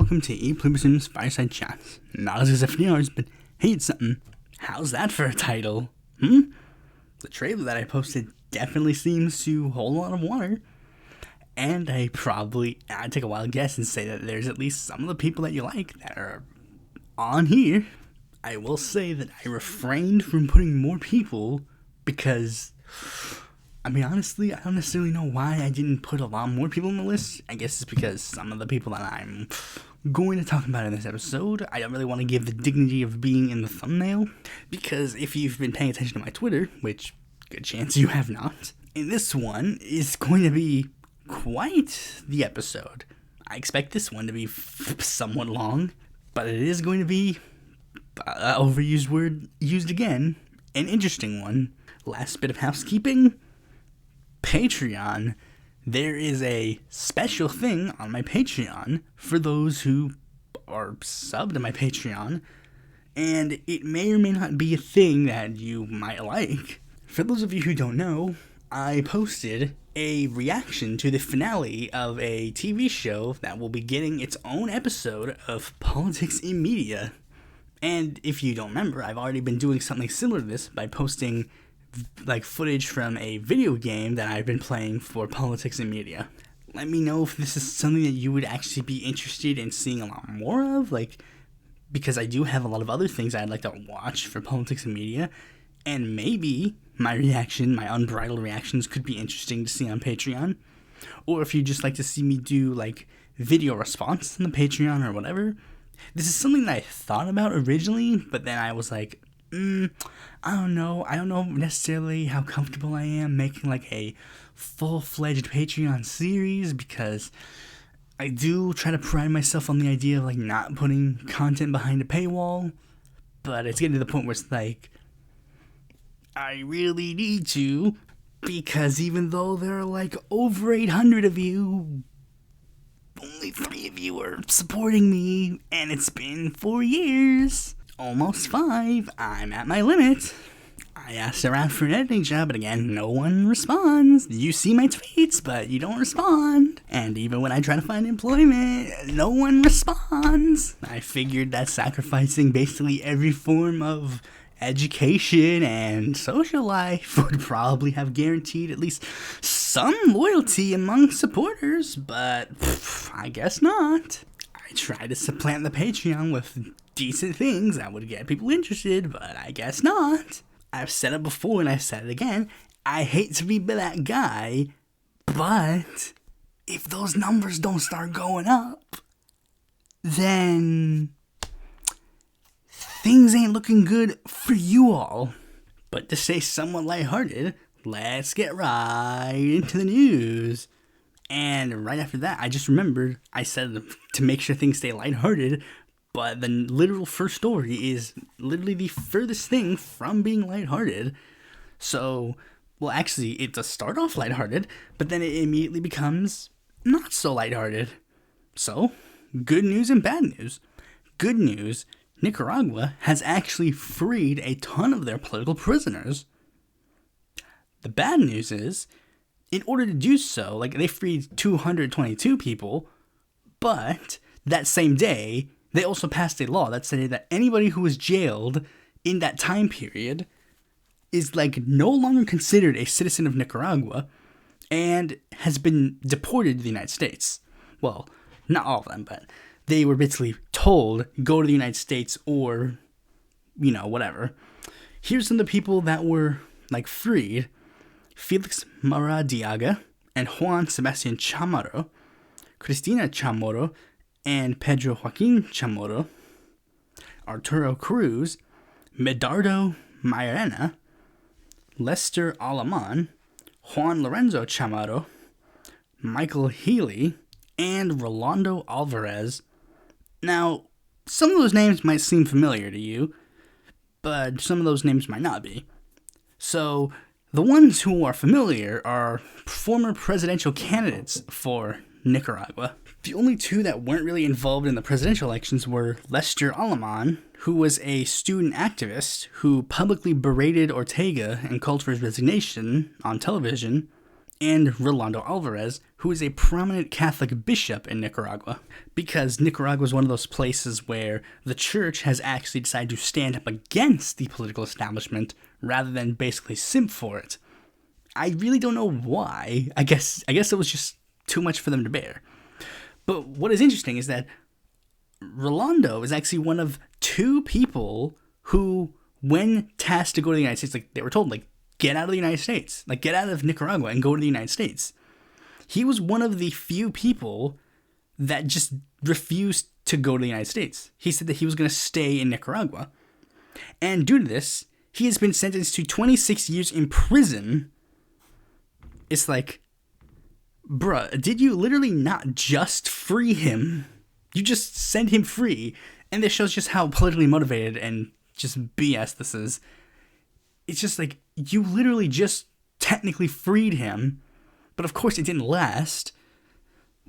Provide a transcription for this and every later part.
welcome to Pluribus Unum's Fireside Chats. Not as if yours, but hey, it's something. How's that for a title? The trailer that I posted definitely seems to hold a lot of water. And I'd take a wild guess and say that there's at least some of the people that you like that are on here. I will say that I refrained from putting more people because, honestly, I don't necessarily know why I didn't put a lot more people on the list. I guess it's because some of the people that I'm going to talk about in this episode, I don't really want to give the dignity of being in the thumbnail. Because if you've been paying attention to my Twitter, which good chance you have not, in this one is going to be quite the episode. I expect this one to be somewhat long, but it is going to be overused word used again, an interesting one. Last bit of housekeeping. Patreon. There is a special thing on my Patreon for those who are subbed to my Patreon, and it may or may not be a thing that you might like. For those of you who don't know, I posted a reaction to the finale of a TV show that will be getting its own episode of Politics in Media. And if you don't remember, I've already been doing something similar to this by posting footage from a video game that I've been playing for Politics in Media. Let me know if this is something that you would actually be interested in seeing a lot more of, because I do have a lot of other things I'd like to watch for Politics in Media, and maybe my unbridled reactions could be interesting to see on Patreon. Or if you'd just like to see me do, video response on the Patreon or whatever. This is something that I thought about originally, but then I was like, I don't know necessarily how comfortable I am making, a full-fledged Patreon series, because I do try to pride myself on the idea of, not putting content behind a paywall, but it's getting to the point where it's I really need to, because even though there are over 800 of you, only 3 of you are supporting me, and it's been 4 years, almost 5, I'm at my limit. I asked around for an editing job, but again, no one responds. You see my tweets, but you don't respond. And even when I try to find employment, no one responds. I figured that sacrificing basically every form of education and social life would probably have guaranteed at least some loyalty among supporters, but I guess not. I tried to supplant the Patreon with decent things that would get people interested, but I guess not. I've said it before and I've said it again, I hate to be that guy, but if those numbers don't start going up, then things ain't looking good for you all. But to stay somewhat lighthearted, let's get right into the news. And right after that, I just remembered I said to make sure things stay lighthearted, but the literal first story is literally the furthest thing from being lighthearted. So, actually, it does start off lighthearted, but then it immediately becomes not so lighthearted. So, good news and bad news. Good news, Nicaragua has actually freed a ton of their political prisoners. The bad news is, in order to do so, they freed 222 people, but that same day, they also passed a law that said that anybody who was jailed in that time period is no longer considered a citizen of Nicaragua and has been deported to the United States. Well, not all of them, but they were basically told, go to the United States or, whatever. Here's some of the people that were, freed. Felix Maradiaga and Juan Sebastian Chamorro, Cristina Chamorro and Pedro Joaquin Chamorro, Arturo Cruz, Medardo Mairena, Lester Alaman, Juan Lorenzo Chamorro, Michael Healy, and Rolando Alvarez. Now, some of those names might seem familiar to you, but some of those names might not be. So, the ones who are familiar are former presidential candidates for Nicaragua. The only 2 that weren't really involved in the presidential elections were Lester Alaman, who was a student activist who publicly berated Ortega and called for his resignation on television, and Rolando Alvarez, who is a prominent Catholic bishop in Nicaragua, because Nicaragua is one of those places where the church has actually decided to stand up against the political establishment rather than basically simp for it. I really don't know why. I guess it was just too much for them to bear. But what is interesting is that Rolando is actually one of two people who, when tasked to go to the United States, like, they were told, like, get out of the United States, like, get out of Nicaragua and go to the United States. He was one of the few people that just refused to go to the United States. He said that he was going to stay in Nicaragua. And due to this, he has been sentenced to 26 years in prison. It's like, bruh, did you literally not just free him? You just sent him free. And this shows just how politically motivated and just BS this is. It's just like, you literally just technically freed him. But of course it didn't last.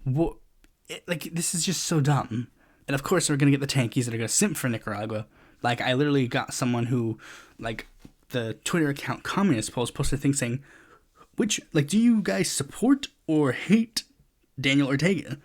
This is just so dumb. And of course we're going to get the tankies that are going to simp for Nicaragua. Like, I literally got someone who, like, the Twitter account Communist Post posted a thing saying, do you guys support or hate Daniel Ortega?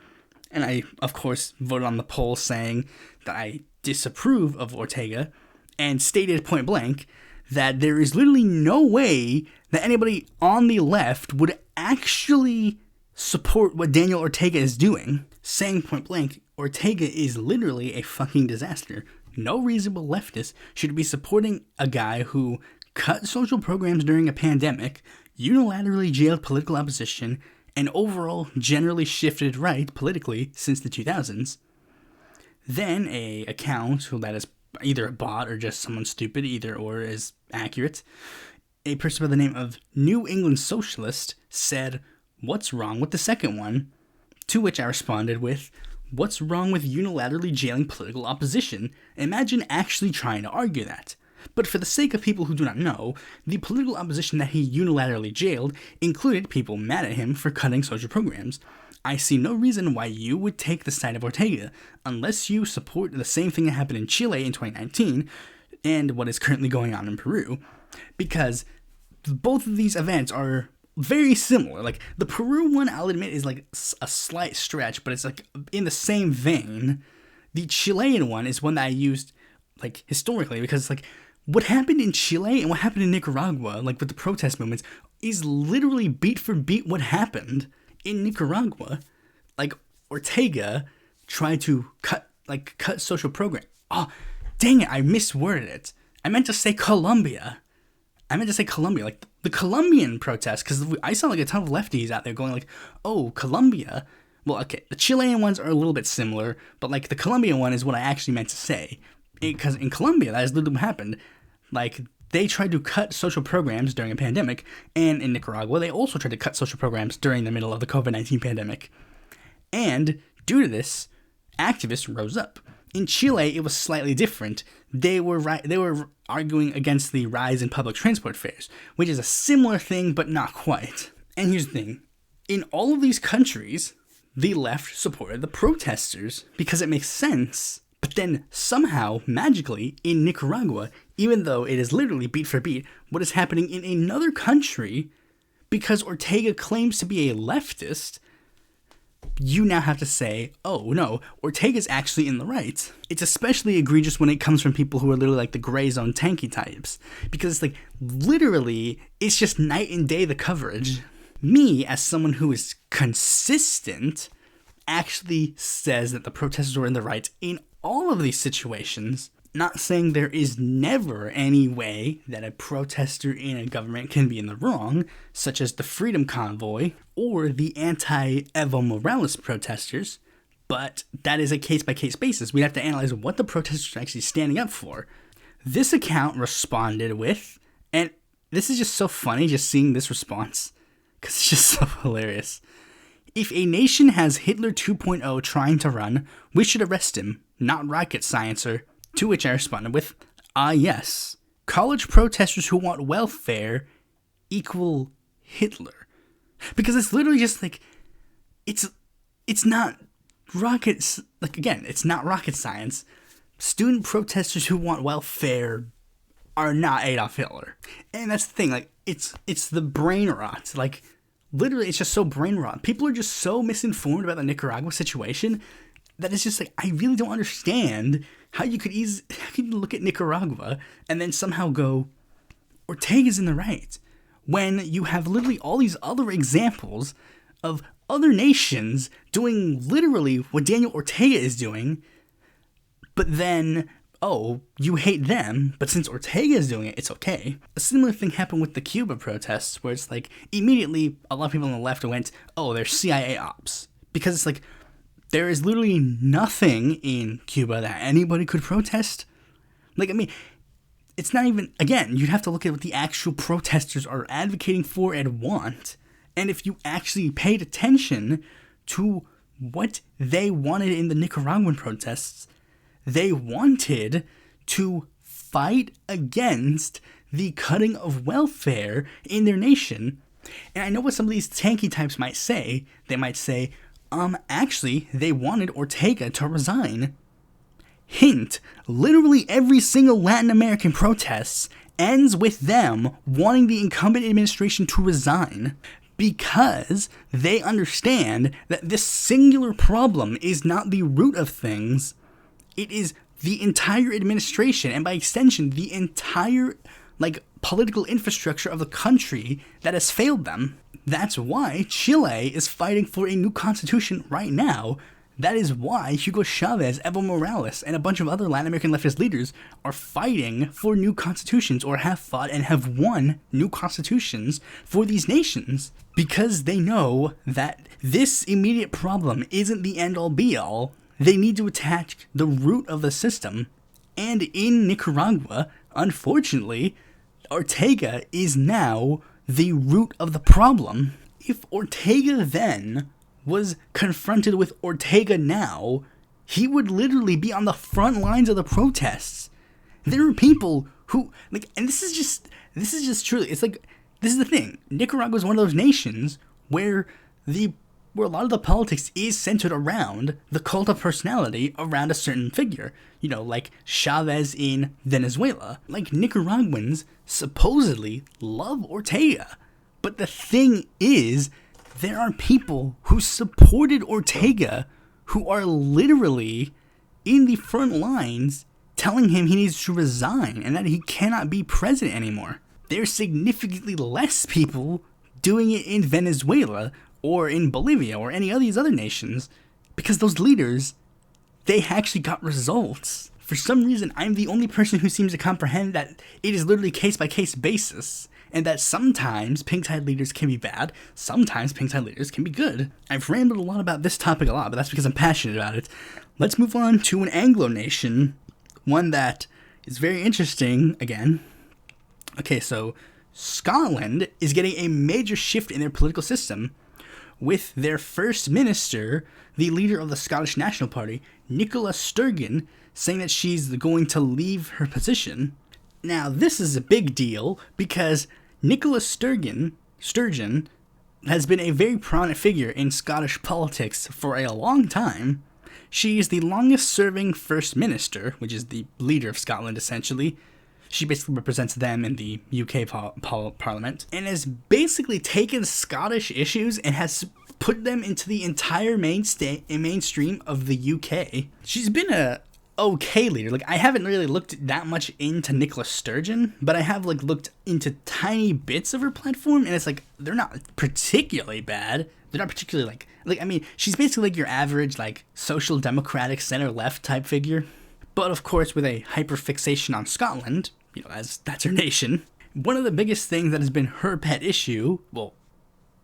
And I, of course, voted on the poll saying that I disapprove of Ortega and stated point blank that there is literally no way that anybody on the left would actually support what Daniel Ortega is doing. Saying point blank, Ortega is literally a fucking disaster. No reasonable leftist should be supporting a guy who cut social programs during a pandemic, unilaterally jailed political opposition, and overall generally shifted right politically since the 2000s. Then a account that is either a bot or just someone stupid, either or is accurate, a person by the name of New England Socialist said, "What's wrong with the second one?" To which I responded with, "What's wrong with unilaterally jailing political opposition? Imagine actually trying to argue that." But for the sake of people who do not know, the political opposition that he unilaterally jailed included people mad at him for cutting social programs. I see no reason why you would take the side of Ortega, unless you support the same thing that happened in Chile in 2019, and what is currently going on in Peru, because both of these events are very similar. Like, the Peru one, I'll admit, is like a slight stretch, but it's like in the same vein. The Chilean one is one that I used, like, historically, because, like, what happened in Chile and what happened in Nicaragua, like, with the protest movements, is literally beat for beat what happened in Nicaragua. Like, Ortega tried to cut social program. Oh, dang it, I misworded it. I meant to say Colombia. Like, the Colombian protests, because I saw, like, a ton of lefties out there going, like, oh, Colombia. Well, okay, the Chilean ones are a little bit similar, but, like, the Colombian one is what I actually meant to say. Because in Colombia, that is literally what happened. Like, they tried to cut social programs during a pandemic, and in Nicaragua, they also tried to cut social programs during the middle of the COVID-19 pandemic. And due to this, activists rose up. In Chile, it was slightly different. They were arguing against the rise in public transport fares, which is a similar thing, but not quite. And here's the thing. In all of these countries, the left supported the protesters because it makes sense. But then somehow, magically, in Nicaragua, even though it is literally beat for beat what is happening in another country, because Ortega claims to be a leftist, you now have to say, oh no, Ortega's actually in the right. It's especially egregious when it comes from people who are literally like the gray zone tanky types. Because it's like, literally, it's just night and day the coverage. Me, as someone who is consistent, actually says that the protesters were in the right in all of these situations. Not saying there is never any way that a protester in a government can be in the wrong, such as the Freedom Convoy or the anti-Evo Morales protesters, but that is a case-by-case basis. We have to analyze what the protesters are actually standing up for. This account responded with, and this is just so funny just seeing this response, because it's just so hilarious. If a nation has Hitler 2.0 trying to run, we should arrest him, not rocket sciencer. To which I responded with, yes, college protesters who want welfare equal Hitler. Because it's literally just like, it's not rockets, like, again, it's not rocket science. Student protesters who want welfare are not Adolf Hitler. And that's the thing, like, it's the brain rot. Like, literally, it's just so brain rot. People are just so misinformed about the Nicaragua situation that it's just like, I really don't understand how you could look at Nicaragua and then somehow go, Ortega's in the right, when you have literally all these other examples of other nations doing literally what Daniel Ortega is doing, but then, oh, you hate them, but since Ortega is doing it, it's okay. A similar thing happened with the Cuba protests, where it's like, immediately, a lot of people on the left went, oh, they're CIA ops. Because it's like, there is literally nothing in Cuba that anybody could protest. Like, I mean, it's not even, again, you'd have to look at what the actual protesters are advocating for and want. And if you actually paid attention to what they wanted in the Nicaraguan protests, they wanted to fight against the cutting of welfare in their nation. And I know what some of these tanky types might say. They might say, actually, they wanted Ortega to resign. Hint, literally every single Latin American protest ends with them wanting the incumbent administration to resign, because they understand that this singular problem is not the root of things. It is the entire administration, and by extension, the entire, political infrastructure of the country that has failed them. That's why Chile is fighting for a new constitution right now. That is why Hugo Chavez, Evo Morales, and a bunch of other Latin American leftist leaders are fighting for new constitutions, or have fought and have won new constitutions for these nations. Because they know that this immediate problem isn't the end-all be-all. They need to attack the root of the system. And in Nicaragua, unfortunately, Ortega is now the root of the problem. If Ortega then was confronted with Ortega now, he would literally be on the front lines of the protests. There are people who, and this is just truly, it's like, this is the thing. Nicaragua is one of those nations where a lot of the politics is centered around the cult of personality around a certain figure. Like Chavez in Venezuela. Like, Nicaraguans supposedly love Ortega. But the thing is, there are people who supported Ortega who are literally in the front lines telling him he needs to resign and that he cannot be president anymore. There's significantly less people doing it in Venezuela or in Bolivia or any of these other nations, because those leaders, they actually got results. For some reason, I'm the only person who seems to comprehend that it is literally case-by-case basis, and that sometimes pink-tide leaders can be bad, sometimes pink-tide leaders can be good. I've rambled a lot about this topic a lot, but that's because I'm passionate about it. Let's move on to an Anglo nation, one that is very interesting, again. Okay, so Scotland is getting a major shift in their political system, with their first minister, the leader of the Scottish National Party, Nicola Sturgeon, saying that she's going to leave her position. Now, this is a big deal because Nicola Sturgeon has been a very prominent figure in Scottish politics for a long time. She is the longest-serving First Minister, which is the leader of Scotland, essentially. She basically represents them in the UK Parliament, and has basically taken Scottish issues and has put them into the entire mainstream of the UK. She's been a okay leader. I haven't really looked that much into Nicola Sturgeon, but I have looked into tiny bits of her platform, and it's they're not particularly bad. They're not particularly she's basically your average social democratic center left type figure, but of course with a hyperfixation on Scotland, as that's her nation. One of the biggest things that has been her pet issue, well,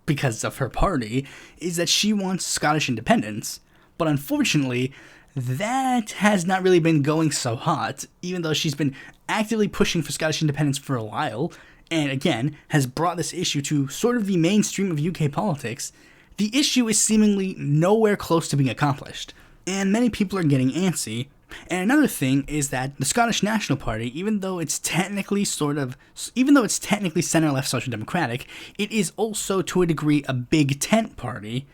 because of her party, is that she wants Scottish independence, but unfortunately, that has not really been going so hot, even though she's been actively pushing for Scottish independence for a while, and again, has brought this issue to sort of the mainstream of UK politics. The issue is seemingly nowhere close to being accomplished, and many people are getting antsy. And another thing is that the Scottish National Party, even though it's technically center-left social democratic, it is also to a degree a big tent party,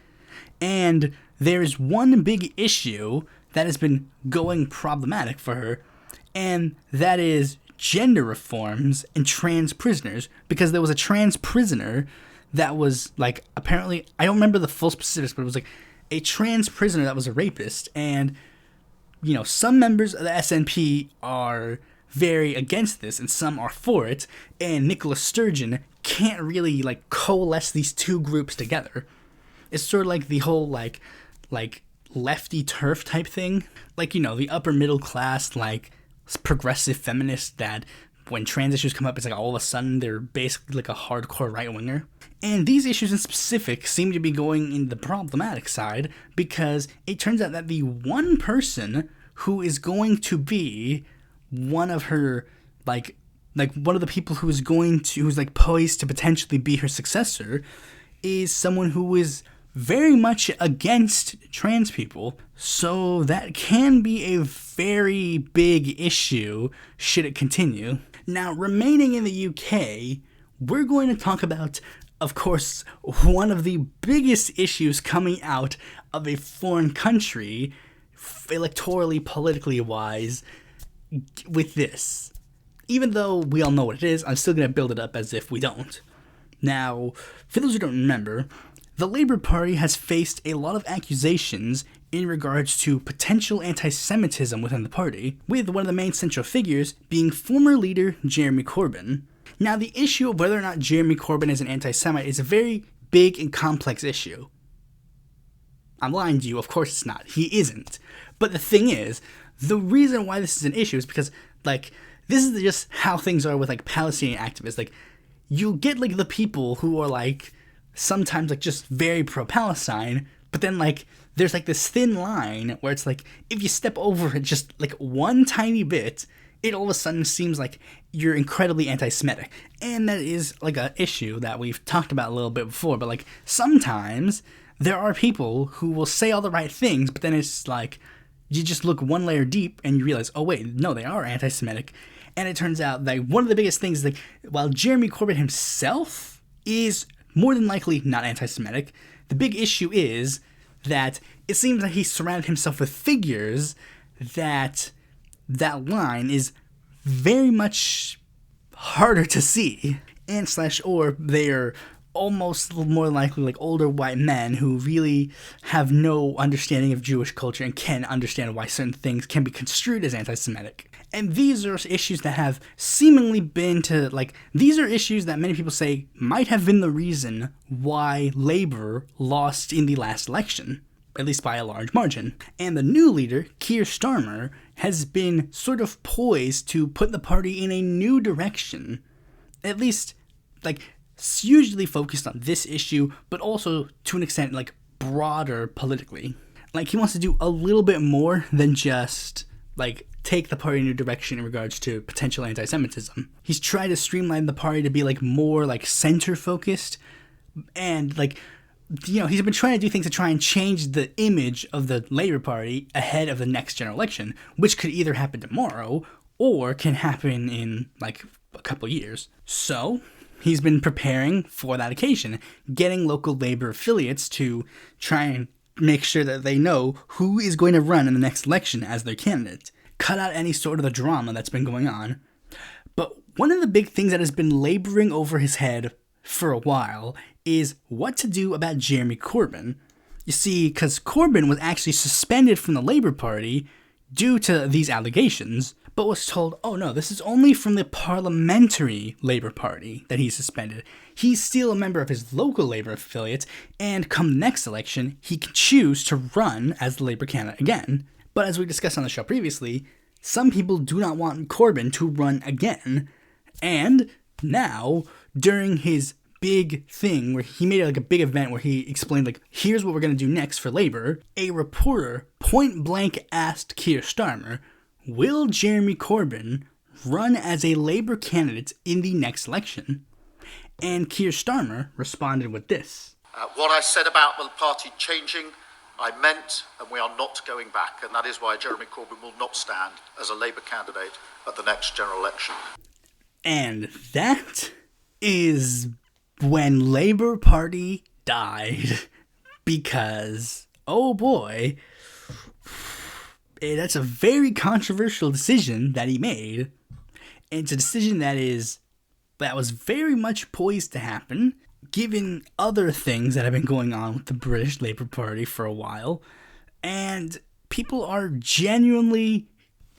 and there's one big issue that has been going problematic for her, and that is gender reforms and trans prisoners, because there was a trans prisoner that was, like, apparently, I don't remember the full specifics, but it was, like, a trans prisoner that was a rapist, and, you know, some members of the SNP are very against this, and some are for it, and Nicola Sturgeon can't really, like, coalesce these two groups together. It's sort of like the whole, like lefty turf type thing. Like, you know, the upper middle class, like, progressive feminist that when trans issues come up, it's like all of a sudden they're basically like a hardcore right-winger. And these issues in specific seem to be going in the problematic side because it turns out that the one person who is going to be one of her, like one of the people who's like poised to potentially be her successor is someone who is very much against trans people. So that can be a very big issue should it continue. Now, remaining in the UK, we're going to talk about, of course, one of the biggest issues coming out of a foreign country, electorally, politically wise, with this. Even though we all know what it is, I'm still going to build it up as if we don't. Now, for those who don't remember, the Labour Party has faced a lot of accusations in regards to potential anti-Semitism within the party, with one of the main central figures being former leader Jeremy Corbyn. Now, the issue of whether or not Jeremy Corbyn is an anti-Semite is a very big and complex issue. I'm lying to you, of course it's not. He isn't. But the thing is, the reason why this is an issue is because, like, this is just how things are with, like, Palestinian activists. Like, you'll get, like, the people who are, like, sometimes, like, just very pro-Palestine, but then, like, there's, like, this thin line where it's, like, if you step over it just, like, one tiny bit, it all of a sudden seems like you're incredibly anti-Semitic. And that is, like, an issue that we've talked about a little bit before, but, like, sometimes there are people who will say all the right things, but then it's, like, you just look one layer deep and you realize, oh, wait, no, they are anti-Semitic. And it turns out that one of the biggest things is, like, while Jeremy Corbyn himself is more than likely not anti-Semitic, the big issue is that it seems that he surrounded himself with figures that line is very much harder to see. Or they are almost more likely like older white men who really have no understanding of Jewish culture and can understand why certain things can be construed as anti-Semitic. And these are issues that have seemingly been these are issues that many people say might have been the reason why Labour lost in the last election, at least by a large margin. And the new leader, Keir Starmer, has been sort of poised to put the party in a new direction, at least, usually focused on this issue, but also, to an extent, broader politically. He wants to do a little bit more than just, take the party in a new direction in regards to potential anti-Semitism. He's tried to streamline the party to be, more, center-focused, and, he's been trying to do things to try and change the image of the Labour Party ahead of the next general election, which could either happen tomorrow or can happen in, a couple years. So he's been preparing for that occasion, getting local Labour affiliates to try and make sure that they know who is going to run in the next election as their candidate. Cut out any sort of the drama that's been going on. But one of the big things that has been laboring over his head for a while is what to do about Jeremy Corbyn. You see, because Corbyn was actually suspended from the Labour Party due to these allegations, but was told, oh no, this is only from the parliamentary Labour Party that he's suspended. He's still a member of his local Labour affiliate, and come the next election, he can choose to run as the Labour candidate again. But as we discussed on the show previously, some people do not want Corbyn to run again. And now, during his big thing where he made a big event where he explained here's what we're going to do next for Labour, a reporter point blank asked Keir Starmer, will Jeremy Corbyn run as a Labour candidate in the next election? And Keir Starmer responded with this. What I said about the party changing, I meant, and we are not going back, and that is why Jeremy Corbyn will not stand as a Labour candidate at the next general election. And that is when Labour Party died, because, oh boy, that's a very controversial decision that he made. And it's a decision that was very much poised to happen, given other things that have been going on with the British Labour Party for a while, and people are genuinely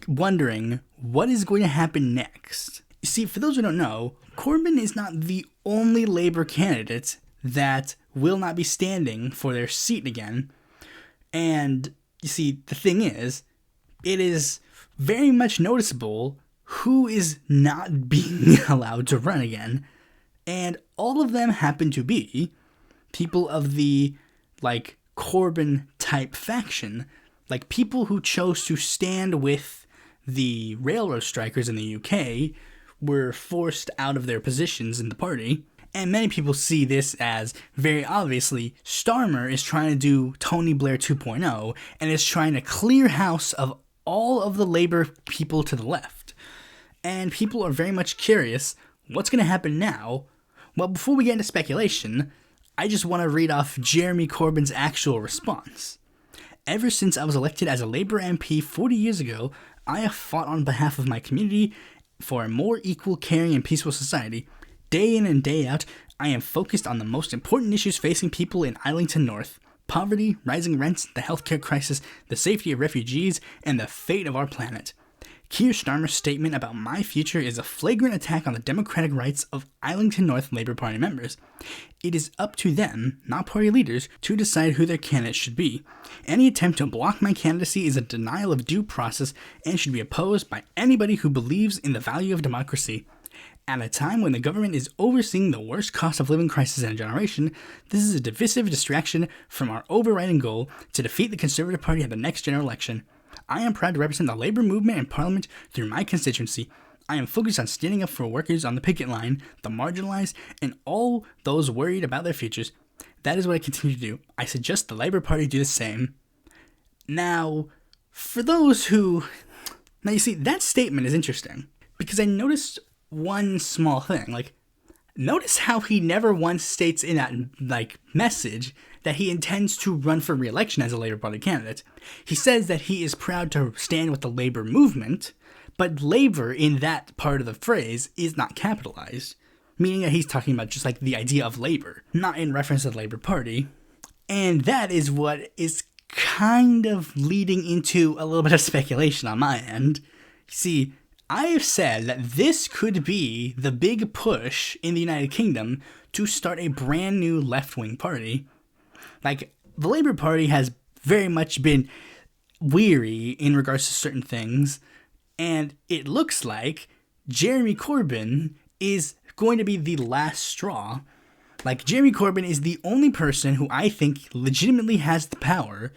wondering what is going to happen next. You see, for those who don't know, Corbyn is not the only Labour candidate that will not be standing for their seat again. And you see, the thing is, it is very much noticeable who is not being allowed to run again. And all of them happen to be people of the, Corbyn type faction. Like, people who chose to stand with the railroad strikers in the UK were forced out of their positions in the party. And many people see this as, very obviously, Starmer is trying to do Tony Blair 2.0 and is trying to clear house of all of the Labour people to the left. And people are very much curious, what's going to happen now? Well, before we get into speculation, I just want to read off Jeremy Corbyn's actual response. Ever since I was elected as a Labour MP 40 years ago, I have fought on behalf of my community for a more equal, caring, and peaceful society. Day in and day out, I am focused on the most important issues facing people in Islington North: poverty, rising rents, the healthcare crisis, the safety of refugees, and the fate of our planet. Keir Starmer's statement about my future is a flagrant attack on the democratic rights of Islington North Labour Party members. It is up to them, not party leaders, to decide who their candidate should be. Any attempt to block my candidacy is a denial of due process and should be opposed by anybody who believes in the value of democracy. At a time when the government is overseeing the worst cost of living crisis in a generation, this is a divisive distraction from our overriding goal to defeat the Conservative Party at the next general election. I am proud to represent the Labour movement in Parliament through my constituency. I am focused on standing up for workers on the picket line, the marginalised, and all those worried about their futures. That is what I continue to do. I suggest the Labour Party do the same. Now, for those who... Now, you see, that statement is interesting, because I noticed one small thing. Notice how he never once states in that, message that he intends to run for re-election as a Labour Party candidate. He says that he is proud to stand with the Labour movement, but Labour in that part of the phrase is not capitalized, meaning that he's talking about just the idea of Labour, not in reference to the Labour Party. And that is what is kind of leading into a little bit of speculation on my end. See, I have said that this could be the big push in the United Kingdom to start a brand new left-wing party. The Labour Party has very much been weary in regards to certain things, and it looks like Jeremy Corbyn is going to be the last straw. Jeremy Corbyn is the only person who I think legitimately has the power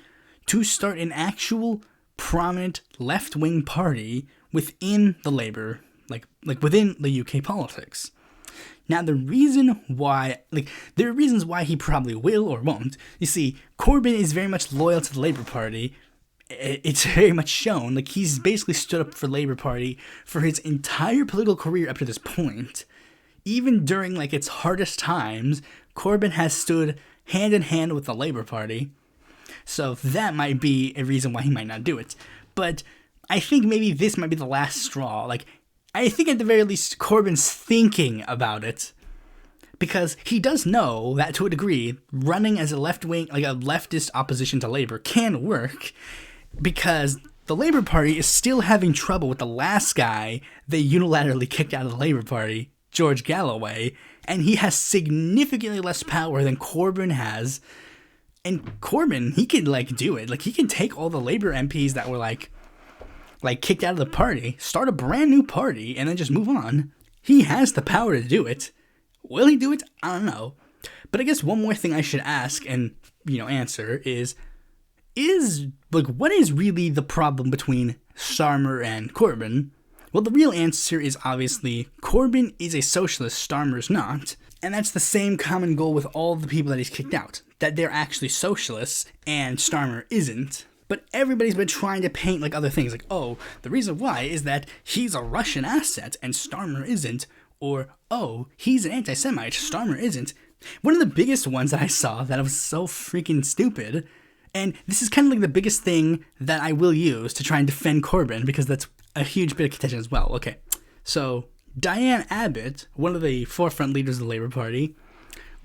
to start an actual prominent left-wing party within the Labour, within the UK politics. Now, the reason why, there are reasons why he probably will or won't. You see, Corbyn is very much loyal to the Labour Party. It's very much shown. He's basically stood up for the Labour Party for his entire political career up to this point. Even during, its hardest times, Corbyn has stood hand in hand with the Labour Party. So that might be a reason why he might not do it. But I think maybe this might be the last straw. I think at the very least Corbyn's thinking about it, because he does know that to a degree, running as a left-wing, a leftist opposition to Labour can work, because the Labour Party is still having trouble with the last guy they unilaterally kicked out of the Labour Party, George Galloway, and he has significantly less power than Corbyn has. And Corbyn, he can do it. He can take all the Labour MPs that were kicked out of the party, start a brand new party, and then just move on. He has the power to do it. Will he do it? I don't know. But I guess one more thing I should ask and, answer is what is really the problem between Starmer and Corbyn? Well, the real answer is obviously Corbyn is a socialist, Starmer's not. And that's the same common goal with all the people that he's kicked out, that they're actually socialists and Starmer isn't. But everybody's been trying to paint other things, the reason why is that he's a Russian asset and Starmer isn't, or, he's an anti-Semite, Starmer isn't. One of the biggest ones that I saw that was so freaking stupid, and this is kind of the biggest thing that I will use to try and defend Corbyn, because that's a huge bit of contention as well. Okay, so Dianne Abbott, one of the forefront leaders of the Labour Party,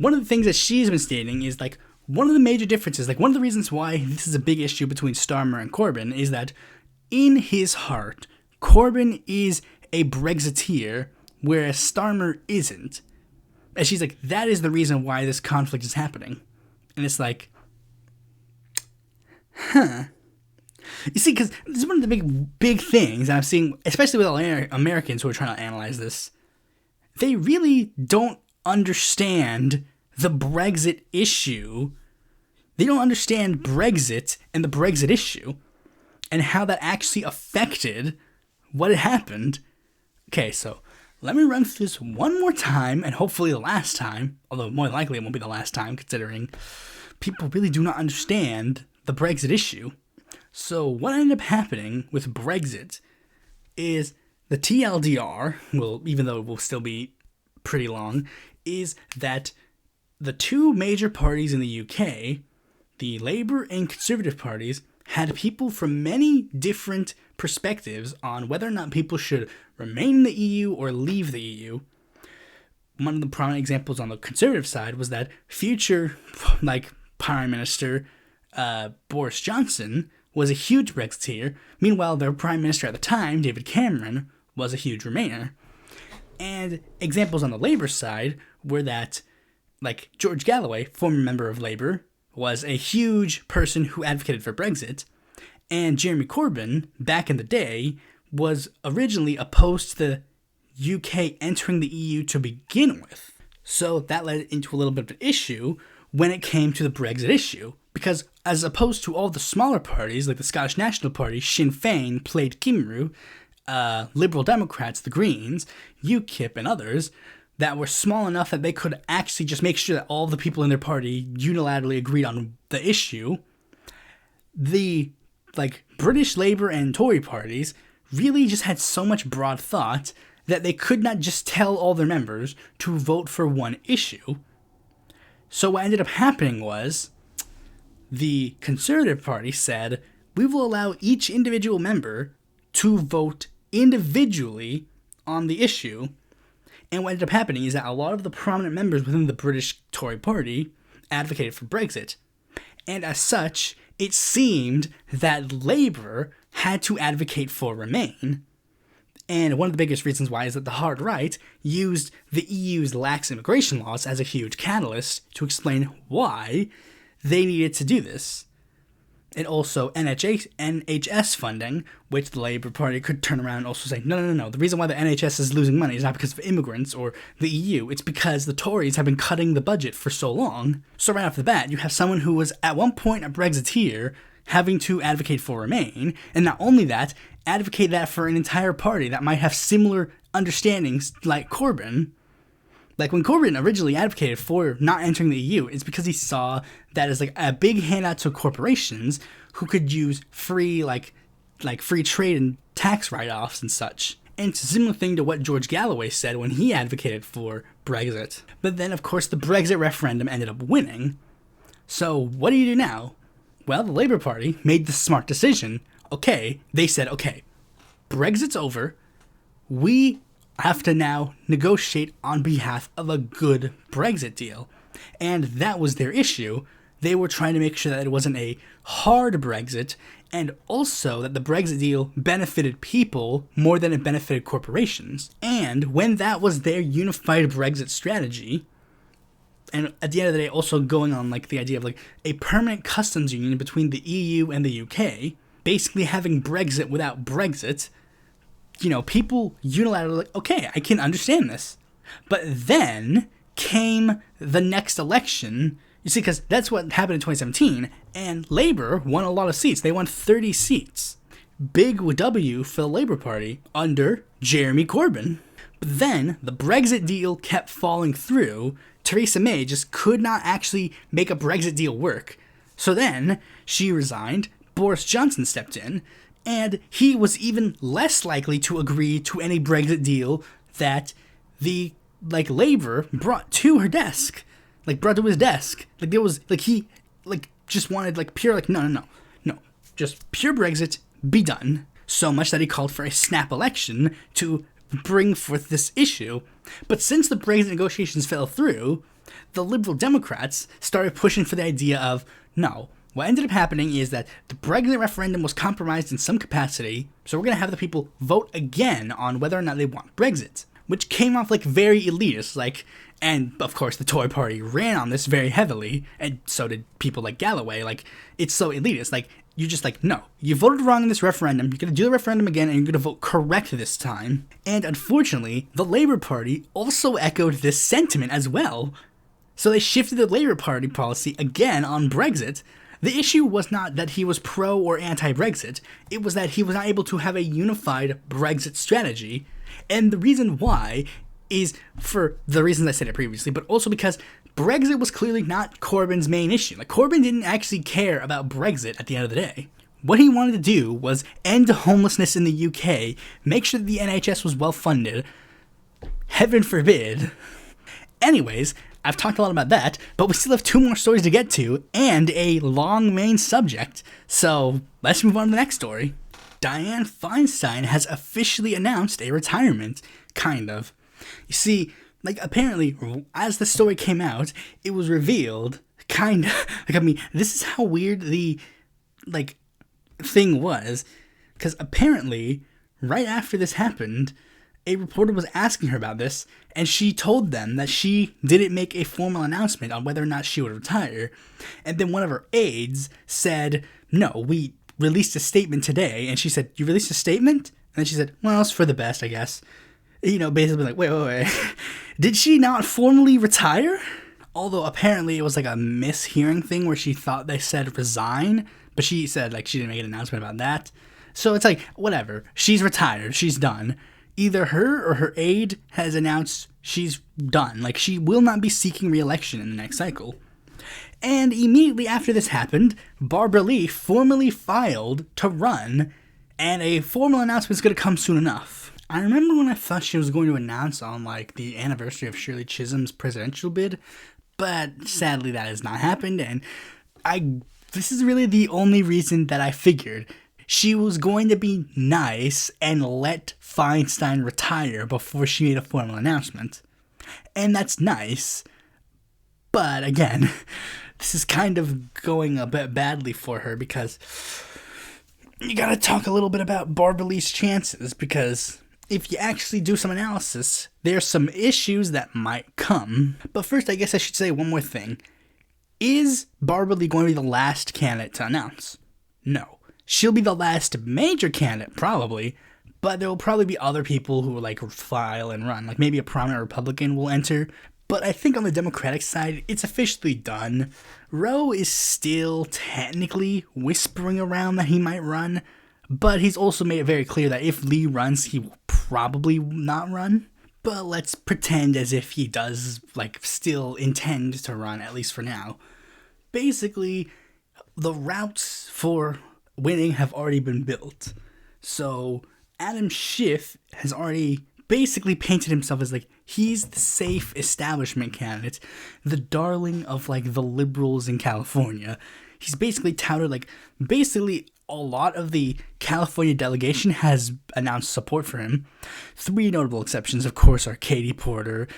one of the things that she's been stating is, like, one of the major differences, like, one of the reasons why this is a big issue between Starmer and Corbyn is that in his heart, Corbyn is a Brexiteer, whereas Starmer isn't. And she's like, that is the reason why this conflict is happening. And it's like, huh. You see, because this is one of the big things that I'm seeing, especially with all Americans who are trying to analyze this. They really don't understand the Brexit issue. They don't understand Brexit and the Brexit issue and how that actually affected what had happened. Okay, so let me run through this one more time, and hopefully the last time, although more likely it won't be the last time, considering people really do not understand the Brexit issue. So what ended up happening with Brexit is the TLDR, well, even though it will still be pretty long, is that the two major parties in the UK, the Labour and Conservative parties, had people from many different perspectives on whether or not people should remain in the EU or leave the EU. One of the prominent examples on the Conservative side was that future, like, Prime Minister Boris Johnson was a huge Brexiteer. Meanwhile, their Prime Minister at the time, David Cameron, was a huge Remainer. And examples on the Labour side were that, like, George Galloway, former member of Labour, was a huge person who advocated for Brexit, and Jeremy Corbyn, back in the day, was originally opposed to the UK entering the EU to begin with. So that led into a little bit of an issue when it came to the Brexit issue, because as opposed to all the smaller parties, like the Scottish National Party, Sinn Féin, Plaid Cymru, Liberal Democrats, the Greens, UKIP, and others, that were small enough that they could actually just make sure that all the people in their party unilaterally agreed on the issue, the, like, British Labour and Tory parties really just had so much broad thought that they could not just tell all their members to vote for one issue. So what ended up happening was the Conservative Party said, we will allow each individual member to vote individually on the issue. And what ended up happening is that a lot of the prominent members within the British Tory party advocated for Brexit. And as such, it seemed that Labour had to advocate for Remain. And one of the biggest reasons why is that the hard right used the EU's lax immigration laws as a huge catalyst to explain why they needed to do this. And also NHS funding, which the Labour Party could turn around and also say, no. The reason why the NHS is losing money is not because of immigrants or the EU. It's because the Tories have been cutting the budget for so long. So right off the bat, you have someone who was at one point a Brexiteer having to advocate for Remain, and not only that, advocate that for an entire party that might have similar understandings like Corbyn. Like, when Corbyn originally advocated for not entering the EU, it's because he saw that as, like, a big handout to corporations who could use free, like free trade and tax write-offs and such. And it's a similar thing to what George Galloway said when he advocated for Brexit. But then, of course, the Brexit referendum ended up winning. So what do you do now? Well, the Labour Party made the smart decision. They said, Brexit's over. We have to now negotiate on behalf of a good Brexit deal. And that was their issue. They were trying to make sure that it wasn't a hard Brexit, and also that the Brexit deal benefited people more than it benefited corporations. And when that was their unified Brexit strategy, and at the end of the day also going on, like, the idea of, like, a permanent customs union between the EU and the UK, basically having Brexit without Brexit, people unilaterally, like, I can understand this. But then came the next election, you see, because that's what happened in 2017, and Labour won a lot of seats. They won 30 seats. Big W for the Labour Party under Jeremy Corbyn. But then the Brexit deal kept falling through. Theresa May just could not actually make a Brexit deal work. So then she resigned, Boris Johnson stepped in, and he was even less likely to agree to any Brexit deal that the, like, Labour brought to her desk. Like, brought to his desk. Like, there was, like, he, like, just wanted, like, pure, like, no. Just pure Brexit, be done. So much that he called for a snap election to bring forth this issue. But since the Brexit negotiations fell through, the Liberal Democrats started pushing for the idea of, no, what ended up happening is that the Brexit referendum was compromised in some capacity, so we're going to have the people vote again on whether or not they want Brexit, which came off like very elitist, like, and of course the Tory party ran on this very heavily, and so did people like Galloway. Like, it's so elitist, like, you're just like, no, you voted wrong in this referendum, you're going to do the referendum again, and you're going to vote correct this time. And unfortunately, the Labour Party also echoed this sentiment as well. So they shifted the Labour Party policy again on Brexit. The issue was not that he was pro or anti-Brexit, it was that he was not able to have a unified Brexit strategy. And the reason why is for the reasons I said it previously, but also because Brexit was clearly not Corbyn's main issue. Like, Corbyn didn't actually care about Brexit at the end of the day. What he wanted to do was end homelessness in the UK, make sure that the NHS was well funded. Heaven forbid. Anyways, I've talked a lot about that, but we still have 2 more stories to get to, and a long main subject, so let's move on to the next story. Dianne Feinstein has officially announced a retirement, kind of. You see, like, apparently, as the story came out, it was revealed, kind of, like, I mean, this is how weird the, like, thing was, because apparently, right after this happened, a reporter was asking her about this, and she told them that she didn't make a formal announcement on whether or not she would retire. And then one of her aides said, no, we released a statement today. And she said, you released a statement? And then she said, well, it's for the best, I guess. You know, basically like, wait. Did she not formally retire? Although apparently it was like a mishearing thing where she thought they said resign, but she said like she didn't make an announcement about that. So it's like, whatever. She's retired. She's done. Either her or her aide has announced she's done. Like, she will not be seeking re-election in the next cycle. And immediately after this happened, Barbara Lee formally filed to run, and a formal announcement is going to come soon enough. I remember when I thought she was going to announce on, like, the anniversary of Shirley Chisholm's presidential bid, but sadly that has not happened, and this is really the only reason that I figured she was going to be nice and let Feinstein retire before she made a formal announcement. And that's nice. But again, this is kind of going a bit badly for her because you gotta talk a little bit about Barbara Lee's chances, because if you actually do some analysis, there's some issues that might come. But first, I guess I should say one more thing. Is Barbara Lee going to be the last candidate to announce? No. She'll be the last major candidate, probably, but there will probably be other people who will, like, file and run. Like, maybe a prominent Republican will enter. But I think on the Democratic side, it's officially done. Roe is still technically whispering around that he might run, but he's also made it very clear that if Lee runs, he will probably not run. But let's pretend as if he does, like, still intend to run, at least for now. Basically, the routes for winning have already been built. So Adam Schiff has already basically painted himself as like he's the safe establishment candidate, the darling of like the liberals in California. He's basically touted like basically a lot of the California delegation has announced support for him. 3 notable exceptions, of course, are Katie Porter,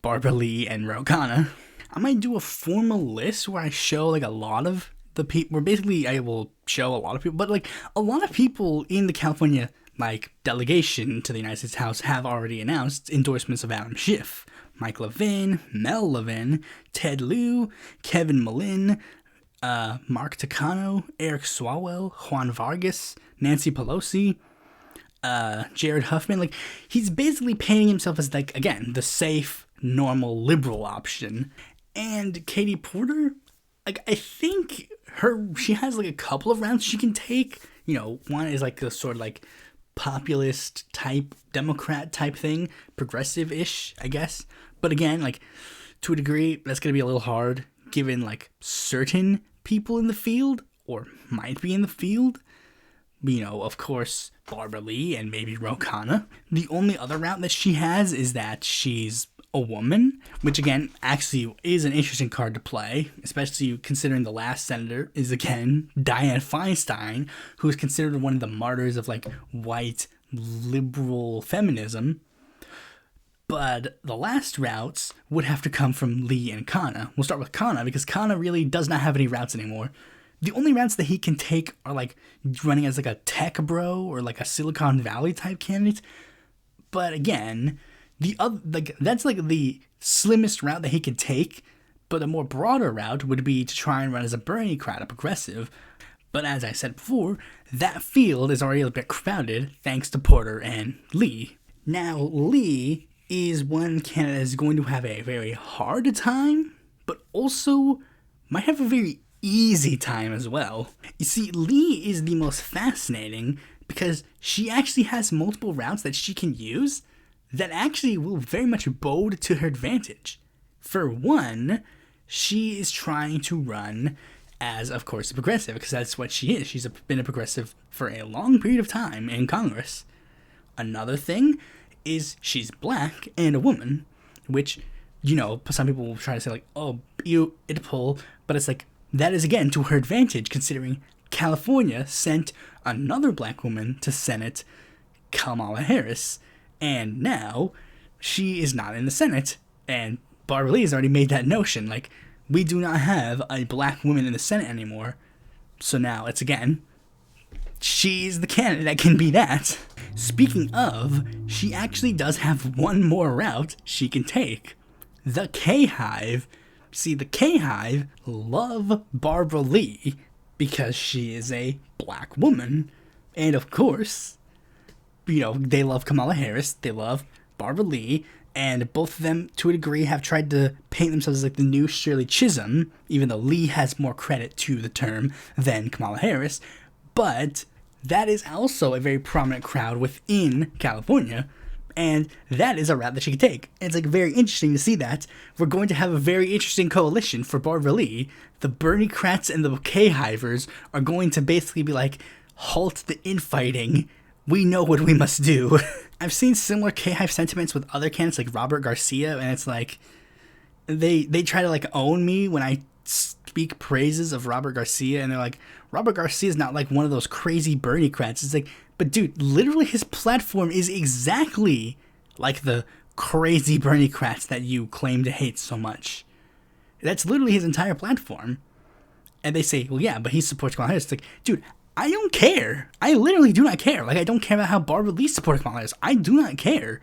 Barbara Lee, and Ro Khanna. I might do a formal list where I show like a lot of the people, where basically I will show a lot of people, but like a lot of people in the California like delegation to the United States House have already announced endorsements of Adam Schiff. Mike Levin, Mel Levin, Ted Lieu, Kevin Malin, Mark Takano, Eric Swalwell, Juan Vargas, Nancy Pelosi, Jared Huffman. Like, he's basically painting himself as like, again, the safe, normal, liberal option. And Katie Porter, like, I think she has like a couple of rounds she can take. You know, one is like the sort of like populist type, Democrat type thing, progressive-ish, I guess. But again, like, to a degree, that's going to be a little hard given like certain people in the field, or might be in the field. You know, of course, Barbara Lee and maybe Ro Khanna. The only other route that she has is that she's a woman, which again actually is an interesting card to play, especially considering the last senator is again Dianne Feinstein, who is considered one of the martyrs of like white liberal feminism. But the last routes would have to come from Lee and Kana. We'll start with Kana because Kana really does not have any routes anymore. The only routes that he can take are like running as like a tech bro or like a Silicon Valley type candidate. But again, that's like the slimmest route that he can take. But a more broader route would be to try and run as a Bernie-crat, a progressive. But as I said before, that field is already a bit crowded thanks to Porter and Lee. Now, Lee is one candidate that is going to have a very hard time, but also might have a very easy time as well. You see, Lee is the most fascinating because she actually has multiple routes that she can use that actually will very much bode to her advantage. For one, she is trying to run as, of course, a progressive, because that's what she is. She's been a progressive for a long period of time in Congress. Another thing is she's black and a woman, which, you know, some people will try to say like, oh, beautiful, but it's like, that is again to her advantage considering California sent another black woman to Senate, Kamala Harris, and now she is not in the Senate, and Barbara Lee has already made that notion, like, we do not have a black woman in the Senate anymore, so now it's again, she's the candidate that can be that. Speaking of, she actually does have one more route she can take. The K-Hive. See, the K-Hive love Barbara Lee because she is a black woman. And of course, you know, they love Kamala Harris, they love Barbara Lee, and both of them, to a degree, have tried to paint themselves as like the new Shirley Chisholm, even though Lee has more credit to the term than Kamala Harris. But that is also a very prominent crowd within California, and that is a route that she can take. And it's like very interesting to see that. We're going to have a very interesting coalition for Barbara Lee. The Bernie-crats and the K-Hivers are going to basically be like, halt the infighting. We know what we must do. I've seen similar K-Hive sentiments with other candidates like Robert Garcia, and it's like, they try to like own me when I speak praises of Robert Garcia, and they're like, Robert Garcia is not like one of those crazy Bernie-crats. It's like, but dude, literally his platform is exactly like the crazy Bernie-crats that you claim to hate so much. That's literally his entire platform. And they say, well, yeah, but he supports Kamala Harris. It's like, dude, I don't care. I literally do not care. Like, I don't care about how Barbara Lee supports Kamala Harris. I do not care.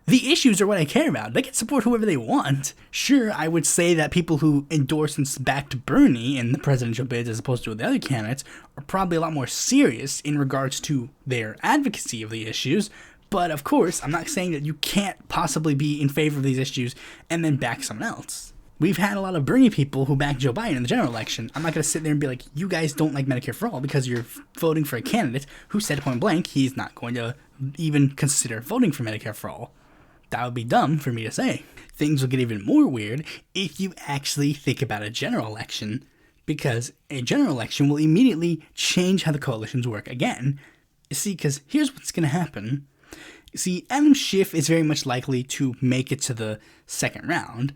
The issues are what I care about. They can support whoever they want. Sure, I would say that people who endorse and backed Bernie in the presidential bids as opposed to the other candidates are probably a lot more serious in regards to their advocacy of the issues. But of course, I'm not saying that you can't possibly be in favor of these issues and then back someone else. We've had a lot of Bernie people who backed Joe Biden in the general election. I'm not going to sit there and be like, you guys don't like Medicare for All because you're voting for a candidate who said point blank he's not going to even consider voting for Medicare for All. That would be dumb for me to say. Things will get even more weird if you actually think about a general election, because a general election will immediately change how the coalitions work again. You see, because here's what's going to happen. You see, Adam Schiff is very much likely to make it to the second round,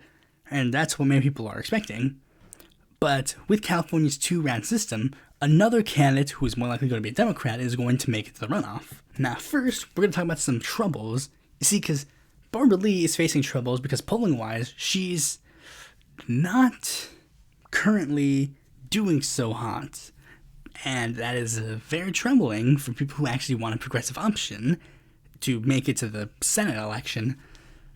and that's what many people are expecting. But with California's two-round system, another candidate who is more likely going to be a Democrat is going to make it to the runoff. Now, first, we're going to talk about some troubles. You see, because Barbara Lee is facing troubles because polling-wise, she's not currently doing so hot. And that is very troubling for people who actually want a progressive option to make it to the Senate election,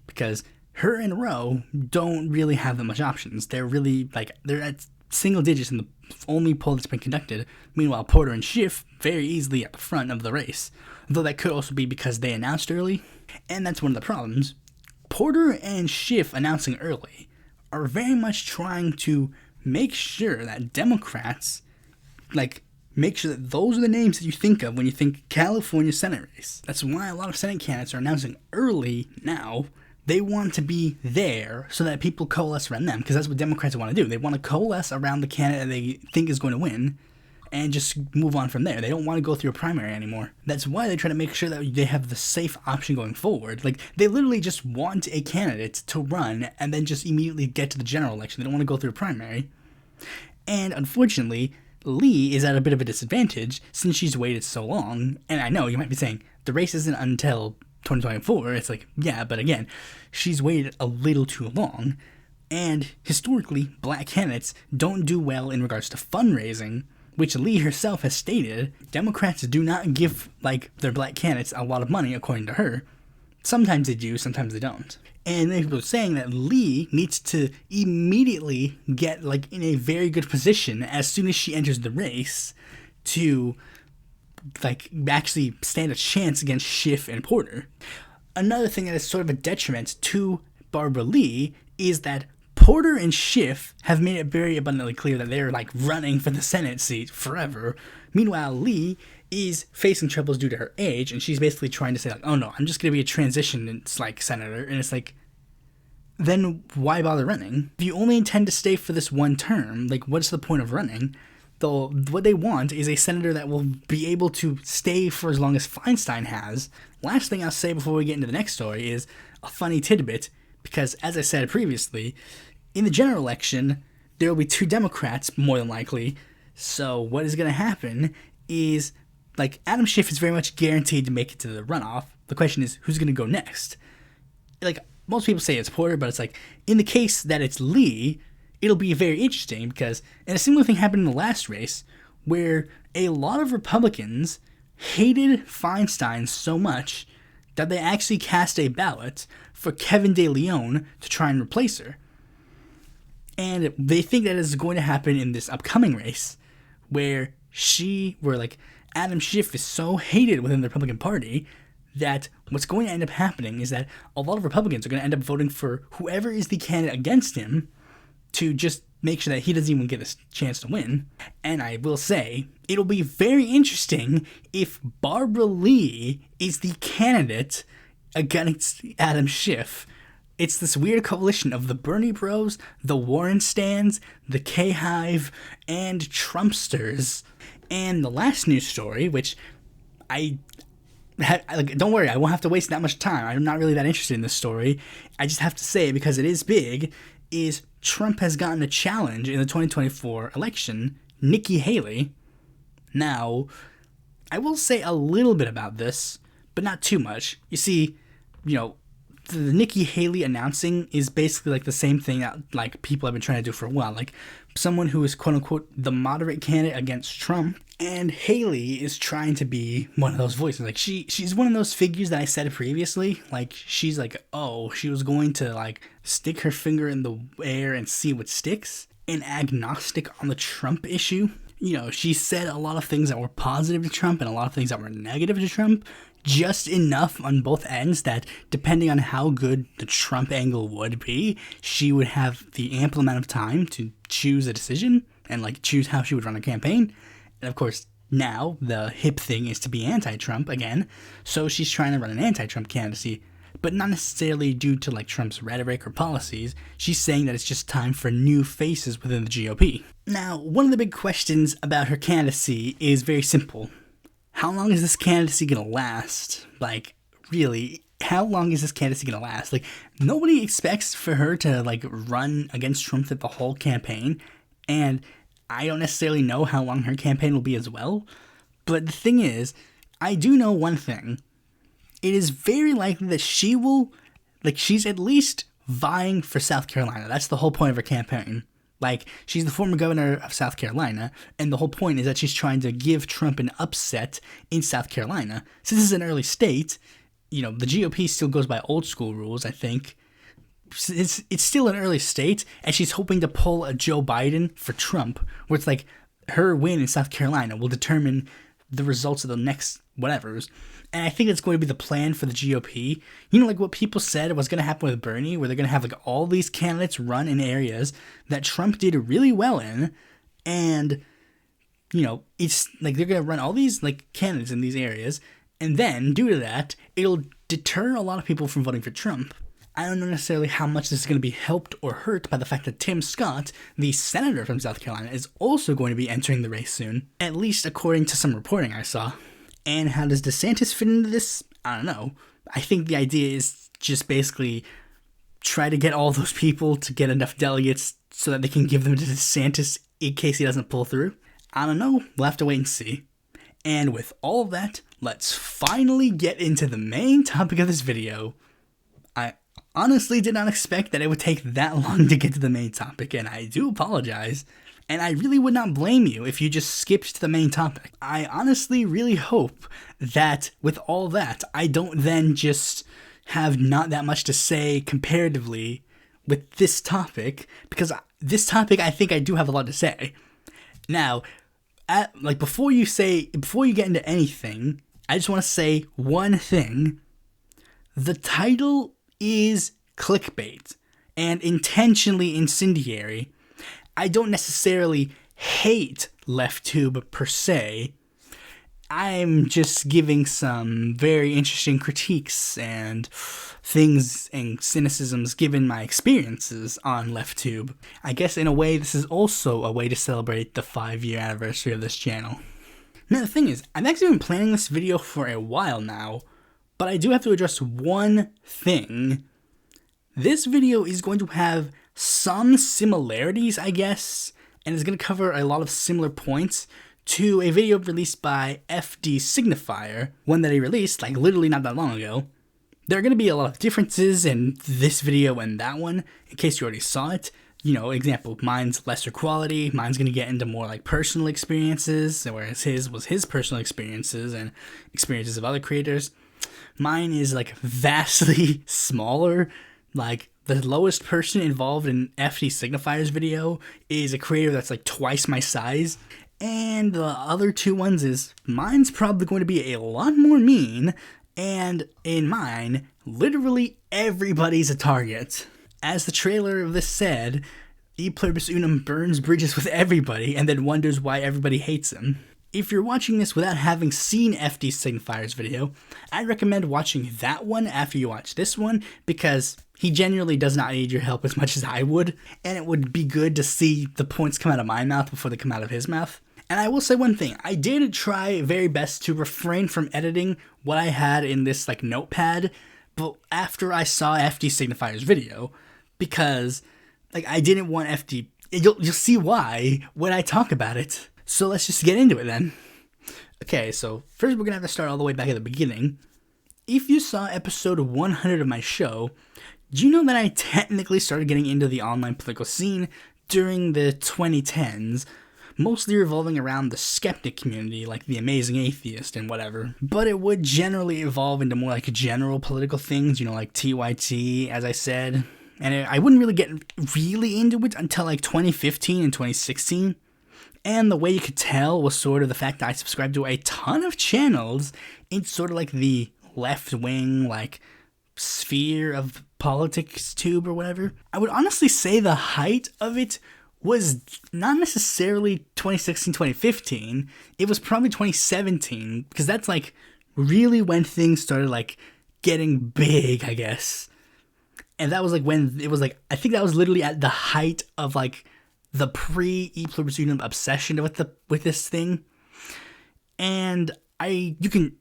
because her and Roe don't really have that much options. They're really, like, they're at single digits in the only poll that's been conducted. Meanwhile, Porter and Schiff very easily at the front of the race. Though that could also be because they announced early. And that's one of the problems. Porter and Schiff announcing early are very much trying to make sure that Democrats, like, make sure that those are the names that you think of when you think California Senate race. That's why a lot of Senate candidates are announcing early now. They want to be there so that people coalesce around them, because that's what Democrats want to do. They want to coalesce around the candidate they think is going to win and just move on from there. They don't want to go through a primary anymore. That's why they try to make sure that they have the safe option going forward. Like, they literally just want a candidate to run and then just immediately get to the general election. They don't want to go through a primary. And unfortunately, Lee is at a bit of a disadvantage since she's waited so long. And I know you might be saying, the race isn't until 2024. It's like, yeah, but again, she's waited a little too long. And historically, black candidates don't do well in regards to fundraising, which Lee herself has stated. Democrats do not give, their black candidates a lot of money, according to her. Sometimes they do, sometimes they don't. And they were saying that Lee needs to immediately get, in a very good position as soon as she enters the race to, actually stand a chance against Schiff and Porter. Another thing that is sort of a detriment to Barbara Lee is that Porter and Schiff have made it very abundantly clear that they're, running for the Senate seat forever. Meanwhile, Lee is facing troubles due to her age, and she's basically trying to say, oh no, I'm just going to be a transition, senator. And it's then why bother running? If you only intend to stay for this one term, what's the point of running? Though what they want is a senator that will be able to stay for as long as Feinstein has. Last thing I'll say before we get into the next story is a funny tidbit, because as I said previously, in the general election, there will be 2 Democrats, more than likely. So what is going to happen is, Adam Schiff is very much guaranteed to make it to the runoff. The question is, who's going to go next? Most people say it's Porter, but it's in the case that it's Lee, it'll be very interesting because, and a similar thing happened in the last race, where a lot of Republicans hated Feinstein so much that they actually cast a ballot for Kevin De Leon to try and replace her. And they think that is going to happen in this upcoming race, where Adam Schiff is so hated within the Republican Party that what's going to end up happening is that a lot of Republicans are going to end up voting for whoever is the candidate against him to just make sure that he doesn't even get a chance to win. And I will say, it'll be very interesting if Barbara Lee is the candidate against Adam Schiff. It's this weird coalition of the Bernie Bros, the Warren Stans, the K-Hive, and Trumpsters. And the last news story, which don't worry, I won't have to waste that much time. I'm not really that interested in this story. I just have to say, because it is big, is Trump has gotten a challenge in the 2024 election, Nikki Haley. Now, I will say a little bit about this, but not too much. You see, the Nikki Haley announcing is basically the same thing that people have been trying to do for a while. Someone who is quote unquote the moderate candidate against Trump, and Haley is trying to be one of those voices. She's one of those figures that I said previously. She's she was going to stick her finger in the air and see what sticks. An agnostic on the Trump issue. She said a lot of things that were positive to Trump and a lot of things that were negative to Trump. Just enough on both ends that depending on how good the Trump angle would be, she would have the ample amount of time to choose a decision and choose how she would run a campaign. And of course, now the hip thing is to be anti-Trump again, so she's trying to run an anti-Trump candidacy, but not necessarily due to Trump's rhetoric or policies. She's saying that it's just time for new faces within the GOP. Now, one of the big questions about her candidacy is very simple. How long is this candidacy going to last? Really, how long is this candidacy going to last? Nobody expects for her to, run against Trump through the whole campaign, and I don't necessarily know how long her campaign will be as well, but the thing is, I do know one thing. It is very likely that she will, she's at least vying for South Carolina. That's the whole point of her campaign. She's the former governor of South Carolina, and the whole point is that she's trying to give Trump an upset in South Carolina. Since this is an early state, the GOP still goes by old school rules, I think. It's still an early state, and she's hoping to pull a Joe Biden for Trump, where it's her win in South Carolina will determine the results of the next whatevers. And I think it's going to be the plan for the GOP. What people said was going to happen with Bernie, where they're going to have all these candidates run in areas that Trump did really well in, and it's they're going to run all these candidates in these areas, and then due to that, it'll deter a lot of people from voting for Trump. I don't know necessarily how much this is going to be helped or hurt by the fact that Tim Scott, the senator from South Carolina, is also going to be entering the race soon, at least according to some reporting I saw. And how does DeSantis fit into this? I don't know. I think the idea is just basically try to get all those people to get enough delegates so that they can give them to DeSantis in case he doesn't pull through. I don't know. We'll have to wait and see. And with all of that, let's finally get into the main topic of this video. I honestly did not expect that it would take that long to get to the main topic, and I do apologize. And I really would not blame you if you just skipped to the main topic. I honestly really hope that with all that, I don't then just have not that much to say comparatively with this topic, because this topic I think I do have a lot to say. Now, before you get into anything, I just want to say one thing. The title is clickbait and intentionally incendiary. I don't necessarily hate LEFTTUBE per se. I'm just giving some very interesting critiques and things and cynicisms given my experiences on LEFTTUBE. I guess in a way this is also a way to celebrate the 5-year anniversary of this channel. Now the thing is, I've actually been planning this video for a while now, but I do have to address one thing. This video is going to have some similarities, I guess, and is going to cover a lot of similar points to a video released by FD Signifier, one that he released like literally not that long ago. There are going to be a lot of differences in this video and that one, in case you already saw it. You know, example, mine's lesser quality, mine's going to get into more like personal experiences, whereas his was his personal experiences and experiences of other creators. Mine is like vastly smaller. Like, the lowest person involved in FD Signifier's video is a creator that's like twice my size. And the other two ones is, mine's probably going to be a lot more mean, and in mine, literally everybody's a target. As the trailer of this said, Pluribus Unum burns bridges with everybody and then wonders why everybody hates him. If you're watching this without having seen FD Signifier's video, I'd recommend watching that one after you watch this one, because he genuinely does not need your help as much as I would, and it would be good to see the points come out of my mouth before they come out of his mouth. And I will say one thing, I did try very best to refrain from editing what I had in this like notepad, but after I saw FD Signifier's video, because like I didn't want FD, you'll see why when I talk about it. So let's just get into it then. Okay, so first we're going to have to start all the way back at the beginning. If you saw episode 100 of my show, do you know that I technically started getting into the online political scene during the 2010s, mostly revolving around the skeptic community, like the Amazing Atheist and whatever. But it would generally evolve into more like general political things, you know, like TYT, as I said. And I wouldn't really get really into it until like 2015 and 2016. And the way you could tell was sort of the fact that I subscribed to a ton of channels in sort of like the left-wing, like, sphere of politics tube or whatever. I would honestly say the height of it was not necessarily 2016, 2015. It was probably 2017, because that's like really when things started like getting big, I guess. And that was like when it was like, I think that was literally at the height of like the pre-Pluribus Unum obsession with this thing. And you can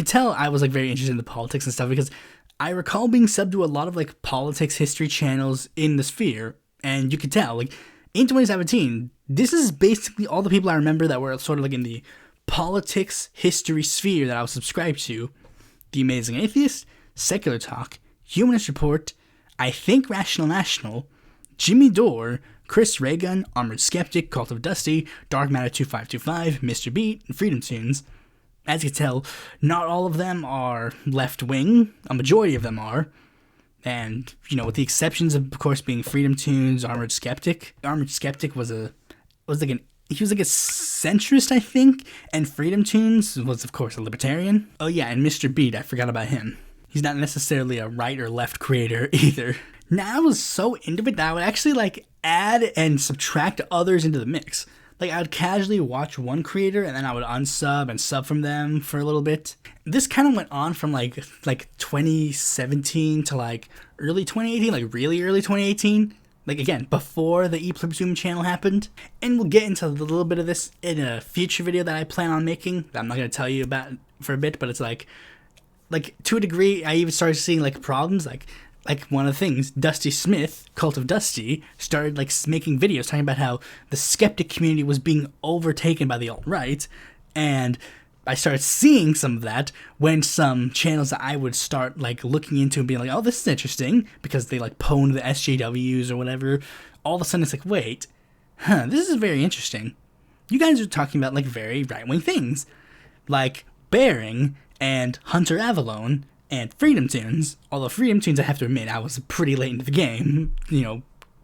tell I was like very interested in the politics and stuff, because I recall being subbed to a lot of like politics history channels in the sphere, and you could tell like in 2017, this is basically all the people I remember that were sort of like in the politics history sphere that I was subscribed to. The Amazing Atheist, Secular Talk, Humanist Report, I Think Rational National, Jimmy Dore, Chris Raygun, Armored Skeptic, Cult of Dusty, Dark Matter 2525, Mr. Beat, and Freedom Tunes. As you can tell, not all of them are left-wing. A majority of them are. And, you know, with the exceptions of course, being Freedom Tunes, Armored Skeptic. Armored Skeptic was like a centrist, I think, and Freedom Tunes was, of course, a libertarian. Oh yeah, and Mr. Beat, I forgot about him. He's not necessarily a right or left creator either. Now, I was so into it that I would actually, like, add and subtract others into the mix. Like, I would casually watch one creator, and then I would unsub and sub from them for a little bit. This kind of went on from, like 2017 to, like, early 2018, like, really early 2018. Like, again, before the Pluribus Unum channel happened. And we'll get into a little bit of this in a future video that I plan on making, that I'm not going to tell you about for a bit, but it's, like, to a degree, I even started seeing, like, problems, like one of the things, Dusty Smith, Cult of Dusty, started like making videos talking about how the skeptic community was being overtaken by the alt-right, and I started seeing some of that when some channels that I would start like looking into and being like, oh, this is interesting, because they like pwned the SJWs or whatever. All of a sudden it's like, wait, this is very interesting. You guys are talking about like very right-wing things, like Bearing and Hunter Avalon and Freedom Tunes. Although Freedom Tunes, I have to admit, I was pretty late into the game,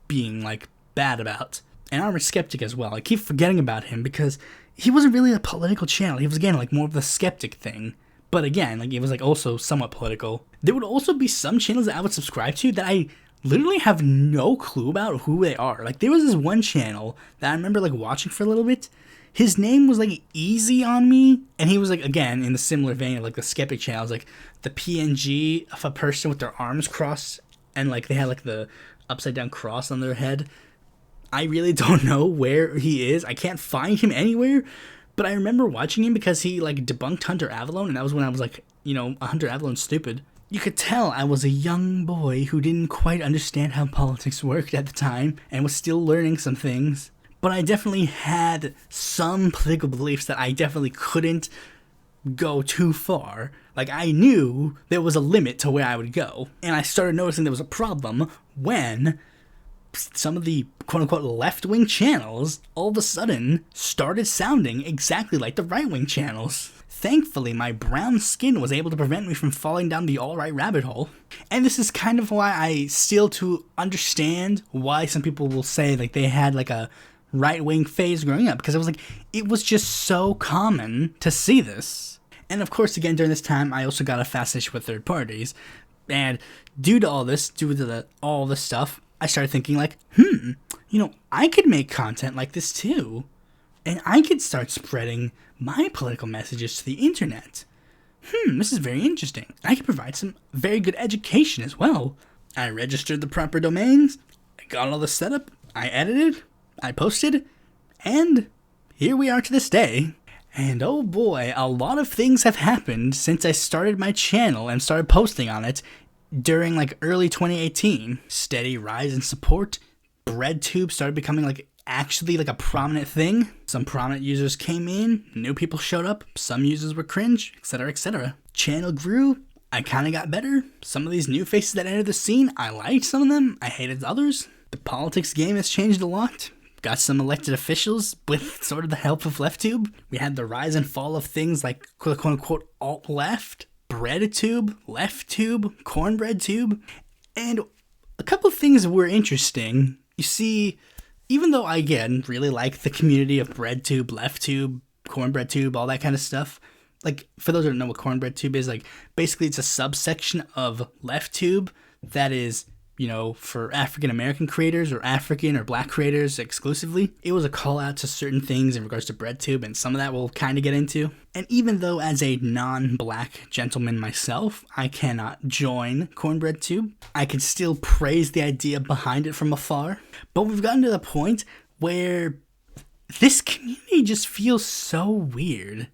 being like bad about. And Armored Skeptic as well. I keep forgetting about him because he wasn't really a political channel. He was, again, like more of the skeptic thing. But again, like it was like also somewhat political. There would also be some channels that I would subscribe to that I literally have no clue about who they are. Like there was this one channel that I remember like watching for a little bit. His name was like Easy on Me, and he was like, again, in the similar vein of like the skeptic channels, like the PNG of a person with their arms crossed and like they had like the upside down cross on their head. I really don't know where he is. I can't find him anywhere, but I remember watching him because he like debunked Hunter Avalon, and that was when I was like, Hunter Avalon's stupid. You could tell I was a young boy who didn't quite understand how politics worked at the time and was still learning some things. But I definitely had some political beliefs that I definitely couldn't go too far. Like I knew there was a limit to where I would go. And I started noticing there was a problem when some of the quote-unquote left-wing channels all of a sudden started sounding exactly like the right-wing channels. Thankfully, my brown skin was able to prevent me from falling down the all-right rabbit hole. And this is kind of why I still to understand why some people will say like they had like a right-wing phase growing up, because it was just so common to see this. And of course, again, during this time, I also got a fascination with third parties. And due to all this stuff, I started thinking like, I could make content like this too. And I could start spreading my political messages to the internet. This is very interesting. I could provide some very good education as well. I registered the proper domains, I got all the setup, I edited, I posted, and here we are to this day. And oh boy, a lot of things have happened since I started my channel and started posting on it during like early 2018. Steady rise in support. BreadTube started becoming like actually like a prominent thing. Some prominent users came in, new people showed up, some users were cringe, etc, etc. Channel grew, I kinda got better. Some of these new faces that entered the scene, I liked some of them, I hated others. The politics game has changed a lot. Got some elected officials with sort of the help of LEFTTUBE. We had the rise and fall of things like quote-unquote alt-left, BreadTube, LEFTTUBE, CornbreadTube, and a couple of things were interesting. You see, even though I, again, really like the community of BreadTube, LEFTTUBE, CornbreadTube, all that kind of stuff, like, for those who don't know what CornbreadTube is, like, basically it's a subsection of LEFTTUBE that is, for African American creators or African or black creators exclusively. It was a call out to certain things in regards to BreadTube, and some of that we'll kind of get into. And even though as a non-black gentleman myself, I cannot join CornbreadTube, I can still praise the idea behind it from afar. But we've gotten to the point where this community just feels so weird.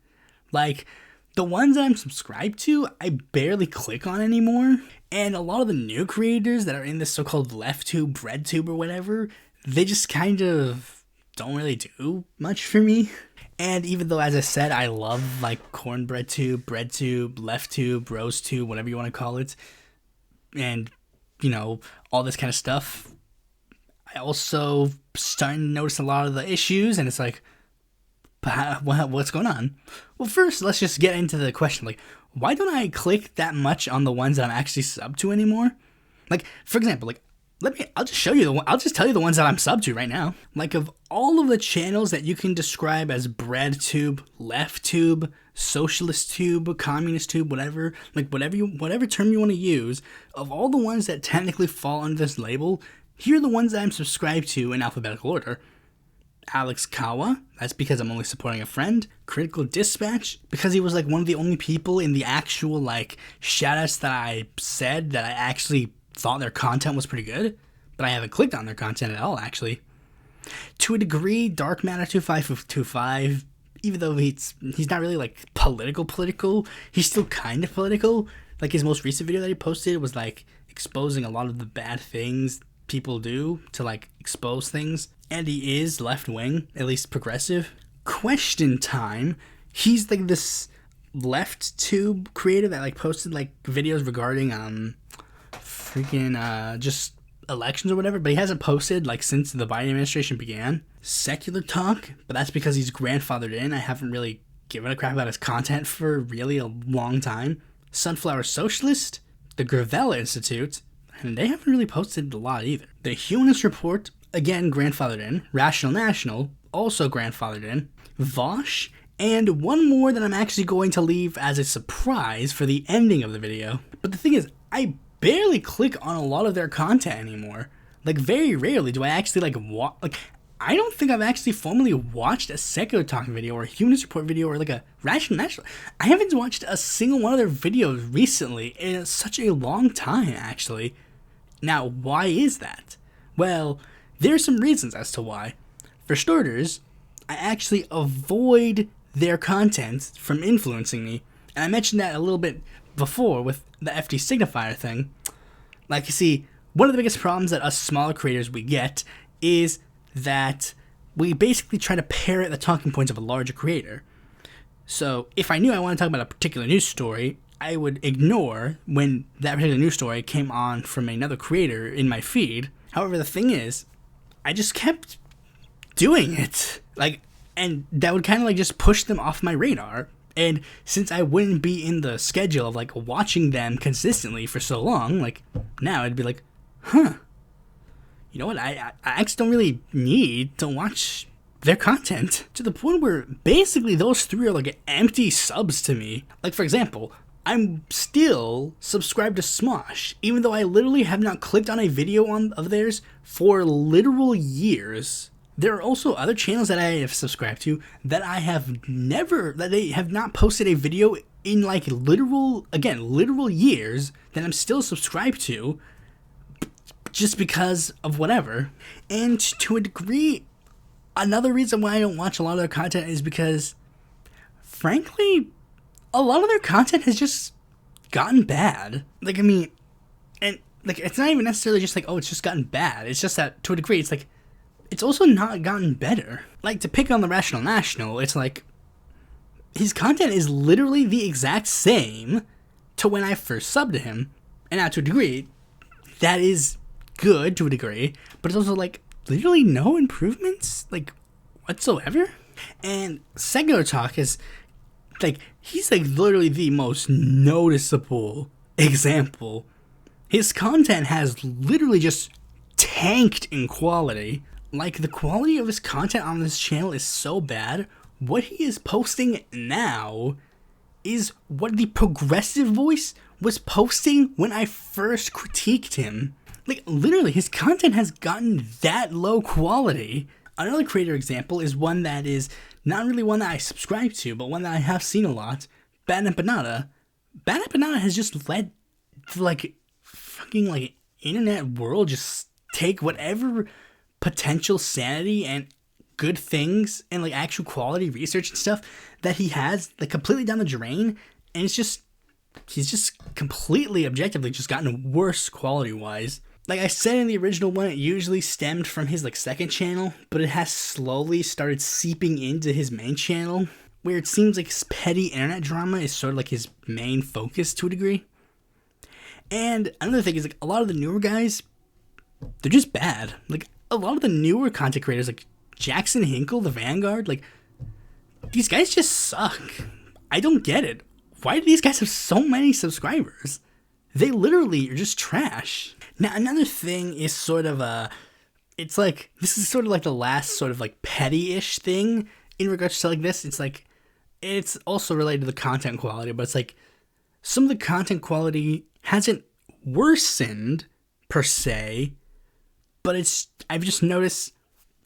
Like, the ones that I'm subscribed to, I barely click on anymore. And a lot of the new creators that are in this so-called LEFTTUBE, BreadTube, or whatever, they just kind of don't really do much for me. And even though, as I said, I love like CornbreadTube, BreadTube, LEFTTUBE, RoseTube, whatever you want to call it, and, all this kind of stuff, I also starting to notice a lot of the issues, and it's like, what's going on? Well, first, let's just get into the question, like, why don't I click that much on the ones that I'm actually subbed to anymore? Like, for example, like, I'll just tell you the ones that I'm subbed to right now. Like, of all of the channels that you can describe as BreadTube, LEFTTUBE, Socialist Tube, Communist Tube, whatever, like, whatever term you want to use, of all the ones that technically fall under this label, here are the ones that I'm subscribed to in alphabetical order. Alex Kawa, that's because I'm only supporting a friend. Critical Dispatch, because he was like one of the only people in the actual like shoutouts that I said that I actually thought their content was pretty good, but I haven't clicked on their content at all actually. To a degree, Dark Matter 2525, even though he's not really like political, he's still kind of political. Like his most recent video that he posted was like exposing a lot of the bad things people do to like expose things. And he is left-wing, at least progressive. Question Time, he's like this LEFTTUBE creator that like posted like videos regarding just elections or whatever, but he hasn't posted like since the Biden administration began. Secular Talk, but that's because he's grandfathered in. I haven't really given a crap about his content for really a long time. Sunflower Socialist, the Gravel Institute, and they haven't really posted a lot either. The Humanist Report, again grandfathered in. Rational National, also grandfathered in. Vosh, and one more that I'm actually going to leave as a surprise for the ending of the video. But the thing is, I barely click on a lot of their content anymore. Like, very rarely do I actually I don't think I've actually formally watched a Secular Talk video or a Humanist Report video or like a Rational National. I haven't watched a single one of their videos recently in such a long time, actually. Now, why is that? Well, there are some reasons as to why. For starters, I actually avoid their content from influencing me. And I mentioned that a little bit before with the FD signifier thing. Like, you see, one of the biggest problems that us smaller creators we get is that we basically try to parrot the talking points of a larger creator. So if I knew I wanted to talk about a particular news story, I would ignore when that particular news story came on from another creator in my feed. However, the thing is, I just kept doing it. And that would kind of just push them off my radar. And since I wouldn't be in the schedule of watching them consistently for so long, now I'd be like, huh, you know what, I actually don't really need to watch their content, to the point where basically those three are empty subs to me. For example, I'm still subscribed to Smosh, even though I literally have not clicked on a video of theirs for literal years. There are also other channels that I have subscribed to that they have not posted a video in literal years that I'm still subscribed to, just because of whatever. And to a degree, another reason why I don't watch a lot of their content is because, frankly, a lot of their content has just gotten bad. It's not even necessarily just it's just gotten bad. It's just that, to a degree, it's also not gotten better. To pick on the Rational National, it's his content is literally the exact same to when I first subbed to him. And now, to a degree, that is good to a degree, but it's also literally no improvements whatsoever. And Secular Talk is he's literally the most noticeable example. His content has literally just tanked in quality. The quality of his content on this channel is so bad. What he is posting now is what the Progressive Voice was posting when I first critiqued him. Literally, his content has gotten that low quality. Another creator example is one that is not really one that I subscribe to, but one that I have seen a lot. Bad and Banana. Bad and Banana has just let fucking internet world just take whatever potential sanity and good things and actual quality research and stuff that he has completely down the drain, and he's just completely objectively just gotten worse quality wise. I said in the original one, it usually stemmed from his second channel, but it has slowly started seeping into his main channel, where it seems petty internet drama is sort of his main focus to a degree. And another thing is a lot of the newer guys, they're just bad. A lot of the newer content creators, Jackson Hinkle, the Vanguard, these guys just suck. I don't get it. Why do these guys have so many subscribers? They literally are just trash. Now, another thing is sort of this is sort of the last sort of petty-ish thing in regards to this. It's also related to the content quality, but it's some of the content quality hasn't worsened per se, but I've just noticed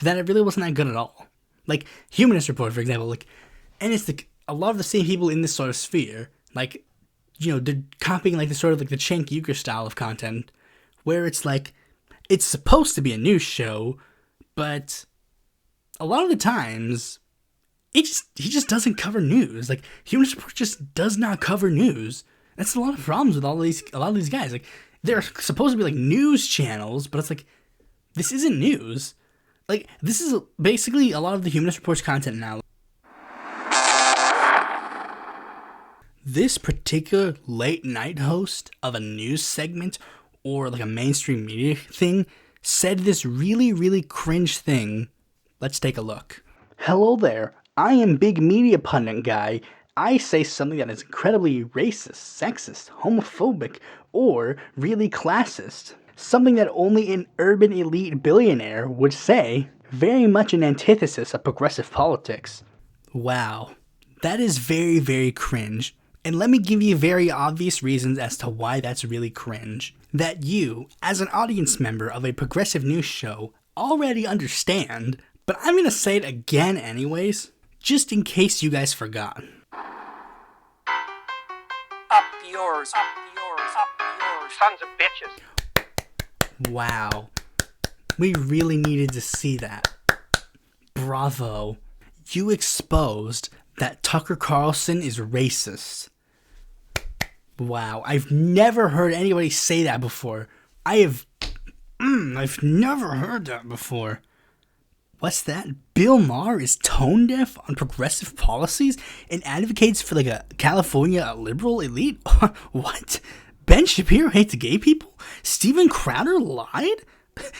that it really wasn't that good at all. Humanist Report, for example, and it's a lot of the same people in this sort of sphere, they're copying the sort of the Cenk Uygur style of content, where it's it's supposed to be a news show, but a lot of the times he just doesn't cover news. Humanist Report just does not cover news. That's a lot of problems with a lot of these guys. They're supposed to be news channels, but it's this isn't news. This is basically a lot of the Humanist Report's content now. this particular late night host of a news segment or like a mainstream media thing said this really, really cringe thing. Let's take a look. Hello there. I am big media pundit guy. I say something that is incredibly racist, sexist, homophobic, or really classist. Something that only an urban elite billionaire would say. Very much an antithesis of progressive politics. Wow. That is very, very cringe. And let me give you very obvious reasons as to why that's really cringe. That you, as an audience member of a progressive news show, already understand, but I'm going to say it again anyways, just in case you guys forgot. Up yours, up yours, up yours, sons of bitches. Wow. We really needed to see that. Bravo. You exposed that Tucker Carlson is racist. Wow, I've never heard anybody say that before. I've never heard that before. What's that? Bill Maher is tone deaf on progressive policies and advocates for like a California liberal elite? What? Ben Shapiro hates gay people? Steven Crowder lied?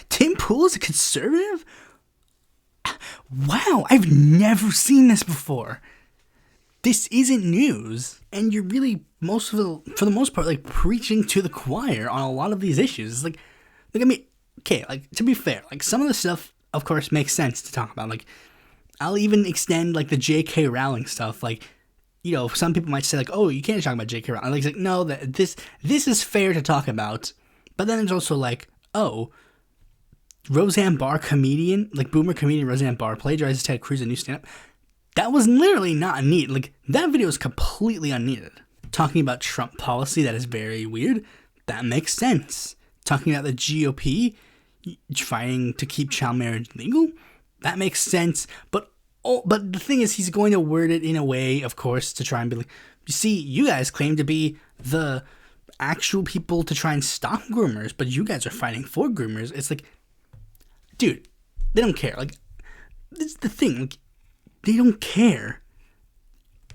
Tim Pool is a conservative? Wow, I've never seen this before. This isn't news, and you're really, for the most part, like, preaching to the choir on a lot of these issues. It's like, I mean, okay, like, to be fair, like, some of the stuff, of course, makes sense to talk about. Like, I'll even extend, like, the J.K. Rowling stuff. Like, you know, some people might say, like, oh, you can't talk about J.K. Rowling. Like, no, that this is fair to talk about. But then there's also, like, oh, Roseanne Barr comedian, like, boomer comedian Roseanne Barr plagiarizes Ted Cruz a new stand-up. That was literally not neat. Like, that video is completely unneeded. Talking about Trump policy, that is very weird. That makes sense. Talking about the GOP trying to keep child marriage legal, that makes sense. But the thing is, he's going to word it in a way, of course, to try and be like, you see, you guys claim to be the actual people to try and stop groomers, but you guys are fighting for groomers. It's like, dude, they don't care. Like, this is the thing. Like, they don't care.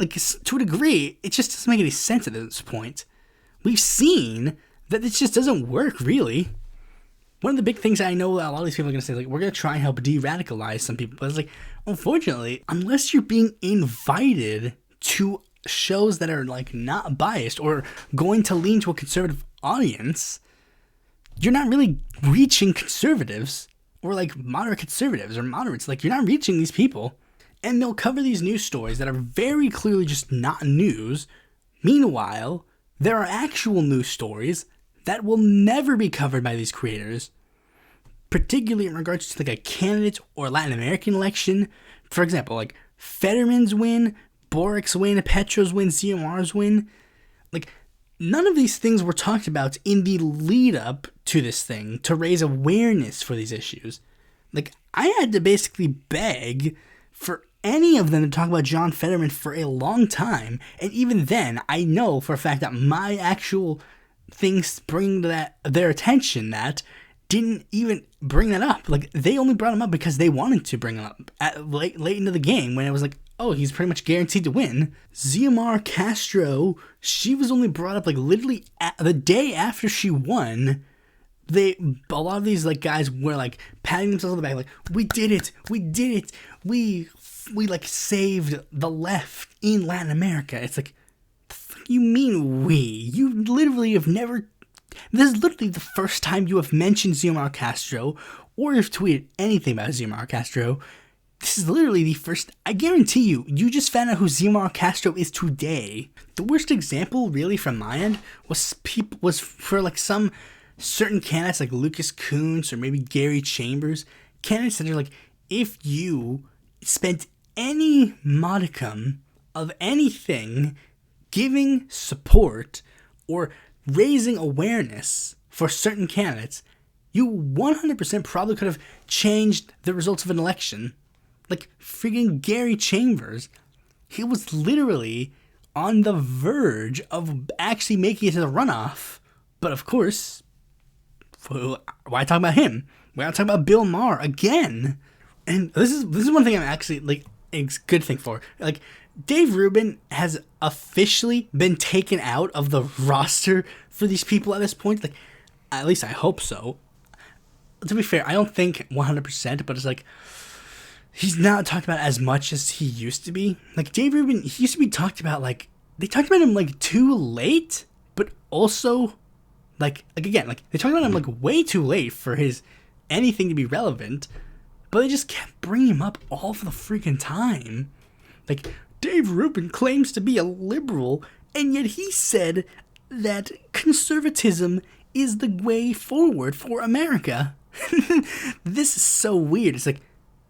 Like, to a degree, it just doesn't make any sense at this point. We've seen that this just doesn't work, really. One of the big things I know a lot of these people are going to say, like, we're going to try and help de-radicalize some people. But it's like, unfortunately, unless you're being invited to shows that are, like, not biased or going to lean to a conservative audience, you're not really reaching conservatives or, like, moderate conservatives or moderates. Like, you're not reaching these people. And they'll cover these news stories that are very clearly just not news. Meanwhile, there are actual news stories that will never be covered by these creators, particularly in regards to like a candidate or Latin American election. For example, like Fetterman's win, Boric's win, Petro's win, CMR's win. Like, none of these things were talked about in the lead up to this thing to raise awareness for these issues. Like, I had to basically beg for any of them to talk about John Fetterman for a long time, and even then, I know for a fact that my actual things bring that their attention that didn't even bring that up. Like, they only brought him up because they wanted to bring him up at late into the game when it was like, oh, he's pretty much guaranteed to win. Xiomara Castro, she was only brought up like literally the day after she won. A lot of these like guys were like patting themselves on the back, like, we did it, we like saved the left in Latin America. It's like, the fuck you mean we? You literally have never. This is literally the first time you have mentioned Xiomara Castro or have tweeted anything about Xiomara Castro. This is literally the first. I guarantee you just found out who Xiomara Castro is today. The worst example, really, from my end was for like some certain candidates like Lucas Coons or maybe Gary Chambers, candidates that are like, if you spent any modicum of anything giving support or raising awareness for certain candidates, you 100% probably could have changed the results of an election. Like freaking Gary Chambers, he was literally on the verge of actually making it to the runoff, but of course, why talk about him? Why not talk about Bill Maher again? And this is one thing I'm actually like, it's a good thing for. Like, Dave Rubin has officially been taken out of the roster for these people at this point. Like, at least I hope so. To be fair, I don't think 100%, but it's like, he's not talked about as much as he used to be. Like, Dave Rubin, he used to be talked about, like, they talked about him, like, too late, but also, like again, like, they talked about him, like, way too late for his anything to be relevant, but they just kept bringing him up all the freaking time. Like, Dave Rubin claims to be a liberal, and yet he said that conservatism is the way forward for America. This is so weird. It's like,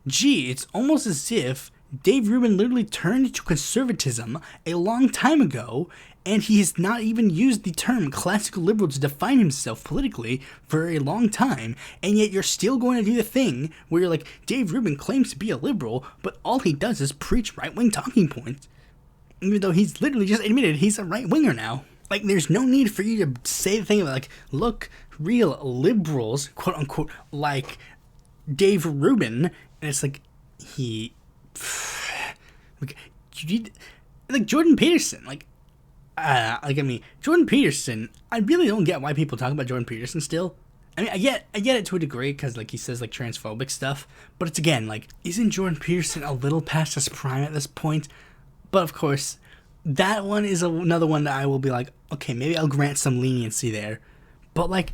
gee, it's almost as if Dave Rubin literally turned to conservatism a long time ago, and he has not even used the term classical liberal to define himself politically for a long time, and yet you're still going to do the thing where you're like, Dave Rubin claims to be a liberal, but all he does is preach right-wing talking points, even though he's literally just admitted he's a right-winger now. Like, there's no need for you to say the thing about, like, look, real liberals, quote-unquote, like Dave Rubin, and it's like, like, Jordan Peterson, Jordan Peterson, I really don't get why people talk about Jordan Peterson still. I mean, I get it to a degree, because, like, he says, like, transphobic stuff, but it's, again, like, isn't Jordan Peterson a little past his prime at this point? But, of course, that one is another one that I will be like, okay, maybe I'll grant some leniency there. But, like,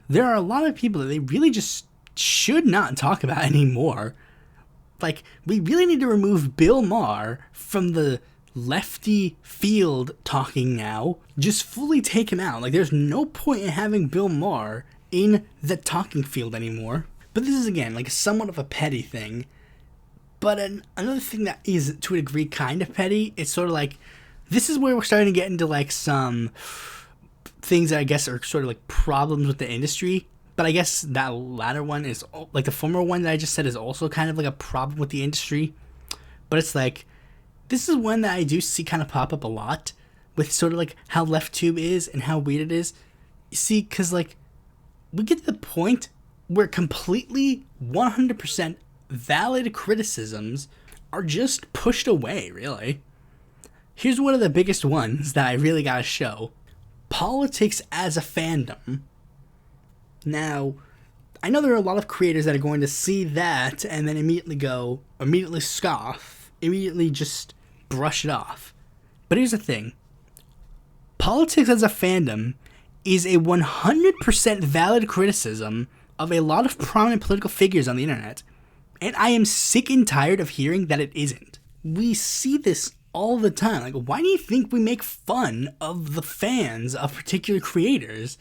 there are a lot of people that they really just should not talk about anymore. Like, we really need to remove Bill Maher from the lefty field talking now. Just fully take him out. Like, there's no point in having Bill Maher in the talking field anymore. But this is, again, like, somewhat of a petty thing. But another thing that is, to a degree, kind of petty, it's sort of like, this is where we're starting to get into, like, some things that I guess are sort of, like, problems with the industry. But I guess that latter one is, like, the former one that I just said is also kind of, like, a problem with the industry. But it's, like, this is one that I do see kind of pop up a lot, with sort of, like, how LeftTube is and how weird it is. You see, because, like, we get to the point where completely 100% valid criticisms are just pushed away, really. Here's one of the biggest ones that I really gotta show. Politics as a fandom. Now, I know there are a lot of creators that are going to see that and then immediately scoff, immediately just brush it off. But here's the thing. Politics as a fandom is a 100% valid criticism of a lot of prominent political figures on the internet. And I am sick and tired of hearing that it isn't. We see this all the time. Like, why do you think we make fun of the fans of particular creators?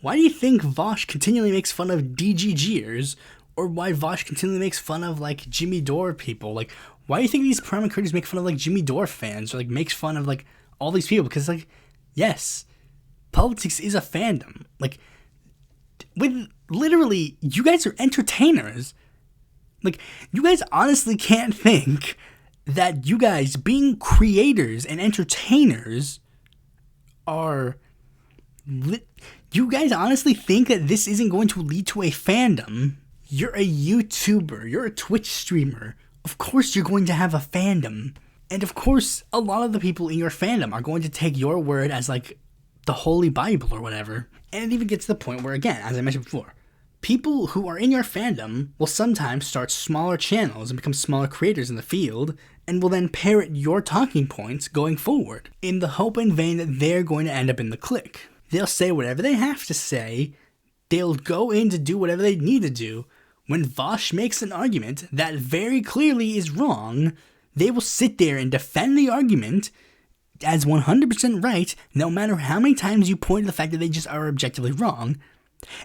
Why do you think Vosh continually makes fun of DGGers? Or why Vosh continually makes fun of, like, Jimmy Dore people? Like, why do you think these prominent creators make fun of, like, Jimmy Dore fans? Or, like, makes fun of, like, all these people? Because, like, yes, politics is a fandom. Like, with literally, you guys are entertainers. Like, you guys honestly can't think that you guys being creators and entertainers are... You guys honestly think that this isn't going to lead to a fandom? You're a YouTuber. You're a Twitch streamer. Of course you're going to have a fandom. And of course, a lot of the people in your fandom are going to take your word as, like, the Holy Bible or whatever. And it even gets to the point where, again, as I mentioned before, people who are in your fandom will sometimes start smaller channels and become smaller creators in the field, and will then parrot your talking points going forward, in the hope and vein that they're going to end up in the clique. They'll say whatever they have to say, they'll go in to do whatever they need to do. When Vosh makes an argument that very clearly is wrong, they will sit there and defend the argument as 100% right, no matter how many times you point to the fact that they just are objectively wrong.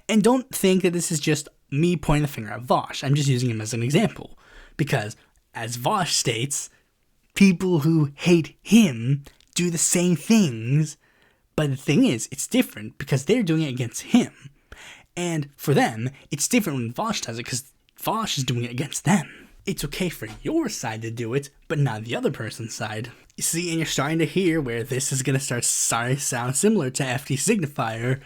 And don't think that this is just me pointing the finger at Vosh. I'm just using him as an example. Because, as Vosh states, people who hate him do the same things. But the thing is, it's different because they're doing it against him. And for them, it's different when Vosh does it because Vosh is doing it against them. It's okay for your side to do it, but not the other person's side. You see, and you're starting to hear where this is going to sound similar to FD Signifier.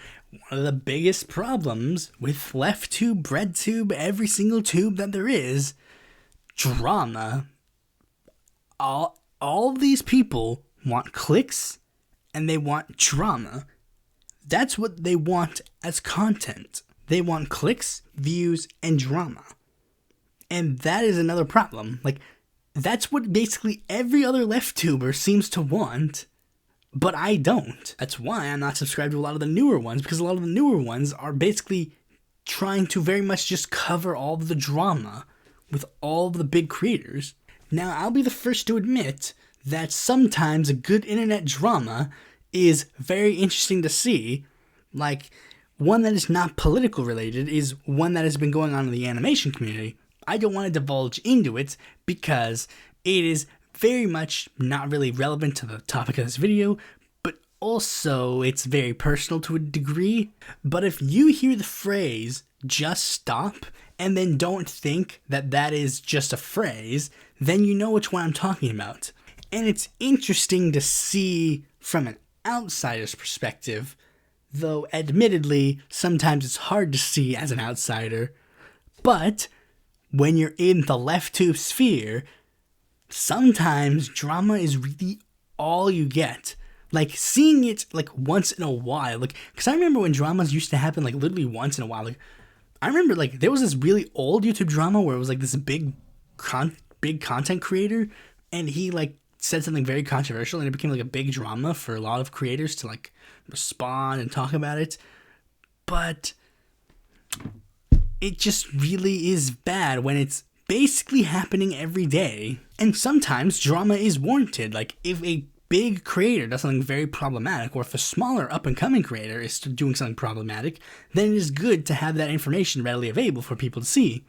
One of the biggest problems with LeftTube, BreadTube, every single tube that there is, drama. All these people want clicks and they want drama. That's what they want as content. They want clicks, views, and drama. And that is another problem. Like, that's what basically every other LEFTTUBER seems to want, but I don't. That's why I'm not subscribed to a lot of the newer ones, because a lot of the newer ones are basically trying to very much just cover all of the drama with all of the big creators. Now, I'll be the first to admit that sometimes a good internet drama is very interesting to see. Like, one that is not political related is one that has been going on in the animation community. I don't want to divulge into it because it is very much not really relevant to the topic of this video, but also it's very personal to a degree. But if you hear the phrase, just stop, and then don't think that that is just a phrase, then you know which one I'm talking about. And it's interesting to see from an outsider's perspective, though admittedly, sometimes it's hard to see as an outsider. But when you're in the LEFTTUBE sphere, sometimes drama is really all you get. Like, seeing it, like, once in a while. Like, because I remember when dramas used to happen, like, literally once in a while. Like, I remember, like, there was this really old YouTube drama where it was, like, this big content creator, and he, like, said something very controversial, and it became, like, a big drama for a lot of creators to, like, respond and talk about it. But it just really is bad when it's basically happening every day. And sometimes drama is warranted. Like, if a big creator does something very problematic, or if a smaller up-and-coming creator is doing something problematic, then it is good to have that information readily available for people to see.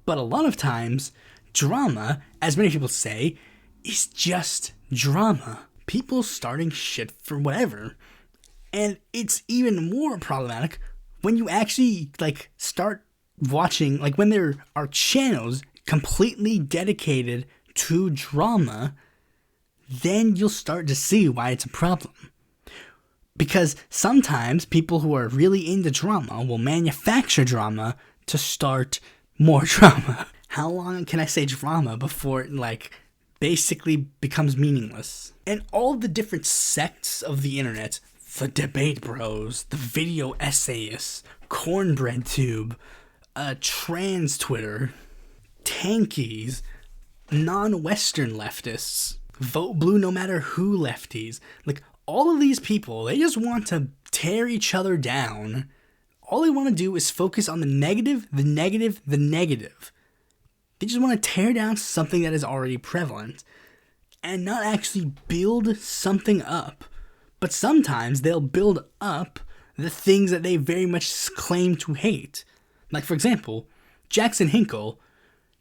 But a lot of times, drama, as many people say, is just drama. People starting shit for whatever. And it's even more problematic when you actually, like, start watching, like, when there are channels completely dedicated to drama, then you'll start to see why it's a problem. Because sometimes people who are really into drama will manufacture drama to start more drama. How long can I say drama before it, like, basically becomes meaningless? And all the different sects of the internet, the debate bros, the video essayists, cornbread tube, trans Twitter, tankies, non-Western leftists, vote blue no matter who lefties, like, all of these people, they just want to tear each other down. All they want to do is focus on the negative, the negative, the negative. They just want to tear down something that is already prevalent and not actually build something up. But sometimes they'll build up the things that they very much claim to hate. Like, for example, Jackson Hinkle.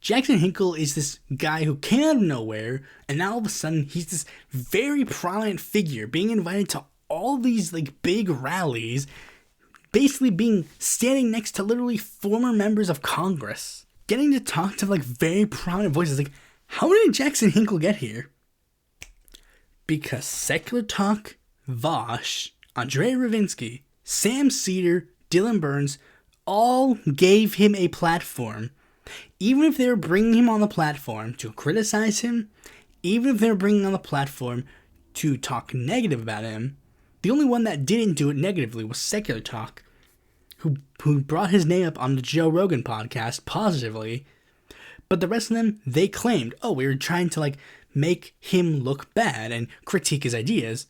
Jackson Hinkle is this guy who came out of nowhere, and now all of a sudden he's this very prominent figure being invited to all these, like, big rallies, basically standing next to literally former members of Congress, getting to talk to, like, very prominent voices. Like, how did Jackson Hinkle get here? Because Secular Talk, Vosh, Andrei Ravinsky, Sam Cedar, Dylan Burns all gave him a platform. Even if they were bringing him on the platform to criticize him, even if they were bringing on the platform to talk negative about him, the only one that didn't do it negatively was Secular Talk, who brought his name up on the Joe Rogan podcast positively. But the rest of them, they claimed, oh, we were trying to, like, make him look bad and critique his ideas.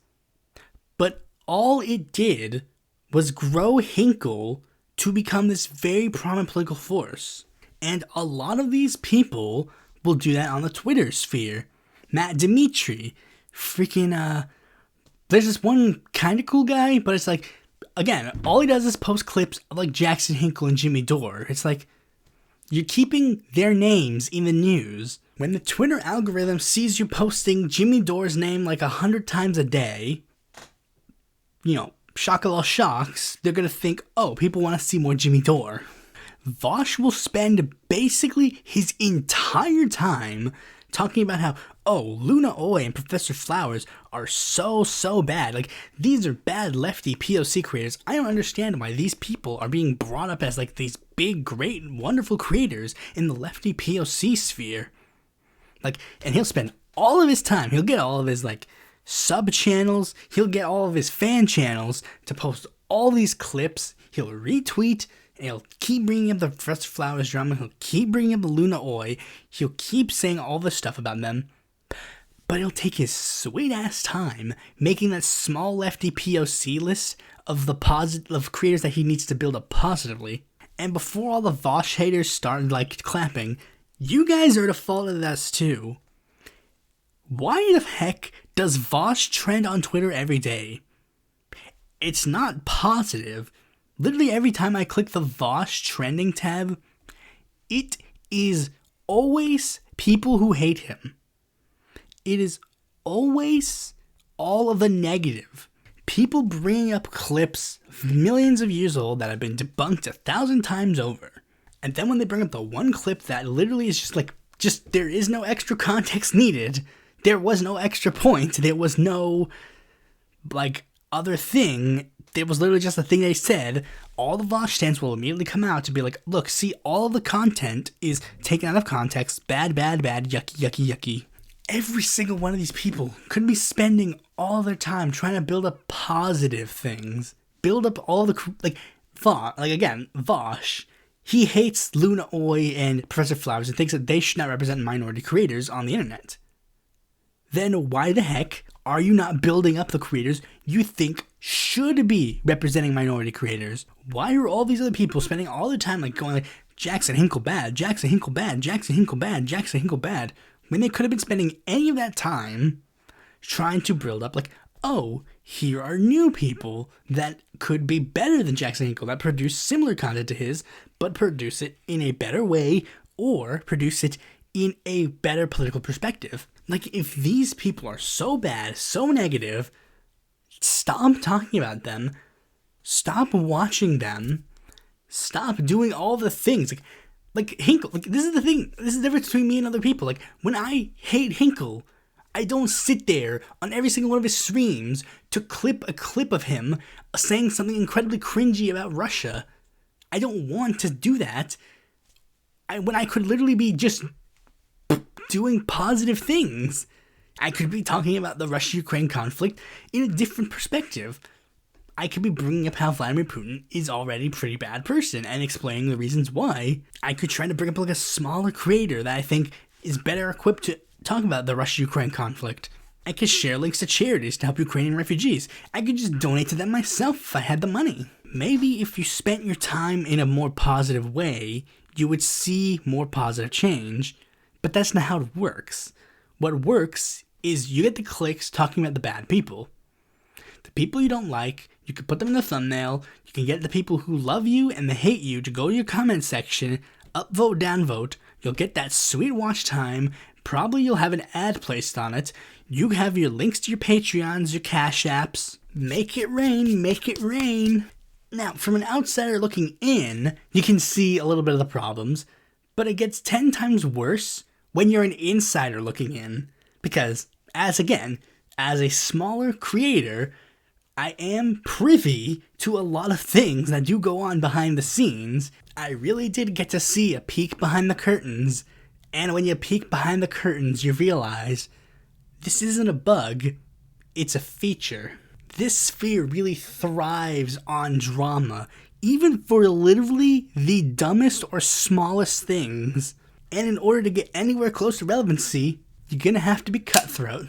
But all it did was grow Hinkle to become this very prominent political force. And a lot of these people will do that on the Twitter sphere. Matt Dimitri, freaking, there's this one kind of cool guy, but it's like, again, all he does is post clips of, like, Jackson Hinkle and Jimmy Dore. It's like, you're keeping their names in the news. When the Twitter algorithm sees you posting Jimmy Dore's name like 100 times a day, you know, shock of all shocks, they're going to think, oh, people want to see more Jimmy Dore. Vosh will spend basically his entire time talking about how, oh, Luna Oy and Professor Flowers are so bad. Like, these are bad lefty POC creators. I don't understand why these people are being brought up as, like, these big, great, wonderful creators in the lefty POC sphere. Like, and he'll spend all of his time. He'll get all of his, like, sub channels. He'll get all of his fan channels to post all these clips. He'll retweet, and he'll keep bringing up the Professor Flowers drama. He'll keep bringing up the Luna Oi. He'll keep saying all this stuff about them. But he'll take his sweet-ass time making that small lefty POC list of of creators that he needs to build up positively. And before all the Vosh haters started, like, clapping, you guys are at fault of this too. Why the heck does Vosh trend on Twitter every day? It's not positive. Literally every time I click the Vosh trending tab, it is always people who hate him. It is always all of the negative. People bringing up clips millions of years old that have been debunked 1,000 times over. And then when they bring up the one clip that literally is just there is no extra context needed. There was no extra point. There was no, like, other thing. There was literally just a thing they said. All the Vosh stands will immediately come out to be like, look, see, all of the content is taken out of context. Bad, bad, bad, yucky, yucky, yucky. Every single one of these people could be spending all their time trying to build up positive things. Build up all the, Vosh, he hates Luna Oi and Professor Flowers and thinks that they should not represent minority creators on the internet. Then why the heck are you not building up the creators you think should be representing minority creators? Why are all these other people spending all their time, like, going like, Jackson Hinkle bad, Jackson Hinkle bad, Jackson Hinkle bad, Jackson Hinkle bad, when they could have been spending any of that time trying to build up, like, oh, here are new people that could be better than Jackson Hinkle, that produce similar content to his, but produce it in a better way, or produce it in a better political perspective. Like, if these people are so bad, so negative, stop talking about them, stop watching them, stop doing all the things. Like Hinkle, like, this is the thing, this is the difference between me and other people. Like, when I hate Hinkle, I don't sit there on every single one of his streams to clip a clip of him saying something incredibly cringy about Russia. I don't want to do that. When I could literally be just doing positive things. I could be talking about the Russia-Ukraine conflict in a different perspective. I could be bringing up how Vladimir Putin is already a pretty bad person and explaining the reasons why. I could try to bring up, like, a smaller creator that I think is better equipped to talk about the Russia-Ukraine conflict. I could share links to charities to help Ukrainian refugees. I could just donate to them myself if I had the money. Maybe if you spent your time in a more positive way, you would see more positive change. But that's not how it works. What works is you get the clicks talking about the bad people. The people you don't like, you can put them in the thumbnail. You can get the people who love you and they hate you to go to your comment section, upvote, downvote. You'll get that sweet watch time. Probably you'll have an ad placed on it. You have your links to your Patreons, your Cash Apps. Make it rain, make it rain. Now, from an outsider looking in, you can see a little bit of the problems, but it gets 10 times worse when you're an insider looking in. Because, as a smaller creator, I am privy to a lot of things that do go on behind the scenes. I really did get to see a peek behind the curtains, and when you peek behind the curtains, you realize this isn't a bug, it's a feature. This sphere really thrives on drama, even for literally the dumbest or smallest things. And in order to get anywhere close to relevancy, you're gonna have to be cutthroat.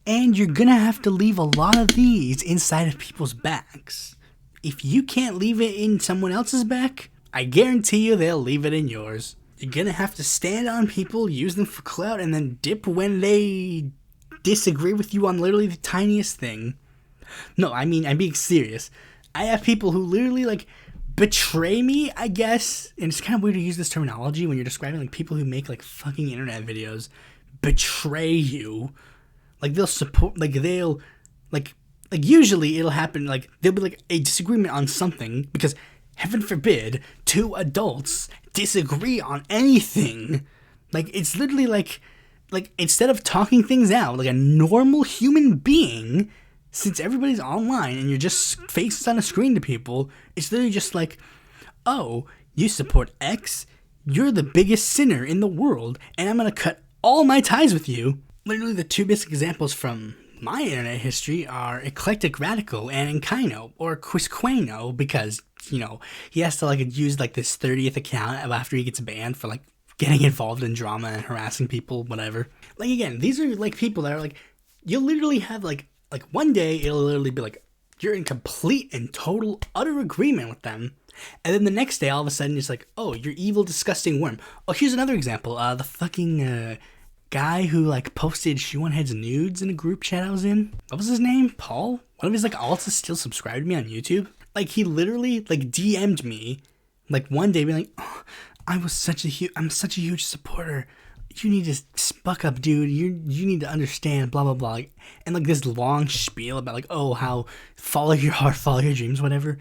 And you're gonna have to leave a lot of these inside of people's backs. If you can't leave it in someone else's back, I guarantee you they'll leave it in yours. You're gonna have to stand on people, use them for clout, and then dip when they disagree with you on literally the tiniest thing. No, I mean, I'm being serious. I have people who literally, like, betray me, I guess. And it's kind of weird to use this terminology when you're describing, like, people who make, like, fucking internet videos. Betray you. Like, they'll support, like, they'll, like, usually it'll happen, like, there'll be, like, a disagreement on something, because, heaven forbid, two adults disagree on anything. Like, it's literally like, instead of talking things out like a normal human being, since everybody's online and you're just faces on a screen to people, it's literally just like, oh, you support X, you're the biggest sinner in the world, and I'm gonna cut all my ties with you. Literally the two basic examples from my internet history are Eclectic Radical and Enkino, or Quisqueno, because, you know, he has to, like, use, like, this 30th account after he gets banned for, like, getting involved in drama and harassing people, whatever. Like, again, these are, like, people that are, like, you'll literally have, like, one day it'll literally be, like, you're in complete and total, utter agreement with them. And then the next day, all of a sudden, it's like, oh, you're evil, disgusting worm. Oh, here's another example. The fucking, guy who, like, posted Shoe on Head's nudes in a group chat I was in. What was his name? Paul? One of his, like, alts is still subscribed to me on YouTube. Like, he literally, like, DM'd me, like, one day being like, oh, I'm such a huge supporter. You need to spuck up, dude. You need to understand, blah, blah, blah. And, like, this long spiel about, like, oh, how follow your heart, follow your dreams, whatever.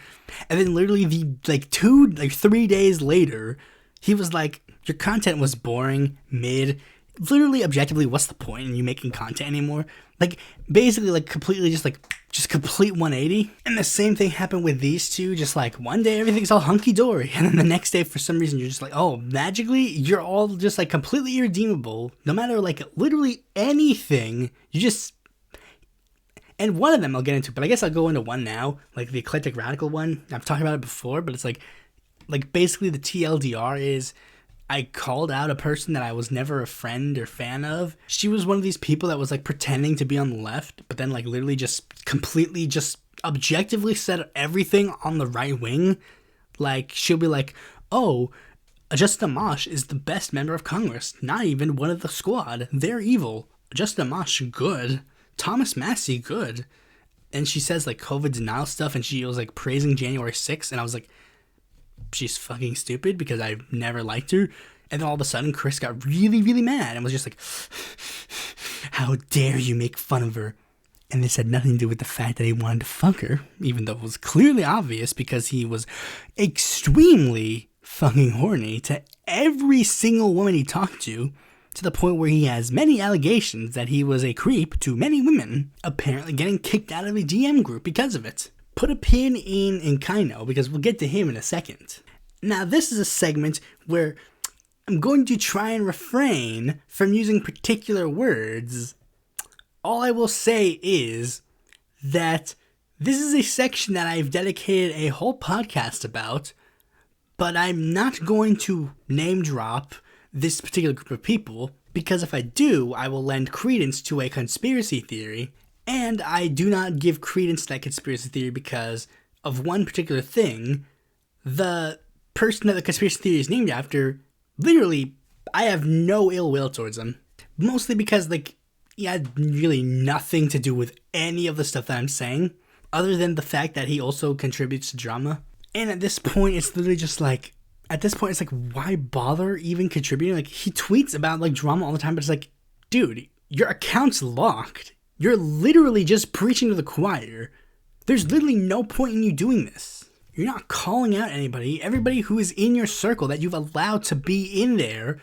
And then literally 3 days later, he was like, your content was boring, mid. Literally, objectively, what's the point in you making content anymore? Like, basically, like, completely just complete 180. And the same thing happened with these two. Just, like, one day everything's all hunky-dory. And then the next day, for some reason, you're just like, oh, magically, you're all just, like, completely irredeemable. No matter, like, literally anything. You just... And one of them I'll get into, but I guess I'll go into one now. Like, the Eclectic Radical one. I've talked about it before, but it's, like, basically the TLDR is... I called out a person that I was never a friend or fan of. She was one of these people that was, like, pretending to be on the left, but then, like, literally just completely just objectively said everything on the right wing. Like, she'll be like, oh, Justin Amash is the best member of Congress. Not even one of the squad. They're evil. Justin Amash, good. Thomas Massey, good. And she says, like, COVID denial stuff, and she was, like, praising January 6th, and I was like, she's fucking stupid because I've never liked her. And then all of a sudden, Chris got really, really mad and was just like, how dare you make fun of her? And this had nothing to do with the fact that he wanted to fuck her, even though it was clearly obvious because he was extremely fucking horny to every single woman he talked to the point where he has many allegations that he was a creep to many women, apparently getting kicked out of a DM group because of it. Put a pin in Enkino, because we'll get to him in a second. Now, this is a segment where I'm going to try and refrain from using particular words. All I will say is that this is a section that I've dedicated a whole podcast about, but I'm not going to name drop this particular group of people, because if I do, I will lend credence to a conspiracy theory. And I do not give credence to that conspiracy theory because of one particular thing. The person that the conspiracy theory is named after, literally, I have no ill will towards him. Mostly because, like, he had really nothing to do with any of the stuff that I'm saying, other than the fact that he also contributes to drama. And at this point, it's literally just like, why bother even contributing? Like, he tweets about, like, drama all the time, but it's like, dude, your account's locked. You're literally just preaching to the choir. There's literally no point in you doing this. You're not calling out anybody. Everybody who is in your circle that you've allowed to be in there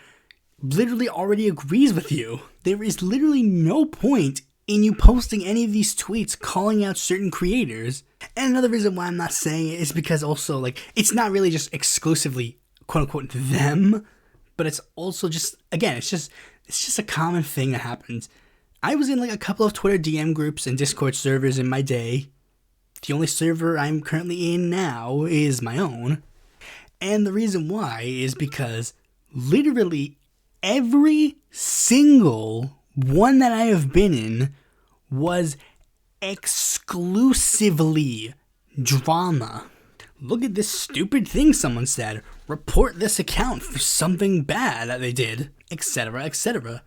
literally already agrees with you. There is literally no point in you posting any of these tweets calling out certain creators. And another reason why I'm not saying it is because also, like, it's not really just exclusively quote-unquote them, but it's also just, again, it's just a common thing that happens. I was in, like, a couple of Twitter DM groups and Discord servers in my day. The only server I'm currently in now is my own. And the reason why is because literally every single one that I have been in was exclusively drama. Look at this stupid thing someone said. Report this account for something bad that they did, etc., etc.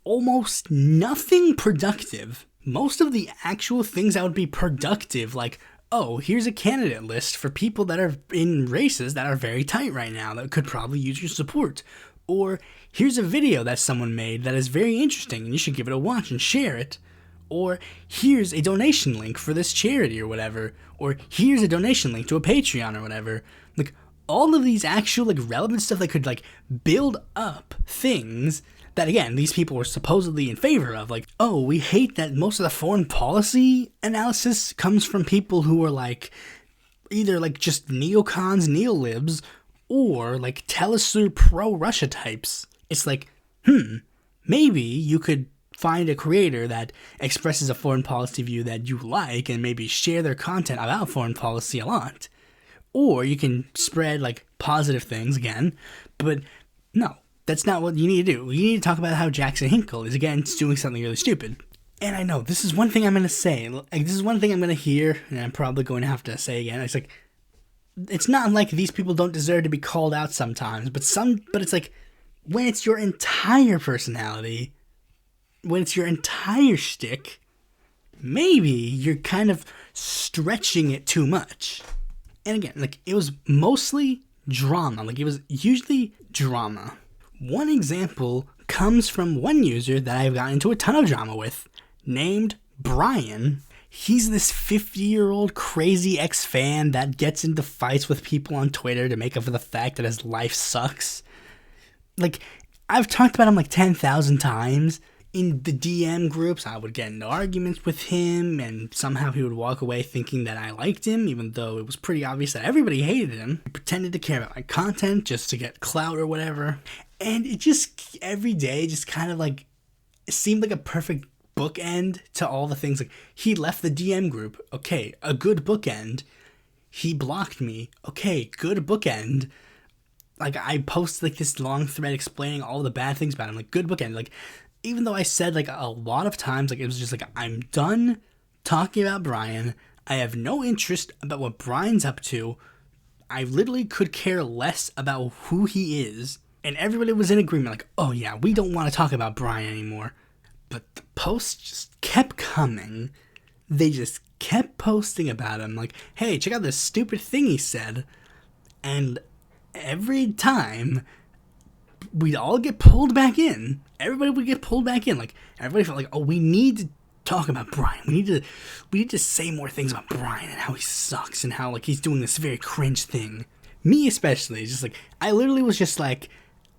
Almost nothing productive. Most of the actual things that would be productive, like, oh, here's a candidate list for people that are in races that are very tight right now that could probably use your support. Or here's a video that someone made that is very interesting and you should give it a watch and share it. Or here's a donation link for this charity or whatever. Or here's a donation link to a Patreon or whatever. Like, all of these actual, like, relevant stuff that could, like, build up things that, again, these people were supposedly in favor of. Like, oh, we hate that most of the foreign policy analysis comes from people who are, like, either, like, just neocons, neolibs, or, like, Telesur pro-Russia types. It's like, maybe you could find a creator that expresses a foreign policy view that you like and maybe share their content about foreign policy a lot. Or you can spread like positive things again, but no, that's not what you need to do. You need to talk about how Jackson Hinkle is against doing something really stupid. And I know, this is one thing I'm going to say. Like, this is one thing I'm going to hear, and I'm probably going to have to say again. It's like, it's not like these people don't deserve to be called out sometimes, but it's like, when it's your entire personality, when it's your entire shtick, maybe you're kind of stretching it too much. And again, like, it was mostly drama. Like, it was usually drama. One example comes from one user that I've gotten into a ton of drama with, named Brian. He's this 50-year-old crazy ex-fan that gets into fights with people on Twitter to make up for the fact that his life sucks. Like, I've talked about him like 10,000 times. In the DM groups, I would get into arguments with him, and somehow he would walk away thinking that I liked him, even though it was pretty obvious that everybody hated him. He pretended to care about my content just to get clout or whatever. And it just, every day, just kind of like, it seemed like a perfect bookend to all the things. Like, he left the DM group. Okay, a good bookend. He blocked me. Okay, good bookend. Like, I posted like this long thread explaining all the bad things about him. Like, good bookend. Like, even though I said like a lot of times, like, it was just like, I'm done talking about Brian. I have no interest about what Brian's up to. I literally could care less about who he is. And everybody was in agreement, like, oh yeah, we don't want to talk about Brian anymore. But the posts just kept coming. They just kept posting about him, like, hey, check out this stupid thing he said. And every time, we'd all get pulled back in. Everybody would get pulled back in. Like, everybody felt like, oh, we need to talk about Brian. We need to say more things about Brian and how he sucks and how, like, he's doing this very cringe thing. Me especially, just like, I literally was just like,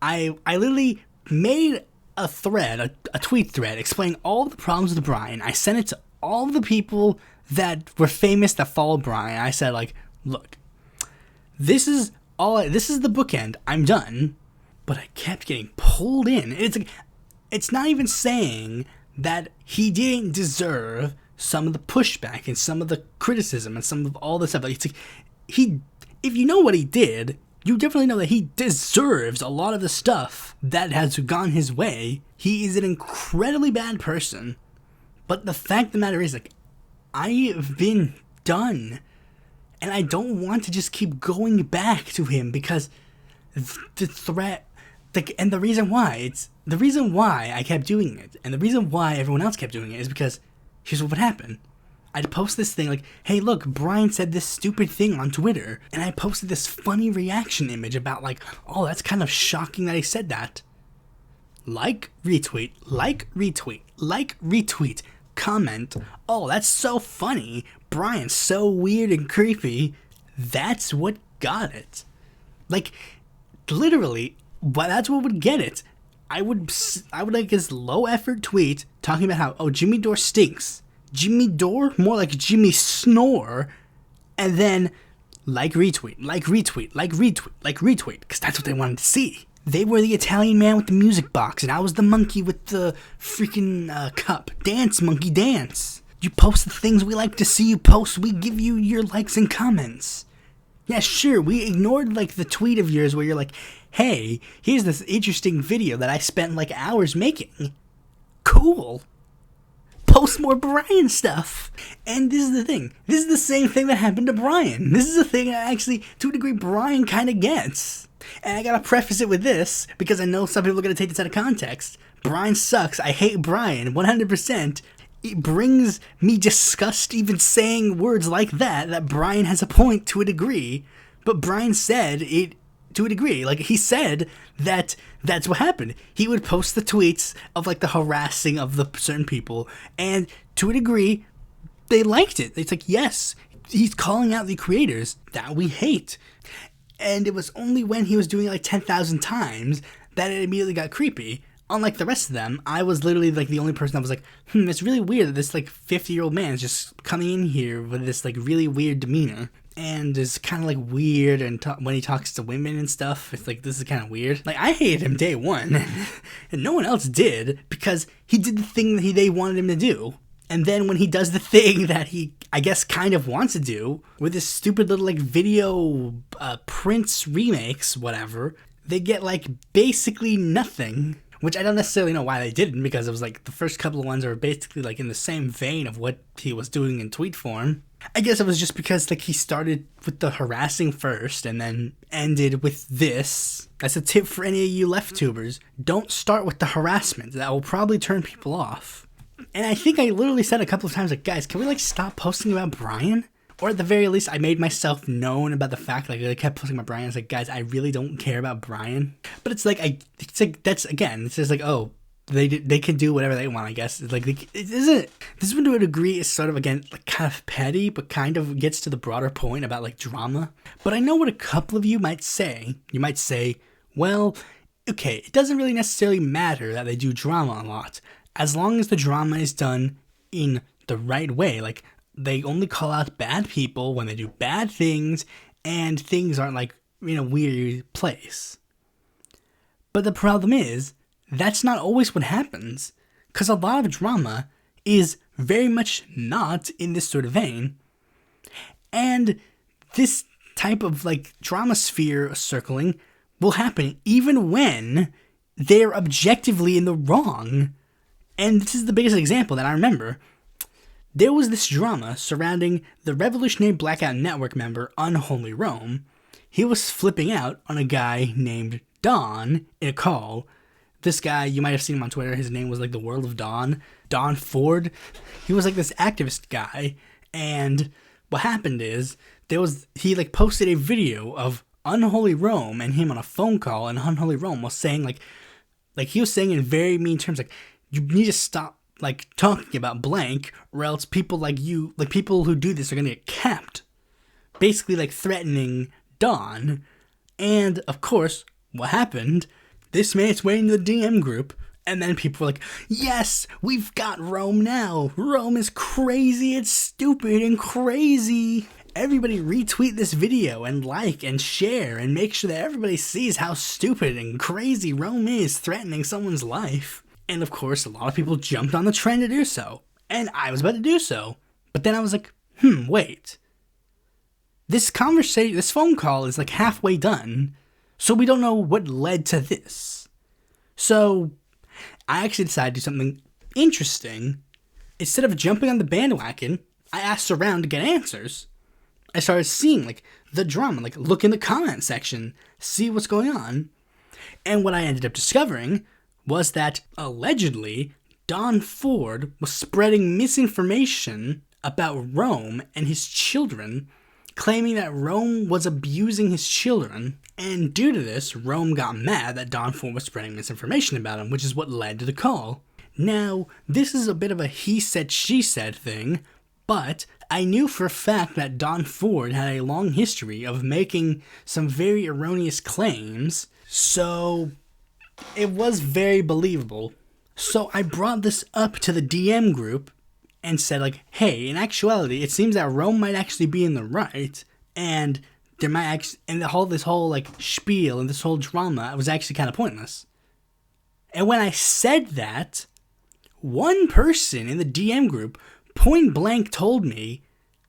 I literally made a thread, a tweet thread, explaining all the problems with Brian. I sent it to all the people that were famous that followed Brian. I said, like, look, this is the bookend. I'm done. But I kept getting pulled in. It's like, it's not even saying that he didn't deserve some of the pushback and some of the criticism and some of all this stuff. Like, it's like, if you know what he did, you definitely know that he deserves a lot of the stuff that has gone his way. He is an incredibly bad person. But the fact of the matter is, like, I've been done. And I don't want to just keep going back to him because the threat, like, and the reason why I kept doing it, and the reason why everyone else kept doing it is because here's what would happen. I'd post this thing like, hey, look, Brian said this stupid thing on Twitter, and I posted this funny reaction image about, like, oh, that's kind of shocking that he said that. Like, retweet, like, retweet, like, retweet, comment, oh, that's so funny, Brian's so weird and creepy. That's what got it. Like, literally, that's what would get it. I would like this low effort tweet talking about how, oh, Jimmy Dore stinks. Jimmy Dore? More like Jimmy Snore. And then, like retweet, like retweet, like retweet, like retweet. Because that's what they wanted to see. They were the Italian man with the music box, and I was the monkey with the freaking cup. Dance, monkey, dance. You post the things we like to see you post. We give you your likes and comments. Yeah, sure, we ignored, like, the tweet of yours where you're like, hey, here's this interesting video that I spent, like, hours making. Cool. Post more Brian stuff. And this is the thing. This is the same thing that happened to Brian. This is the thing that actually, to a degree, Brian kind of gets. And I gotta preface it with this, because I know some people are gonna take this out of context. Brian sucks. I hate Brian, 100%. It brings me disgust even saying words like that Brian has a point to a degree. But Brian said it to a degree. Like, he said that that's what happened. He would post the tweets of, like, the harassing of the certain people. And to a degree, they liked it. It's like, yes, he's calling out the creators that we hate. And it was only when he was doing it like 10,000 times that it immediately got creepy. Unlike the rest of them, I was literally, like, the only person that was like, it's really weird that this, like, 50-year-old man is just coming in here with this, like, really weird demeanor. and is kind of like weird, and when he talks to women and stuff, it's like, this is kind of weird. Like, I hated him day one, and no one else did, because he did the thing that they wanted him to do. And then when he does the thing that he, I guess, kind of wants to do, with this stupid little, like, video Prince remakes, whatever, they get, like, basically nothing. Which I don't necessarily know why they didn't, because it was, like, the first couple of ones are basically, like, in the same vein of what he was doing in tweet form. I guess it was just because, like, he started with the harassing first, and then ended with this. That's a tip for any of you LEFTTUBers. Don't start with the harassment. That will probably turn people off. And I think I literally said a couple of times, like, guys, can we, like, stop posting about Brian? Or at the very least, I made myself known about the fact, like, I kept posting about Brian. It's like, guys, I really don't care about Brian. But it's like, that's, again, it's just like, oh, they can do whatever they want, I guess. It's like, this one to a degree is sort of, again, like, kind of petty, but kind of gets to the broader point about, like, drama. But I know what a couple of you might say. You might say, well, okay, it doesn't really necessarily matter that they do drama a lot, as long as the drama is done in the right way. Like, they only call out bad people when they do bad things, and things aren't, like, in a weird place. But the problem is, that's not always what happens, because a lot of drama is very much not in this sort of vein. And this type of, like, drama sphere circling will happen even when they're objectively in the wrong. And this is the biggest example that I remember. There was this drama surrounding the Revolutionary Blackout Network member Unholy Rome. He was flipping out on a guy named Don in a call. This guy, you might have seen him on Twitter, his name was like the World of Don. Don Ford. He was like this activist guy. And what happened is, he like posted a video of Unholy Rome and him on a phone call, and Unholy Rome was saying like he was saying in very mean terms, like, you need to stop, like, talking about blank, or else people like you, like, people who do this are gonna get capped. Basically, like, threatening Don. And, of course, what happened? This made its way into the DM group, and then people were like, yes, we've got Rome now. Rome is crazy, it's stupid and crazy. Everybody retweet this video and like and share and make sure that everybody sees how stupid and crazy Rome is threatening someone's life. And of course, a lot of people jumped on the trend to do so. And I was about to do so. But then I was like, wait. This phone call is like halfway done. So we don't know what led to this. So I actually decided to do something interesting. Instead of jumping on the bandwagon, I asked around to get answers. I started seeing, like, the drama, like, look in the comment section, see what's going on. And what I ended up discovering was that, allegedly, Don Ford was spreading misinformation about Rome and his children, claiming that Rome was abusing his children. And due to this, Rome got mad that Don Ford was spreading misinformation about him, which is what led to the call. Now, this is a bit of a he said, she said thing, but I knew for a fact that Don Ford had a long history of making some very erroneous claims, so it was very believable. So I brought this up to the DM group and said, like, hey, in actuality, it seems that Rome might actually be in the right, and there might actually, and this whole like spiel and this whole drama was actually kind of pointless. And when I said that, one person in the DM group point blank told me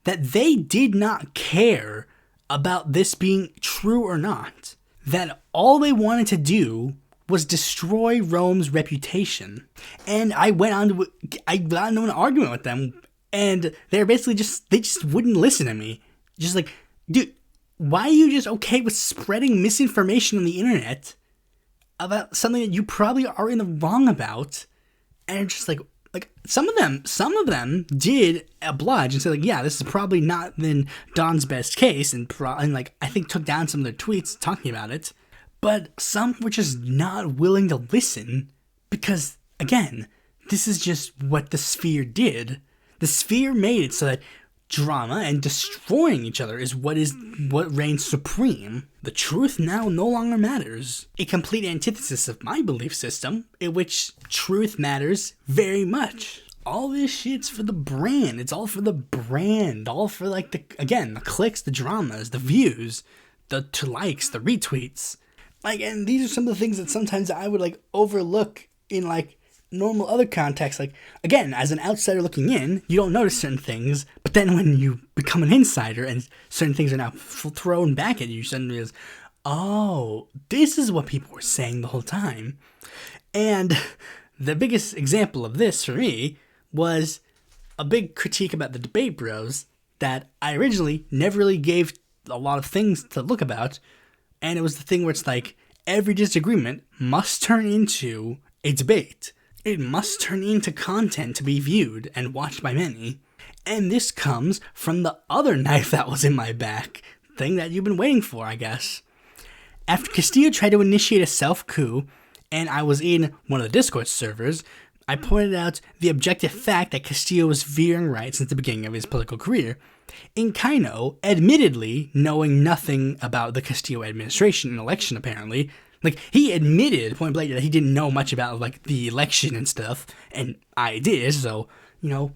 that they did not care about this being true or not. That all they wanted to do was destroy Rome's reputation. And I got into an argument with them, and they're basically they just wouldn't listen to me. Just like, dude, why are you just okay with spreading misinformation on the internet about something that you probably are in the wrong about? And just like some of them did oblige and say, like, yeah, this is probably not then Don's best case, and like I think took down some of their tweets talking about it. But some were just not willing to listen because, again, this is just what the sphere did. The sphere made it so that drama and destroying each other is what reigns supreme. The truth now no longer matters. A complete antithesis of my belief system, in which truth matters very much. all this shit's for the brand. It's all for the brand. All for, like, the clicks, the dramas, the views, the likes, the retweets. Like, and these are some of the things that sometimes I would, like, overlook in, like, normal other contexts. Like, again, as an outsider looking in, you don't notice certain things, but then when you become an insider and certain things are now thrown back at you, you suddenly realize, oh, this is what people were saying the whole time. And the biggest example of this for me was a big critique about the debate bros that I originally never really gave a lot of things to look about. And it was the thing where it's like, every disagreement must turn into a debate. It must turn into content to be viewed and watched by many. And this comes from the other knife that was in my back. Thing that you've been waiting for, I guess. After Castillo tried to initiate a self-coup, and I was in one of the Discord servers, I pointed out the objective fact that Castillo was veering right since the beginning of his political career. Inkaino, admittedly knowing nothing about the Castillo administration and election apparently, like, he admitted point blank that he didn't know much about, like, the election and stuff, and I did, so, you know,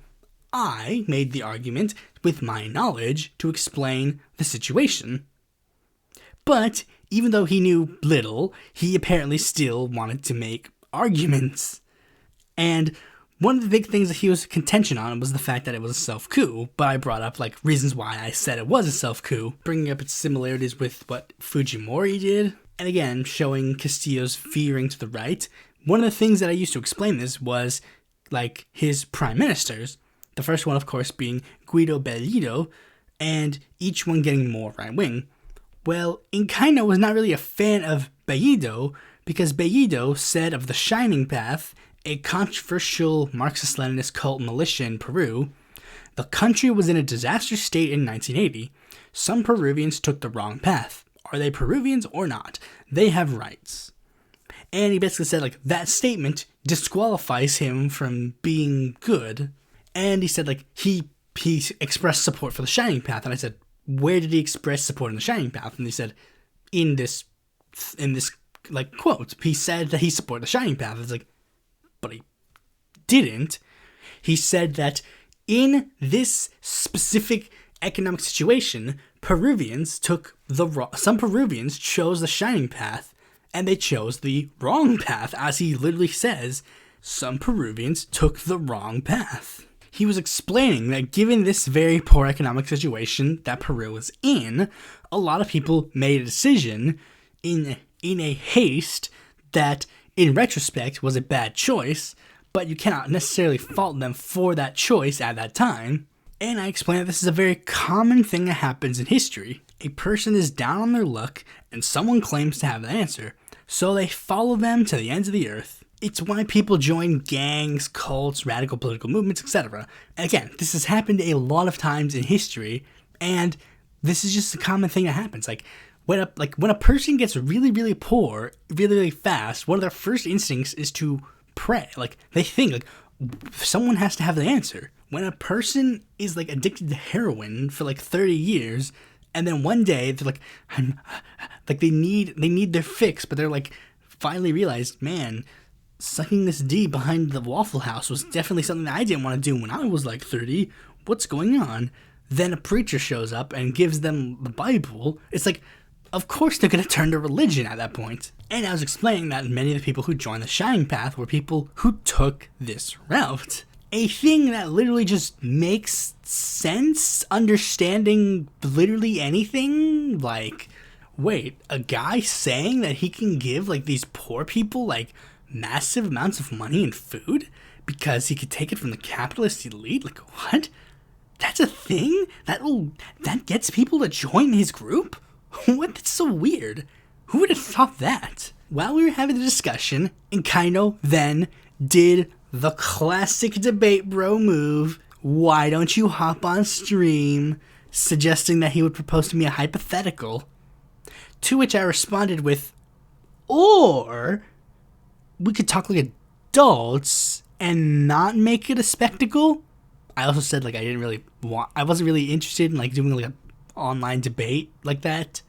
I made the argument with my knowledge to explain the situation. But even though he knew little, he apparently still wanted to make arguments. And one of the big things that he was contention on was the fact that it was a self-coup, but I brought up, like, reasons why I said it was a self-coup, bringing up its similarities with what Fujimori did, and again, showing Castillo's veering to the right. One of the things that I used to explain this was, like, his prime ministers, the first one, of course, being Guido Bellido, and each one getting more right-wing. Well, Inkaino was not really a fan of Bellido, because Bellido said of the Shining Path, a controversial Marxist-Leninist cult militia in Peru, the country was in a disaster state in 1980. Some Peruvians took the wrong path. Are they Peruvians or not? They have rights. And he basically said, like, that statement disqualifies him from being good. And he said, like, he expressed support for the Shining Path. And I said, where did he express support in the Shining Path? And he said, in this, like, quote, he said that he supported the Shining Path. It's like, but he didn't. He said that in this specific economic situation, some Peruvians chose the Shining Path, and they chose the wrong path. As he literally says, some Peruvians took the wrong path. He was explaining that given this very poor economic situation that Peru was in, a lot of people made a decision in a haste that, in retrospect, was a bad choice, but you cannot necessarily fault them for that choice at that time. And I explained that this is a very common thing that happens in history. A person is down on their luck, and someone claims to have the answer, so they follow them to the ends of the earth. It's why people join gangs, cults, radical political movements, etc. And again, this has happened a lot of times in history, and this is just a common thing that happens. Like, when a person gets really, really poor, really, really fast, one of their first instincts is to pray. Like, they think, like, someone has to have the answer. When a person is, like, addicted to heroin for, like, 30 years, and then one day they're like, they need their fix, but they're like, finally realized, man, sucking this D behind the Waffle House was definitely something that I didn't want to do when I was like 30. What's going on? Then a preacher shows up and gives them the Bible. It's like, of course they're going to turn to religion at that point. And I was explaining that many of the people who joined the Shining Path were people who took this route. A thing that literally just makes sense, understanding literally anything. Like, wait, a guy saying that he can give, like, these poor people, like, massive amounts of money and food because he could take it from the capitalist elite? Like, what? That's a thing? That gets people to join his group? What? That's so weird. Who would have thought that? While we were having the discussion, Inkaino then did the classic debate bro move, why don't you hop on stream, suggesting that he would propose to me a hypothetical. To which I responded with, or we could talk like adults and not make it a spectacle. I also said, like, I wasn't really interested in, like, doing, like, an online debate like that.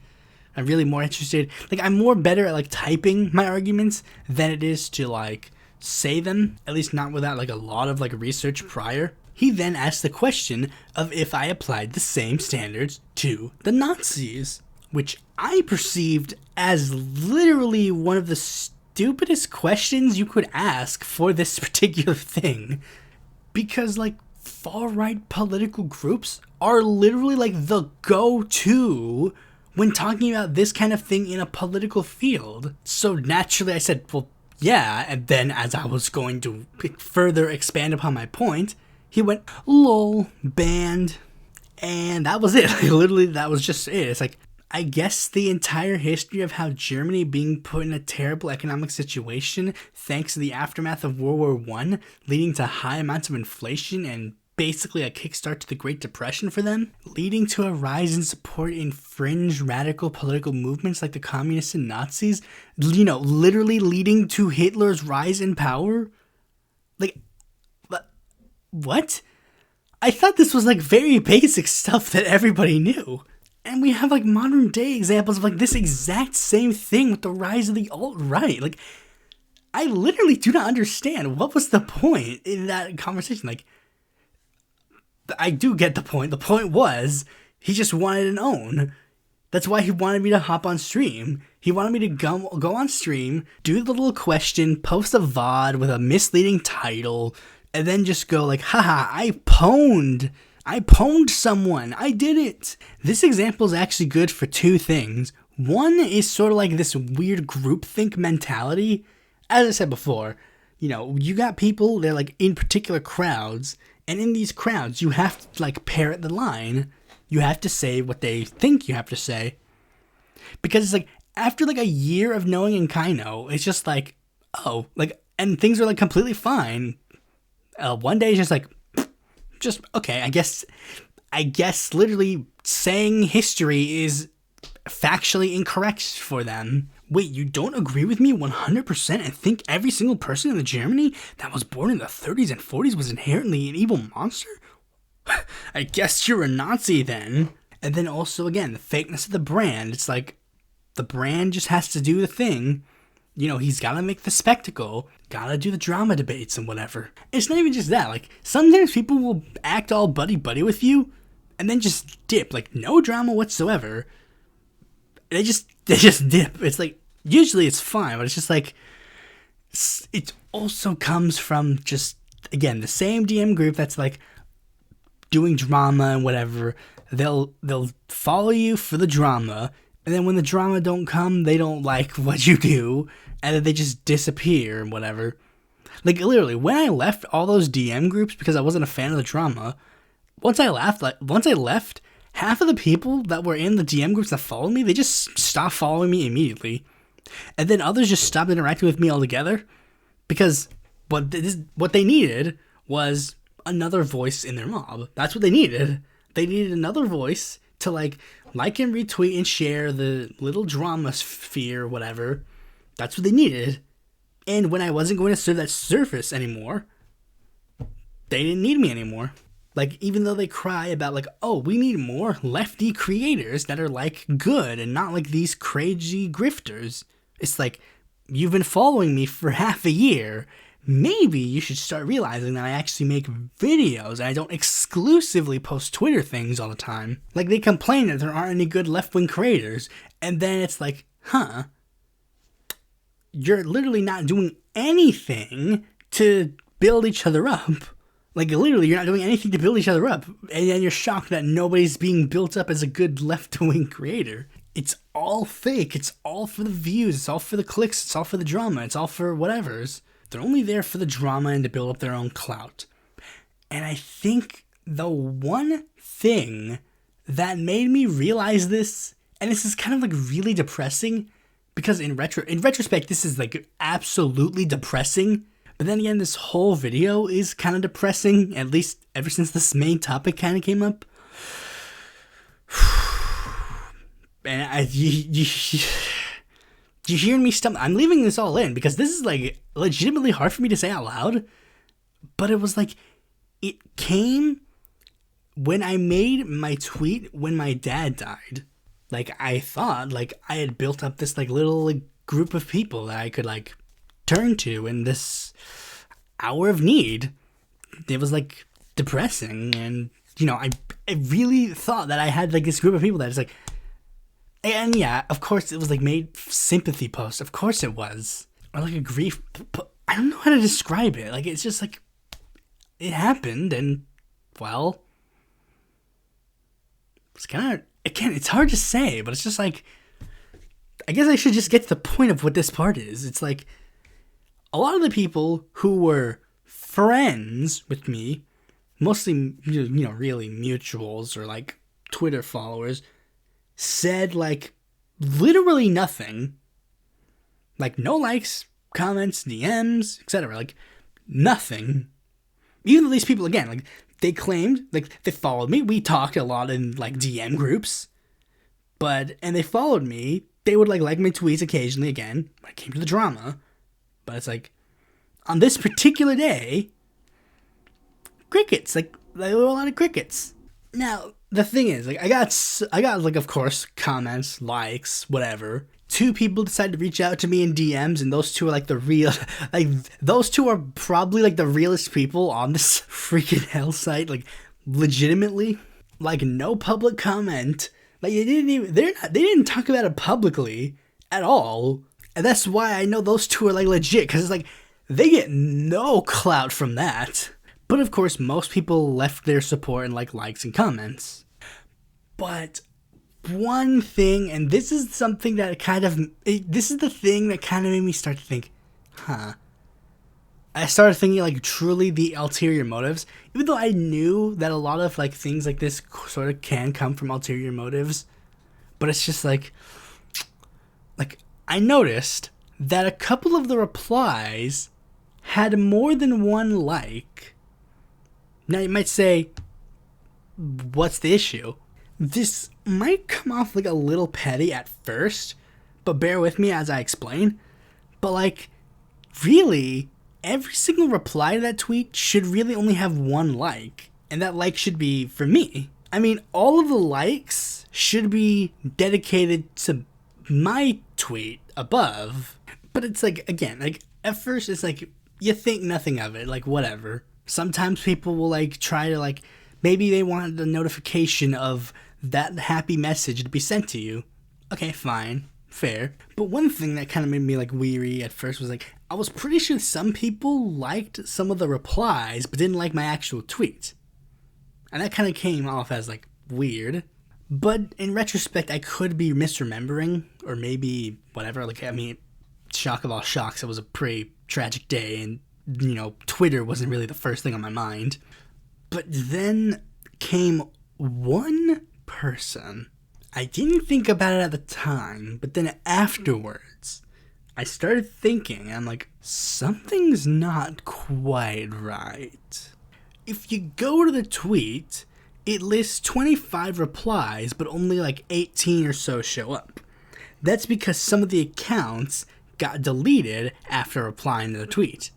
I'm more better at, like, typing my arguments than it is to, like, say them, at least not without like a lot of like research prior. He then asked the question of if I applied the same standards to the Nazis, which I perceived as literally one of the stupidest questions you could ask for this particular thing. Because like far-right political groups are literally like the go-to when talking about this kind of thing in a political field. So naturally I said, well, yeah, and then as I was going to further expand upon my point, he went, lol, banned, and that was it. Like, literally, that was just it. It's like, I guess the entire history of how Germany being put in a terrible economic situation thanks to the aftermath of World War I, leading to high amounts of inflation and basically a kickstart to the Great Depression for them, leading to a rise in support in fringe radical political movements like the communists and Nazis, you know, literally leading to Hitler's rise in power. Like, what? I thought this was like very basic stuff that everybody knew. And we have like modern day examples of like this exact same thing with the rise of the alt-right. Like, I literally do not understand what was the point in that conversation. Like, I do get the point. The point was he just wanted an own. That's why he wanted me to hop on stream. He wanted me to go on stream, do the little question, post a VOD with a misleading title, and then just go like, haha, I pwned someone. I did it. This example is actually good for two things. One is sort of like this weird groupthink mentality. As I said before, you know, you got people, they're like in particular crowds, and in these crowds, you have to like parrot the line. You have to say what they think you have to say. Because it's like, after like a year of knowing and Kaino, it's just like, oh, like, and things are like completely fine. One day it's just like, just, okay, I guess literally saying history is factually incorrect for them. Wait, you don't agree with me 100% and think every single person in the Germany that was born in the 30s and 40s was inherently an evil monster? I guess you're a Nazi then. And then also, again, the fakeness of the brand. It's like, the brand just has to do the thing. You know, he's got to make the spectacle, got to do the drama debates and whatever. It's not even just that. Like, sometimes people will act all buddy-buddy with you and then just dip. Like, no drama whatsoever. They just dip. It's like, usually it's fine, but it's just like, it also comes from just, again, the same DM group that's like doing drama and whatever. They'll follow you for the drama, and then when the drama don't come, they don't like what you do, and then they just disappear and whatever. Like, literally, when I left all those DM groups because I wasn't a fan of the drama, once I left, half of the people that were in the DM groups that followed me, they just stopped following me immediately. And then others just stopped interacting with me altogether because what they needed was another voice in their mob. That's what they needed. They needed another voice to like and retweet and share the little drama sphere or whatever. That's what they needed. And when I wasn't going to serve that surface anymore, they didn't need me anymore. Like, even though they cry about like, oh, we need more lefty creators that are like good and not like these crazy grifters. It's like, you've been following me for half a year. Maybe you should start realizing that I actually make videos and I don't exclusively post Twitter things all the time. Like, they complain that there aren't any good left-wing creators, and then it's like, huh, you're literally not doing anything to build each other up. Like, literally, you're not doing anything to build each other up, and then you're shocked that nobody's being built up as a good left-wing creator. It's all fake. It's all for the views. It's all for the clicks. It's all for the drama. It's all for whatever's. They're only there for the drama and to build up their own clout. And I think the one thing that made me realize this, and this is kind of like really depressing, because in retrospect, this is like absolutely depressing. But then again, this whole video is kind of depressing, at least ever since this main topic kind of came up. And you hearing me stumble? I'm leaving this all in because this is like legitimately hard for me to say out loud. But it was like, it came when I made my tweet when my dad died. Like, I thought like I had built up this like little like group of people that I could like turn to in this hour of need. It was like depressing, and I really thought that I had like this group of people that is like, and yeah, of course it was like made sympathy post. Of course it was, or like a grief. I don't know how to describe it. Like it's just like it happened, and well, it's kind of again. It's hard to say, but it's just like I guess I should just get to the point of what this part is. It's like a lot of the people who were friends with me, mostly, really mutuals or like Twitter followers, said like literally nothing. Like no likes, comments, DMs, etc. Like nothing. Even though these people, again, like they claimed, like they followed me. We talked a lot in like DM groups, and they followed me. They would like my tweets occasionally again when it came to the drama. But it's like, on this particular day, crickets. Like, there were a lot of crickets. Now, the thing is, like, I got like, of course, comments, likes, whatever. 2 people decided to reach out to me in DMs, and those 2 are, like, the real... Like, those 2 are probably, like, the realest people on this freaking hell site. Like, legitimately. Like, no public comment. Like, they didn't talk about it publicly at all. And that's why I know those 2 are, like, legit. Because it's like, they get no clout from that. But, of course, most people left their support in, like, likes and comments. But one thing, and this is something that this is the thing that kind of made me start to think, I started thinking, like, truly the ulterior motives. Even though I knew that a lot of, like, things like this sort of can come from ulterior motives. But it's just, like, I noticed that a couple of the replies had more than 1 like. Now, you might say, what's the issue? This might come off like a little petty at first, but bear with me as I explain. But, like, really, every single reply to that tweet should really only have 1 like, and that like should be for me. I mean, all of the likes should be dedicated to my tweet above. But it's like, again, like, at first it's like, you think nothing of it, like, whatever. Sometimes people will, like, try to, like, maybe they want the notification of that happy message to be sent to you. Okay, fine. Fair. But one thing that kind of made me, like, weary at first was, like, I was pretty sure some people liked some of the replies, but didn't like my actual tweet. And that kind of came off as, like, weird. But in retrospect, I could be misremembering, or maybe whatever. Like, I mean, shock of all shocks, it was a pretty tragic day, and Twitter wasn't really the first thing on my mind. But then came one person. I didn't think about it at the time, but then afterwards, I started thinking, I'm like, something's not quite right. If you go to the tweet, it lists 25 replies, but only like 18 or so show up. That's because some of the accounts got deleted after replying to the tweet.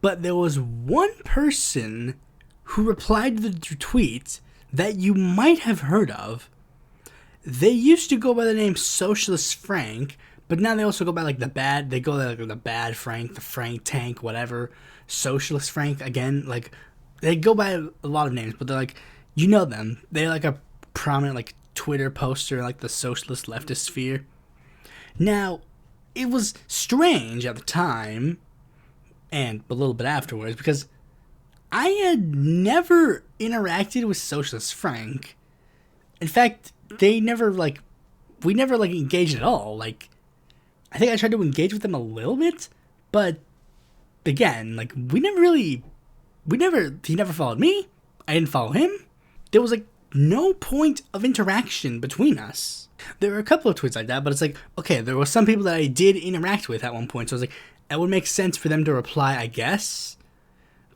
But there was one person who replied to the tweet that you might have heard of. They used to go by the name Socialist Frank, but now they also go by like the bad Frank, the Frank Tank, whatever. Socialist Frank, again, like, they go by a lot of names, but they're like, you know them. They're like a prominent like Twitter poster, like the socialist leftist sphere. Now, it was strange at the time, and a little bit afterwards, because I had never interacted with Socialist Frank. In fact, we never engaged at all. Like, I think I tried to engage with them a little bit, but again, like, he never followed me. I didn't follow him. There was like no point of interaction between us. There were a couple of tweets like that, but it's like, okay, there were some people that I did interact with at one point, so I was like, it would make sense for them to reply, I guess.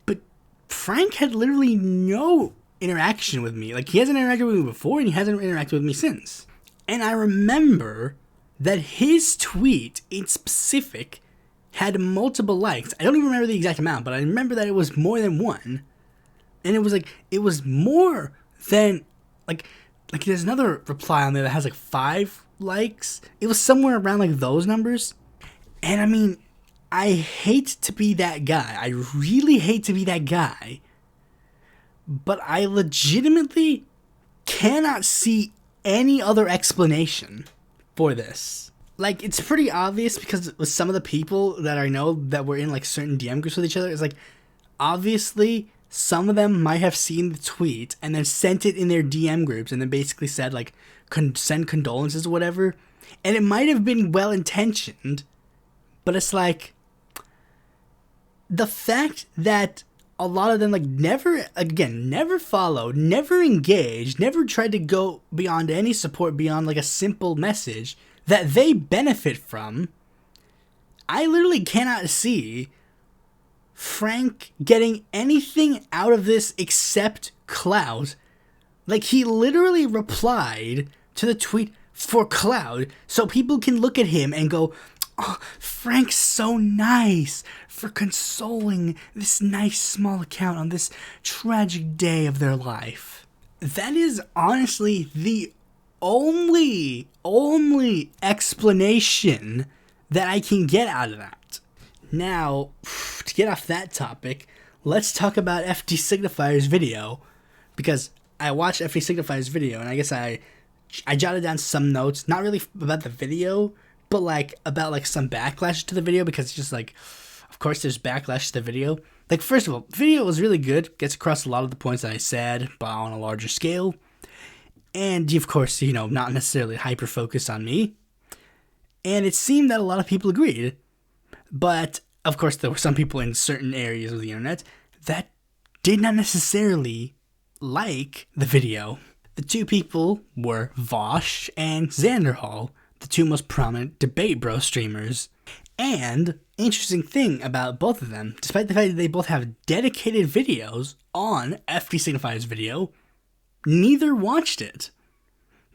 But Frank had literally no interaction with me. Like, he hasn't interacted with me before, and he hasn't interacted with me since. And I remember that his tweet in specific had multiple likes. I don't even remember the exact amount, but I remember that it was more than 1. And it was more than, like there's another reply on there that has like 5 likes. It was somewhere around like those numbers. And I mean, I hate to be that guy. I really hate to be that guy. But I legitimately cannot see any other explanation for this. Like, it's pretty obvious because with some of the people that I know that were in, like, certain DM groups with each other, it's like, obviously, some of them might have seen the tweet and then sent it in their DM groups and then basically said, like, send condolences or whatever. And it might have been well-intentioned, but it's like, the fact that a lot of them, like, never followed, never engaged, never tried to go beyond any support beyond, like, a simple message that they benefit from, I literally cannot see Frank getting anything out of this except clout. Like, he literally replied to the tweet for clout, so people can look at him and go, oh, Frank's so nice for consoling this nice small account on this tragic day of their life. That is honestly the only explanation that I can get out of that. Now, to get off that topic, let's talk about FD Signifier's video, because I watched FD Signifier's video, and I guess I jotted down some notes, not really about the video, but like about like some backlash to the video, because it's just like, of course there's backlash to the video. Like, first of all, the video was really good, gets across a lot of the points that I said, but on a larger scale. And, of course, you know, not necessarily hyper-focused on me. And it seemed that a lot of people agreed. But, of course, there were some people in certain areas of the internet that did not necessarily like the video. The two people were Vosh and Xanderhall, the two most prominent debate bro streamers. And, interesting thing about both of them, despite the fact that they both have dedicated videos on FD Signifier's video, neither watched it.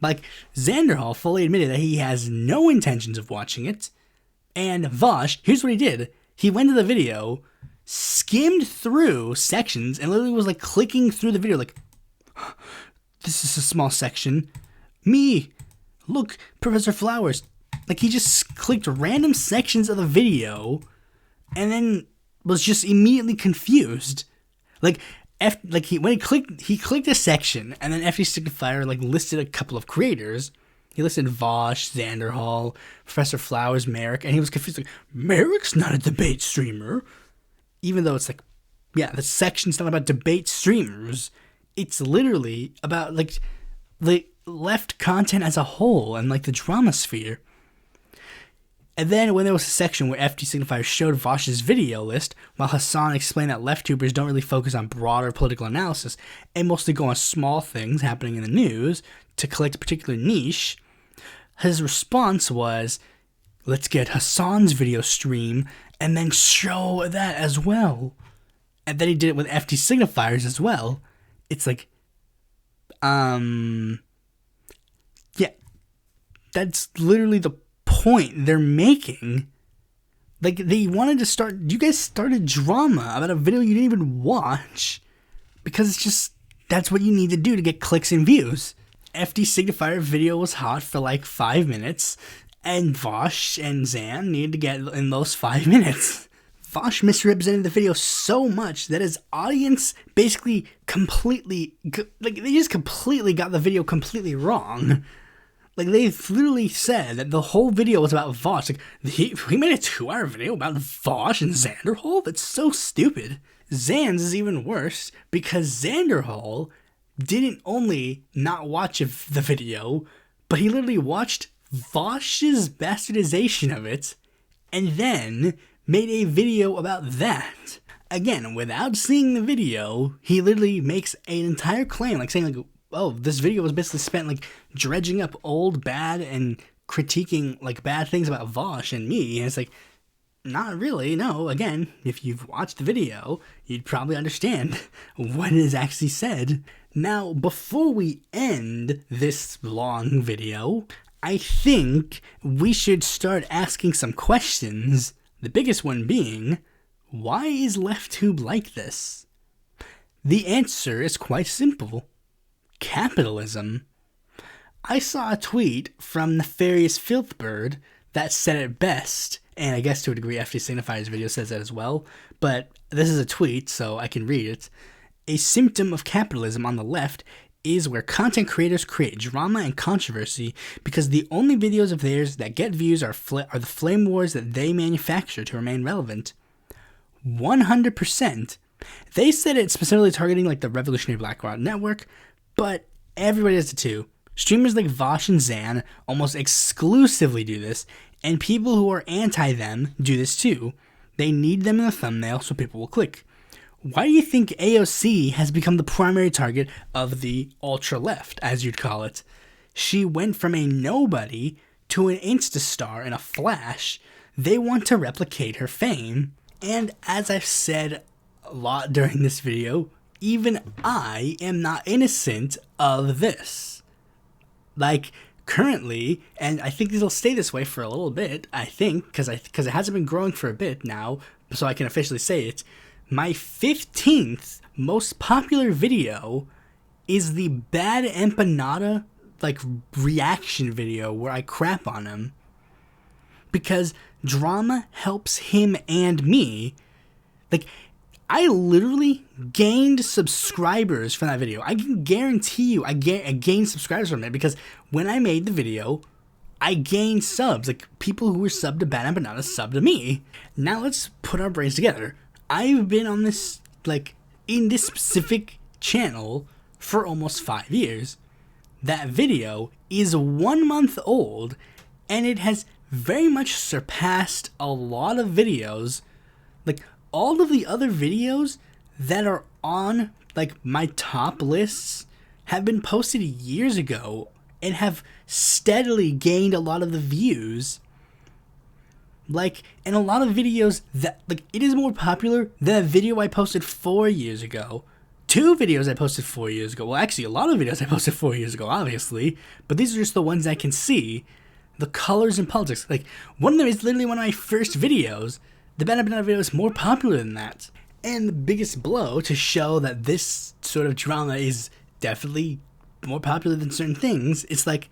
Like, Xanderhall fully admitted that he has no intentions of watching it. And Vosh, here's what he did. He went to the video, skimmed through sections, and literally was like clicking through the video like, this is a small section. Me, look, Professor Flowers. Like, he just clicked random sections of the video and then was just immediately confused. Like, he clicked a section, and then FD Signifier like listed a couple of creators. He listed Vosh, Xanderhall, Professor Flowers, Merrick, and he was confused. Like, Merrick's not a debate streamer, even though it's like, yeah, the section's not about debate streamers. It's literally about like the left content as a whole and like the drama sphere. And then when there was a section where FD Signifier showed Vosh's video list, while Hassan explained that LEFTTUBERs don't really focus on broader political analysis and mostly go on small things happening in the news to collect a particular niche, his response was, let's get Hassan's video stream and then show that as well. And then he did it with FD Signifiers as well. It's like, yeah, that's literally the point they're making. Like, they wanted to start, you guys started drama about a video you didn't even watch, because it's just, that's what you need to do to get clicks and views. FD Signifier video was hot for like 5 minutes, and Vosh and Xan needed to get in those 5 minutes. Vosh misrepresented the video so much that his audience basically completely, like, they just completely got the video completely wrong. Like, they literally said that the whole video was about Vosh. Like, he made a 2-hour video about Vosh and Xanderhall? That's so stupid. Xan's is even worse, because Xanderhall didn't only not watch the video, but he literally watched Vosh's bastardization of it, and then made a video about that. Again, without seeing the video, he literally makes an entire claim, like saying, like, oh, this video was basically spent, like, dredging up old, bad, and critiquing, like, bad things about Vosh and me. And it's like, not really, no. Again, if you've watched the video, you'd probably understand what is actually said. Now, before we end this long video, I think we should start asking some questions. The biggest one being, why is LEFTTUBE like this? The answer is quite simple. Capitalism. I saw a tweet from Nefarious Filthbird that said it best, and I guess to a degree FD Signifier's video says that as well, but this is a tweet, so I can read it. A symptom of capitalism on the left is where content creators create drama and controversy because the only videos of theirs that get views are the flame wars that they manufacture to remain relevant. 100%. They said it specifically targeting like the Revolutionary Black Rod Network, but everybody does it too. Streamers like Vosh and Zan almost exclusively do this, and people who are anti them do this too. They need them in the thumbnail so people will click. Why do you think AOC has become the primary target of the ultra-left, as you'd call it? She went from a nobody to an Insta star in a flash. They want to replicate her fame. And as I've said a lot during this video, even I am not innocent of this. Like, currently, and I think it'll stay this way for a little bit, I think, because it hasn't been growing for a bit now, so I can officially say it. My 15th most popular video is the Bad Empanada, like, reaction video where I crap on him. Because drama helps him and me. Like, I literally gained subscribers from that video. I can guarantee you I gained subscribers from it because when I made the video, I gained subs. Like, people who were subbed to Bad Empanada subbed to me. Now let's put our brains together. I've been on this, like, in this specific channel for almost 5 years. That video is 1 month old, and it has very much surpassed a lot of videos. Like, all of the other videos that are on, like, my top lists have been posted years ago and have steadily gained a lot of the views. Like, and a lot of videos that, like, it is more popular than a video I posted 4 years ago. 2 videos I posted 4 years ago. Well, actually, a lot of videos I posted 4 years ago, obviously. But these are just the ones I can see. The colors in politics. Like, one of them is literally one of my first videos. The Bad Empanada video is more popular than that. And the biggest blow to show that this sort of drama is definitely more popular than certain things, it's like,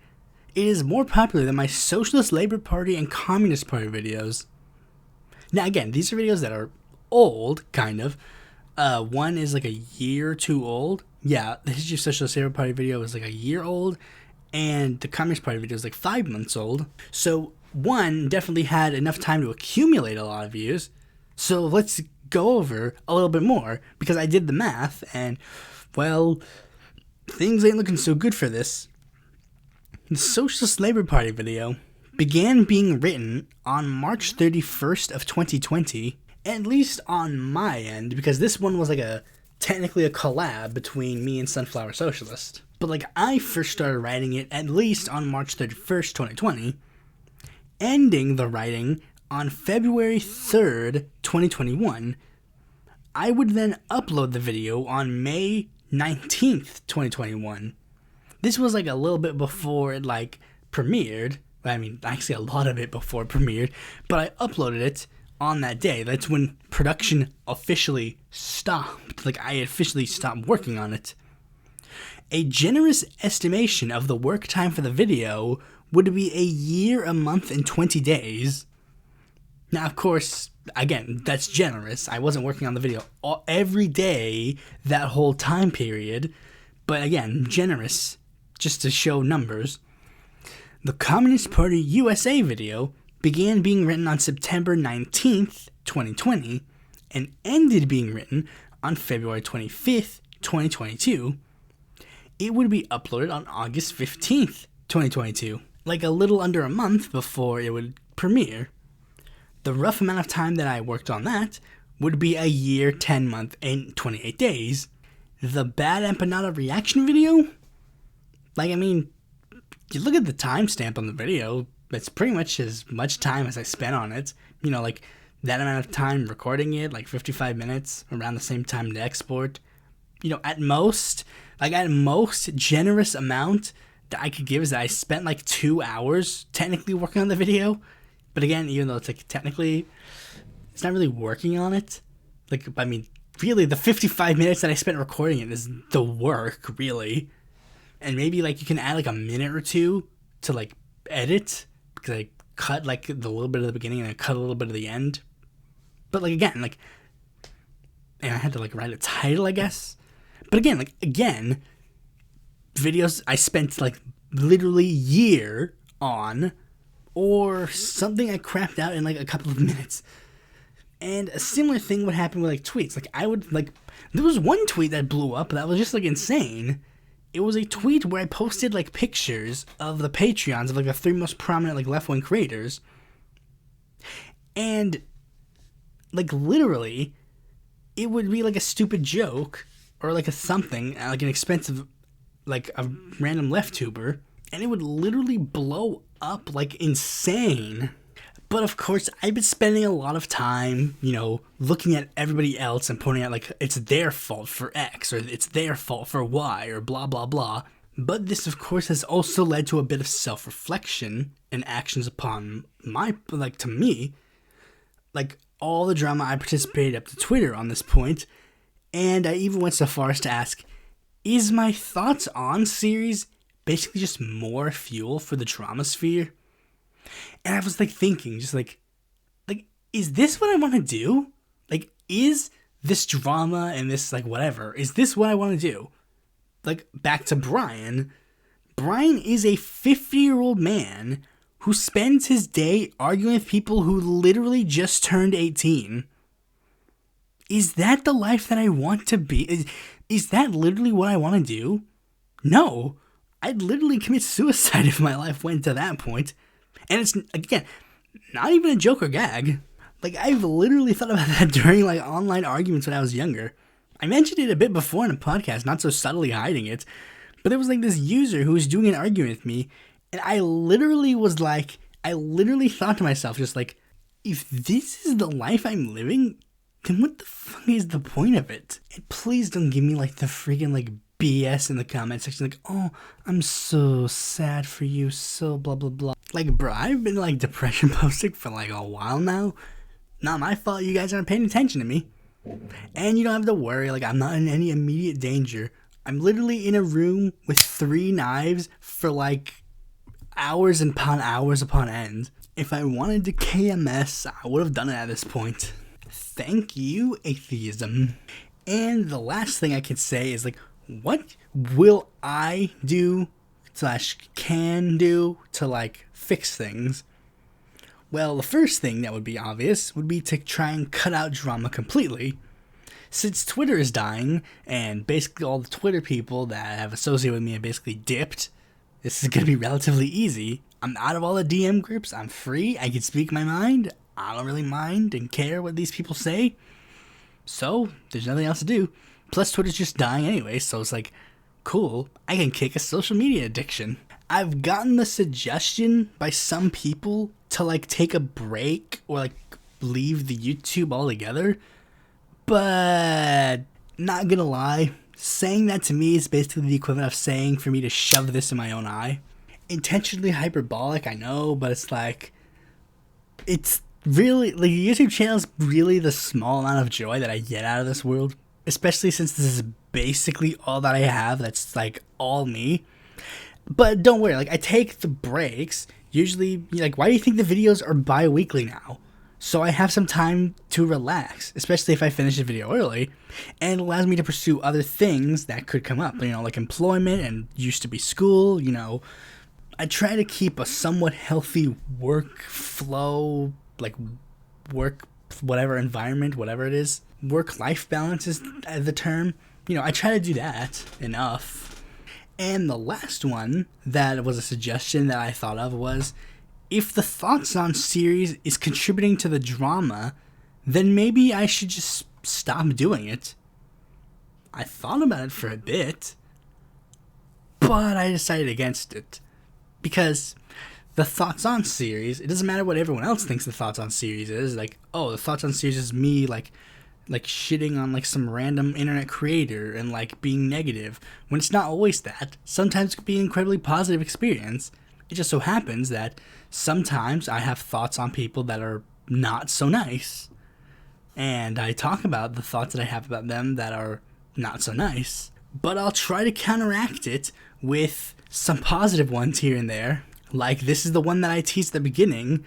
it is more popular than my Socialist Labor Party and Communist Party videos. Now, again, these are videos that are old, kind of. One is like a year or 2 old. Yeah, the History of Socialist Labor Party video is like a year old. And the Communist Party video is like 5 months old. So, one definitely had enough time to accumulate a lot of views. So, let's go over a little bit more. Because I did the math, and, well, things ain't looking so good for this. The Socialist Labor Party video began being written on March 31st of 2020, at least on my end, because this one was like technically a collab between me and Sunflower Socialist. But like, I first started writing it at least on March 31st, 2020, ending the writing on February 3rd, 2021. I would then upload the video on May 19th, 2021. This was like a little bit before it like premiered. I mean, actually a lot of it before it premiered, but I uploaded it on that day. That's when production officially stopped. Like, I officially stopped working on it. A generous estimation of the work time for the video would be a year, a month, and 20 days. Now, of course, again, that's generous. I wasn't working on the video every day that whole time period. But again, generous, just to show numbers. The Communist Party USA video began being written on September 19th, 2020, and ended being written on February 25th, 2022. It would be uploaded on August 15th, 2022, like a little under a month before it would premiere. The rough amount of time that I worked on that would be a year, 10 month, and 28 days. The Bad Empanada reaction video? Like, I mean, you look at the timestamp on the video, it's pretty much as much time as I spent on it. You know, like, that amount of time recording it, like 55 minutes, around the same time to export. You know, at most generous amount that I could give is that I spent like 2 hours technically working on the video. But again, even though it's like technically, it's not really working on it. Like, I mean, really, the 55 minutes that I spent recording it is the work, really. And maybe, like, you can add, like, a minute or two to, like, edit. Because I cut like the little bit of the beginning and I cut a little bit of the end. But like again, like, and I had to like write a title, I guess. But again, videos I spent like literally year on, or something I crapped out in like a couple of minutes. And a similar thing would happen with like tweets. Like I would like, there was one tweet that blew up that was just like insane. It was a tweet where I posted like pictures of the Patreons of like the 3 most prominent like left-wing creators. And like literally, it would be like a stupid joke or like a something, like an expensive, like a random left-tuber, and it would literally blow up like insane. But of course, I've been spending a lot of time, you know, looking at everybody else and pointing out like it's their fault for X or it's their fault for Y or blah blah blah. But this of course has also led to a bit of self-reflection and actions upon to me, like all the drama I participated up to Twitter on this point, and I even went so far as to ask, is my thoughts on series basically just more fuel for the drama sphere? And I was like thinking, just like, is this what I want to do? Like, is this drama and this like whatever, is this what I want to do? Like, back to Brian. Brian is a 50-year-old man who spends his day arguing with people who literally just turned 18. Is that the life that I want to be? Is that literally what I want to do? No. I'd literally commit suicide if my life went to that point. And it's, again, not even a joke or gag. Like, I've literally thought about that during, like, online arguments when I was younger. I mentioned it a bit before in a podcast, not so subtly hiding it. But there was, like, this user who was doing an argument with me. And I literally thought to myself, just like, if this is the life I'm living, then what the fuck is the point of it? And please don't give me, like, the freaking, like, BS in the comment section, like, oh, I'm so sad for you, so blah blah blah. Like, bro, I've been like depression posting for like a while now. Not my fault you guys aren't paying attention to me. And you don't have to worry, like, I'm not in any immediate danger. I'm literally in a room with 3 knives for like hours upon end. If I wanted to KMS, I would have done it at this point. Thank you, atheism. And the last thing I could say is like, what will I do / can do to like fix things? Well, the first thing that would be obvious would be to try and cut out drama completely. Since Twitter is dying and basically all the Twitter people that have associated with me have basically dipped, this is going to be relatively easy. I'm out of all the DM groups. I'm free. I can speak my mind. I don't really mind and care what these people say. So there's nothing else to do. Plus, Twitter's just dying anyway, so it's like, cool, I can kick a social media addiction. I've gotten the suggestion by some people to, like, take a break or, like, leave the YouTube altogether. But, not gonna lie, saying that to me is basically the equivalent of saying for me to shove this in my own eye. Intentionally hyperbolic, I know, but it's like, it's really, like, the YouTube channel is really the small amount of joy that I get out of this world. Especially since this is basically all that I have, that's like all me. But don't worry, like, I take the breaks. Usually, like, why do you think the videos are bi-weekly now? So I have some time to relax, especially if I finish a video early. And it allows me to pursue other things that could come up, you know, like employment and used to be school, you know. I try to keep a somewhat healthy work flow, like work, whatever environment, whatever it is. Work-life balance is the term. You know, I try to do that enough. And the last one that was a suggestion that I thought of was, if the Thoughts on series is contributing to the drama, then maybe I should just stop doing it. I thought about it for a bit, but I decided against it. Because the Thoughts on series, it doesn't matter what everyone else thinks the Thoughts on series is. Like, oh, the Thoughts on series is me, like shitting on like some random internet creator and like being negative, when it's not always that. Sometimes it could be an incredibly positive experience. It just so happens that sometimes I have thoughts on people that are not so nice, and I talk about the thoughts that I have about them that are not so nice, but I'll try to counteract it with some positive ones here and there. Like, this is the one that I teased at the beginning.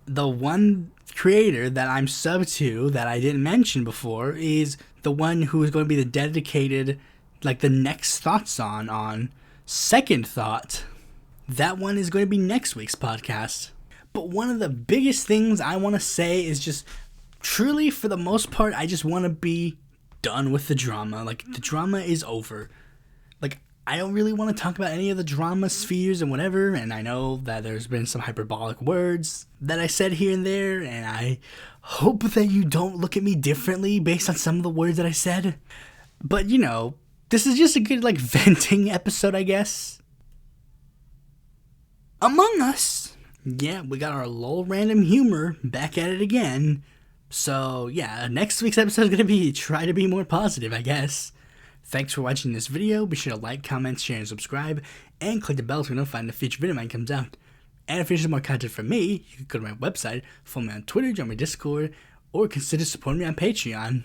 The one creator that I'm sub to that I didn't mention before is the one who is going to be the dedicated, like, the next thoughts on Second Thought. That one is going to be next week's podcast. But one of the biggest things I want to say is just, truly, for the most part, I just want to be done with the drama. Like, the drama is over. Like, I don't really want to talk about any of the drama spheres and whatever, and I know that there's been some hyperbolic words that I said here and there, and I hope that you don't look at me differently based on some of the words that I said. But, you know, this is just a good, like, venting episode, I guess. Among Us. Yeah, we got our lol random humor back at it again. So, yeah, next week's episode is going to be try to be more positive, I guess. Thanks for watching this video. Be sure to like, comment, share, and subscribe. And click the bell to be notified when a future video mine comes out. And if you're interested in more content from me, you can go to my website, follow me on Twitter, join my Discord, or consider supporting me on Patreon.